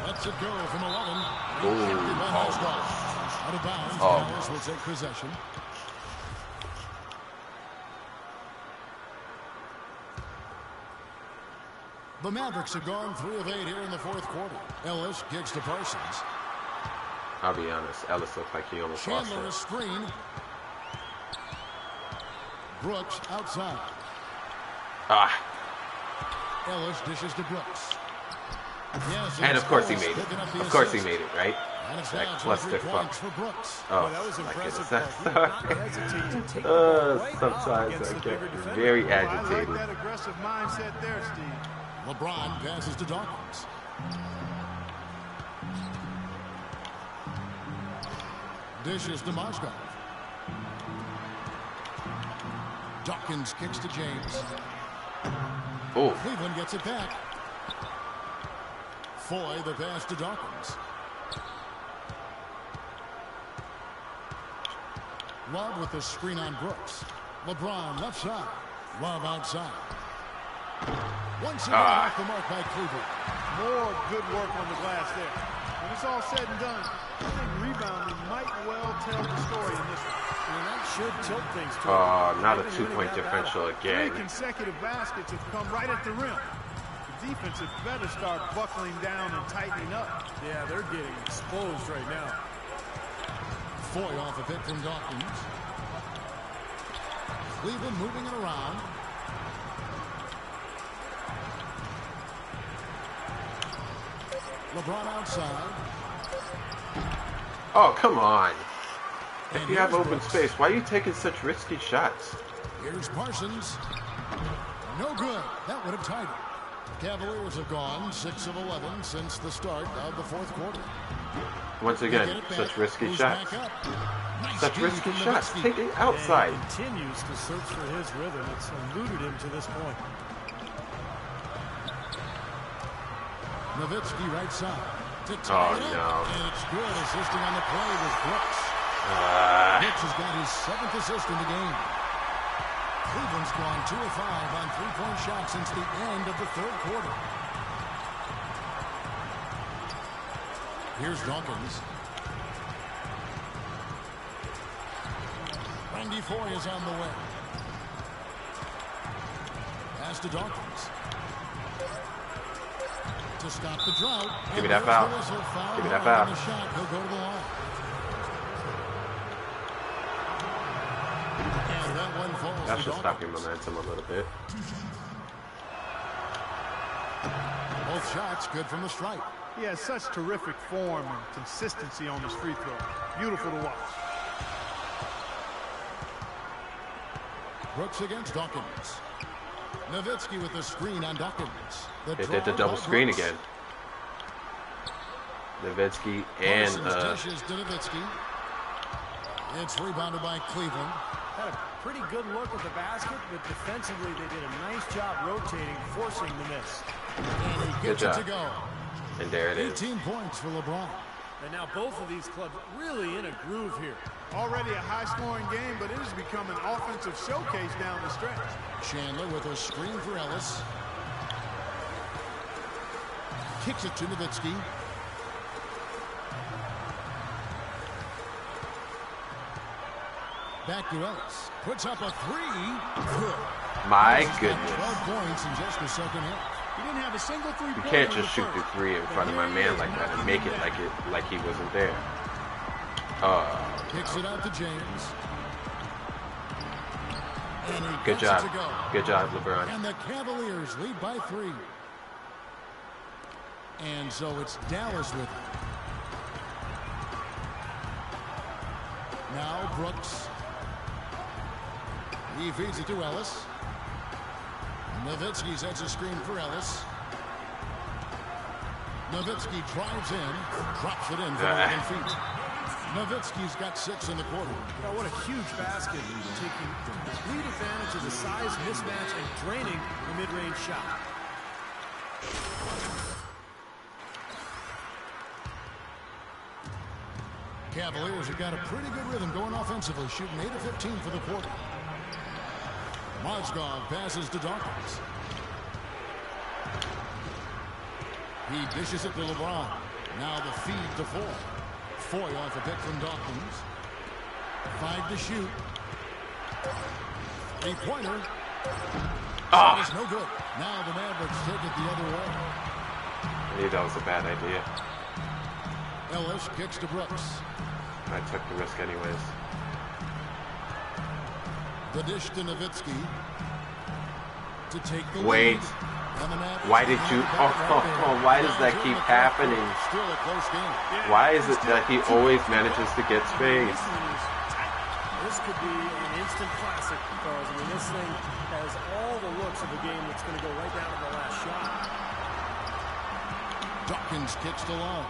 [SPEAKER 3] Lets it go from 11. Out of bounds. Dallas will take possession. The Mavericks have gone 3 of 8 here in the 4th quarter. Ellis kicks to Parsons.
[SPEAKER 1] I'll be honest, Ellis looked like he almost lost
[SPEAKER 3] Chandler
[SPEAKER 1] it.
[SPEAKER 3] a screen. Brooks outside. Ellis dishes to Brooks. Yes,
[SPEAKER 1] and of course he made it. Of course he made it, right? That clusterfuck. Oh,
[SPEAKER 4] that was
[SPEAKER 1] my
[SPEAKER 4] impressive.
[SPEAKER 1] goodness. Sometimes I get very agitated.
[SPEAKER 2] That aggressive mindset there, Steve.
[SPEAKER 3] LeBron passes to Dawkins. Dishes to Mozgov. Dawkins kicks to James.
[SPEAKER 1] Oh.
[SPEAKER 3] Cleveland gets it back. Foy the pass to Dawkins. Love with the screen on Brooks. LeBron left side. Love outside. Once again off the mark by Cleveland.
[SPEAKER 2] More good work on the glass there. When it's all said and done, I think rebounding might well tell the story in this one.
[SPEAKER 4] And that should tilt things to
[SPEAKER 1] not a 2-point differential again.
[SPEAKER 2] 3 consecutive baskets have come right at the rim. The defense had better start buckling down and tightening up.
[SPEAKER 4] Yeah, they're getting exposed right now.
[SPEAKER 3] Foy off a pick from Dawkins. Cleveland moving it around. LeBron outside.
[SPEAKER 1] Oh, come on. If you have open space, why are you taking such risky shots?
[SPEAKER 3] Here's Parsons. No good. That would have tied it. Cavaliers have gone 6 of 11 since the start of the fourth quarter.
[SPEAKER 1] Once again, such risky shots. Such risky shots. Take it outside.
[SPEAKER 4] And he continues to search for his rhythm. It's eluded him to this point.
[SPEAKER 3] Nowitzki right side. To tie it up. And it's good. Assisting on the play was Brooks. Brooks has got his 7th assist in the game. Cleveland's gone 2 of 5 on 3-point shots since the end of the third quarter. Here's Dawkins. Randy Foy is on the way. Pass to Dawkins. To stop the drought.
[SPEAKER 1] Give me that foul. Give me that foul.
[SPEAKER 3] The shot. He'll go to the line. And that one falls.
[SPEAKER 1] That should stop your momentum a little bit.
[SPEAKER 3] Both shots good from the stripe.
[SPEAKER 2] He has such terrific form and consistency on his free throw. Beautiful to watch.
[SPEAKER 3] Brooks against Dawkins. Nowitzki with the screen on Dawkins.
[SPEAKER 1] They did the double screen again. Nowitzki and
[SPEAKER 3] dishes to Nowitzki. It's rebounded by Cleveland.
[SPEAKER 4] Had a pretty good look at the basket, but defensively they did a nice job rotating, forcing the miss.
[SPEAKER 3] And he gets it to go.
[SPEAKER 1] And there it is.
[SPEAKER 3] 18 points for LeBron.
[SPEAKER 4] And now both of these clubs really in a groove here.
[SPEAKER 2] Already a high-scoring game, but it has become an offensive showcase down the stretch.
[SPEAKER 3] Chandler with a screen for Ellis. Kicks it to Nowitzki. Back to Ellis. Puts up a 3. Good.
[SPEAKER 1] My goodness.
[SPEAKER 3] 12 points in just the second half.
[SPEAKER 2] He didn't have a single three-pointer.
[SPEAKER 1] You can't just shoot the 3 in front of my man like that and make it like he wasn't there.
[SPEAKER 3] Kicks it out to James. And he
[SPEAKER 1] Good
[SPEAKER 3] gets
[SPEAKER 1] job.
[SPEAKER 3] it to go.
[SPEAKER 1] Good job, LeBron.
[SPEAKER 3] And the Cavaliers lead by 3. And so it's Dallas with it. Now Brooks. He feeds it to Ellis. Nowitzki sets a screen for Ellis. Nowitzki drives in, drops it in for 11 feet. Nowitzki's got 6 in the quarter.
[SPEAKER 4] Oh, what a huge basket. Taking complete advantage of the size mismatch and draining the mid-range shot.
[SPEAKER 3] Cavaliers have got a pretty good rhythm going offensively, shooting 8 of 15 for the quarter. Mozgov passes to Dawkins. He dishes it to LeBron. Now the feed to Foy. Foy off a pick from Dawkins. 5 to shoot. 3-pointer. It's no good. Now the Mavericks take it the other way.
[SPEAKER 1] I knew that was a bad idea.
[SPEAKER 3] Ellis kicks to Brooks.
[SPEAKER 1] I took the risk anyways.
[SPEAKER 3] The dish to Nowitzki. To take the
[SPEAKER 1] Wait.
[SPEAKER 3] lead.
[SPEAKER 1] Why did you? Why does that keep happening?
[SPEAKER 3] Still a close game.
[SPEAKER 1] Why is it that he always manages to get space?
[SPEAKER 4] This could be an instant classic, because I mean, this thing has all the looks of a game that's going to go right down to the last shot.
[SPEAKER 3] Dawkins kicks to Love.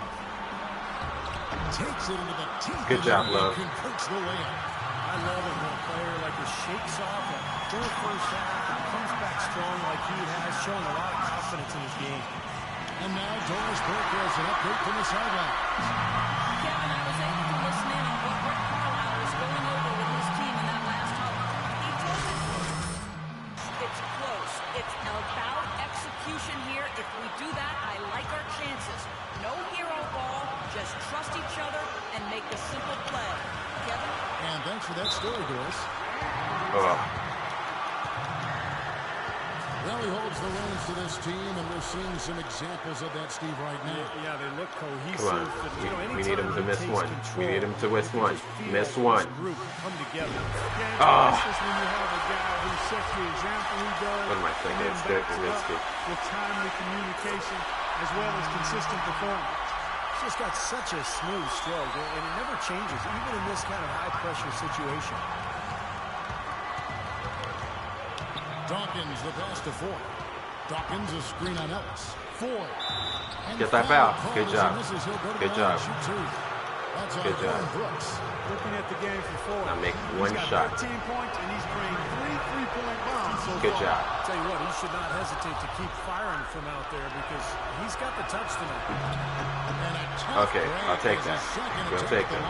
[SPEAKER 3] takes it into the teeth.
[SPEAKER 1] Good job, Love.
[SPEAKER 3] Converts the layup.
[SPEAKER 4] I love it when a player like this shakes off a poor first half and comes back strong like he has, showing a lot of confidence in his game.
[SPEAKER 3] And now Doris Burke has an update from the sideline.
[SPEAKER 5] Kevin, I was able to listen in on what Rick Carlisle was going over with his team in that last huddle. He told us it's close. It's about execution here. If we do that, I like our chances. No hero ball, just trust each other and make the simple play. Kevin?
[SPEAKER 3] And thanks for that story, Doris. Well, he holds the reins to this team, and we're seeing some examples of that, Steve, right now.
[SPEAKER 4] Yeah, they look cohesive.
[SPEAKER 1] Come on.
[SPEAKER 4] But,
[SPEAKER 1] We need him to miss one. We need him to miss one. Miss one.
[SPEAKER 4] Come together.
[SPEAKER 1] Oh.
[SPEAKER 2] This is when you have a guy who sets the example he does.
[SPEAKER 1] What am I thinking? It's good.
[SPEAKER 2] With timely communication as well as consistent performance.
[SPEAKER 4] He's just got such a smooth stroke, and it never changes, even in this kind of high-pressure situation.
[SPEAKER 3] Dawkins, the pass to Ford. Dawkins, a screen on Ellis. Ford.
[SPEAKER 1] Get that foul. Good job. Good job. Good job.
[SPEAKER 2] Looking at the game for Ford.
[SPEAKER 1] Now make one
[SPEAKER 2] he's
[SPEAKER 1] shot.
[SPEAKER 2] got 13 points, and he's bringing 3 3-point bombs so
[SPEAKER 1] Good
[SPEAKER 2] far.
[SPEAKER 1] job.
[SPEAKER 4] Tell you what, he should not hesitate to keep firing from out there because he's got the touch tonight.
[SPEAKER 1] Okay, I'll take that. We'll take that.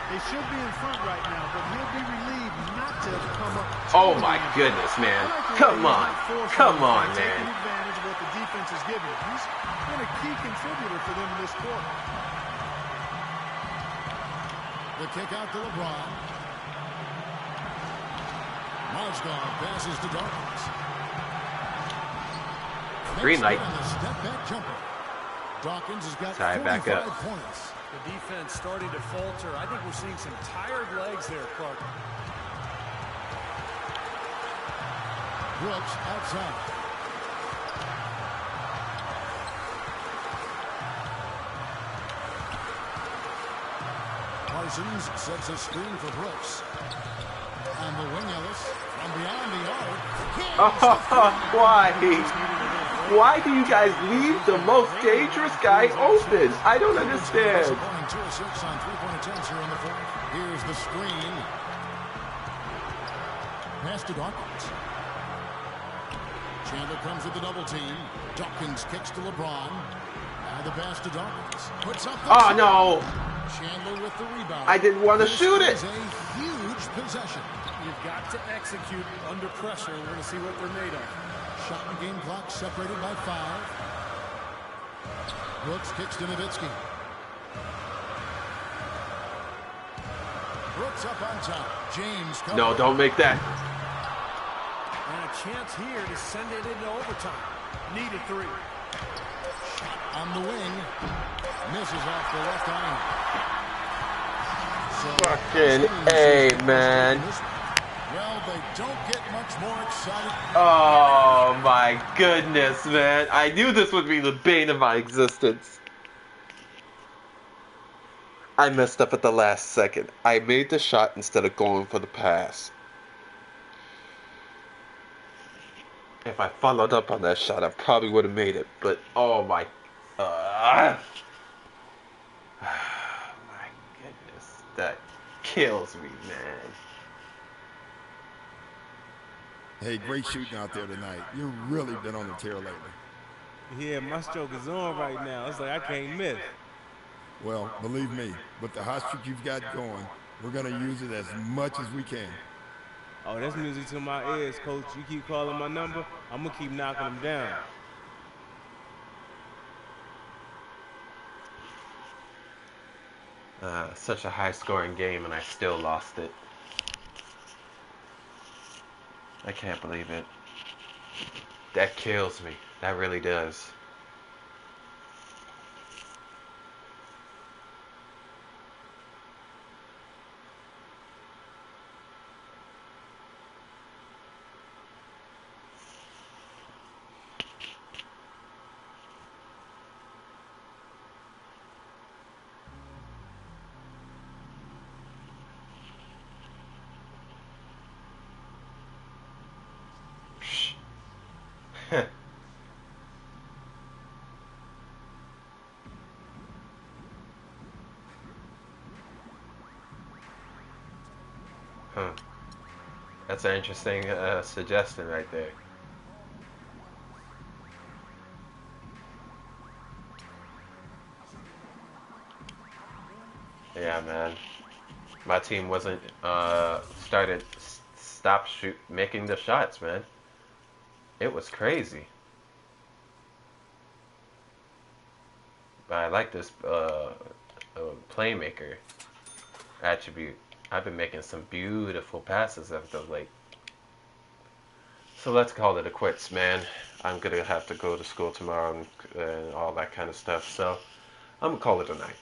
[SPEAKER 2] They should be in front right now, but he'll be relieved not to come up.
[SPEAKER 1] Oh my goodness, man. Come on. Come on, man.
[SPEAKER 2] Taking advantage of what the defense is giving him. He's been a key contributor for them in this quarter.
[SPEAKER 3] The kick out to LeBron. Marsgaard passes to Dawkins.
[SPEAKER 1] Green light.
[SPEAKER 3] Step back jumper. Dawkins has got
[SPEAKER 1] Tie it back up.
[SPEAKER 3] 45 points.
[SPEAKER 4] The defense starting to falter. I think we're seeing some tired legs there, Clark.
[SPEAKER 3] Brooks outside. Parsons sets a screen for Brooks. And the wing Ellis from beyond the arc.
[SPEAKER 1] Why? Why do you guys leave the most dangerous guy open? I don't understand.
[SPEAKER 3] 2 of 6 on 3-point attempts here in the fourth. Here's the screen. Pass to Dawkins. Chandler comes with the double team. Dawkins kicks to LeBron. Now the pass to Dawkins. Puts up the
[SPEAKER 1] Oh, no.
[SPEAKER 3] Chandler with the rebound.
[SPEAKER 1] I didn't want to shoot it.
[SPEAKER 3] This is a huge possession.
[SPEAKER 4] You've got to execute under pressure. We're going to see what they're made of.
[SPEAKER 3] Shot and game clock separated by 5. Brooks kicks to Nowitzki. Brooks up on top. James comes.
[SPEAKER 1] No, don't make that.
[SPEAKER 4] And a chance here to send it into overtime.
[SPEAKER 2] Need a 3.
[SPEAKER 3] Shot on the wing. Misses off the left iron.
[SPEAKER 1] Fucking A, man.
[SPEAKER 3] Well, they don't get much more excited.
[SPEAKER 1] Oh my goodness, man. I knew this would be the bane of my existence. I messed up at the last second. I made the shot instead of going for the pass. If I followed up on that shot, I probably would have made it. But, oh my... my goodness. That kills me, man.
[SPEAKER 8] Hey, great shooting out there tonight. You've really been on the tear lately.
[SPEAKER 6] Yeah, my stroke is on right now. It's like I can't miss.
[SPEAKER 8] Well, believe me, with the hot streak you've got going, we're going to use it as much as we can.
[SPEAKER 6] Oh, that's music to my ears, Coach. You keep calling my number, I'm going to keep knocking them down.
[SPEAKER 1] Such a high-scoring game, and I still lost it. I can't believe it. That kills me. That really does. That's an interesting suggestion right there. Yeah, man. My team wasn't stopped making the shots, man. It was crazy. But I like this playmaker attribute. I've been making some beautiful passes as of late. So let's call it a quits, man. I'm gonna have to go to school tomorrow and all that kind of stuff. So I'm gonna call it a night.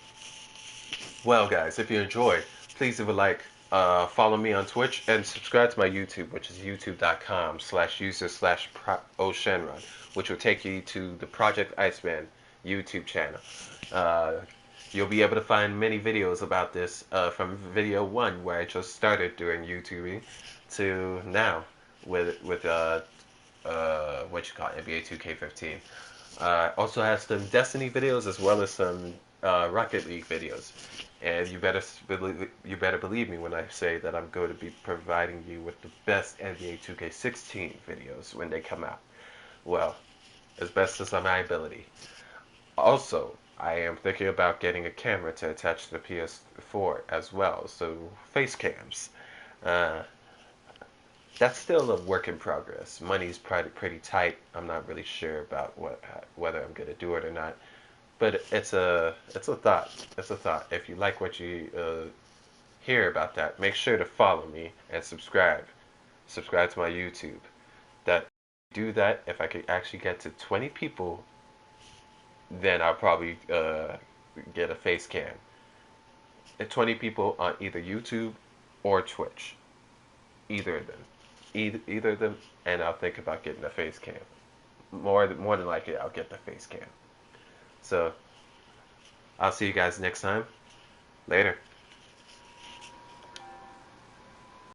[SPEAKER 1] Well, guys, if you enjoyed, please leave a like. Follow me on Twitch and subscribe to my YouTube, which is youtube.com/user/Oshenron, which will take you to the ProjectIceman YouTube channel. You'll be able to find many videos about this from video 1, where I just started doing YouTubing, to now with what you call it, NBA 2K15. Also has some Destiny videos as well as some Rocket League videos. And you better believe me when I say that I'm going to be providing you with the best NBA 2K16 videos when they come out. Well, as best as my ability. Also, I am thinking about getting a camera to attach to the PS4 as well, so face cams. That's still a work in progress. Money's pretty tight. I'm not really sure about whether I'm going to do it or not. But it's a thought. It's a thought. If you like what you hear about that, make sure to follow me and subscribe. Subscribe to my YouTube. Do that. If I could actually get to 20 people, then I'll probably get a face cam. 20 people on either YouTube or Twitch. Either of them. Either of them, and I'll think about getting a face cam. More than likely, I'll get the face cam. So, I'll see you guys next time. Later.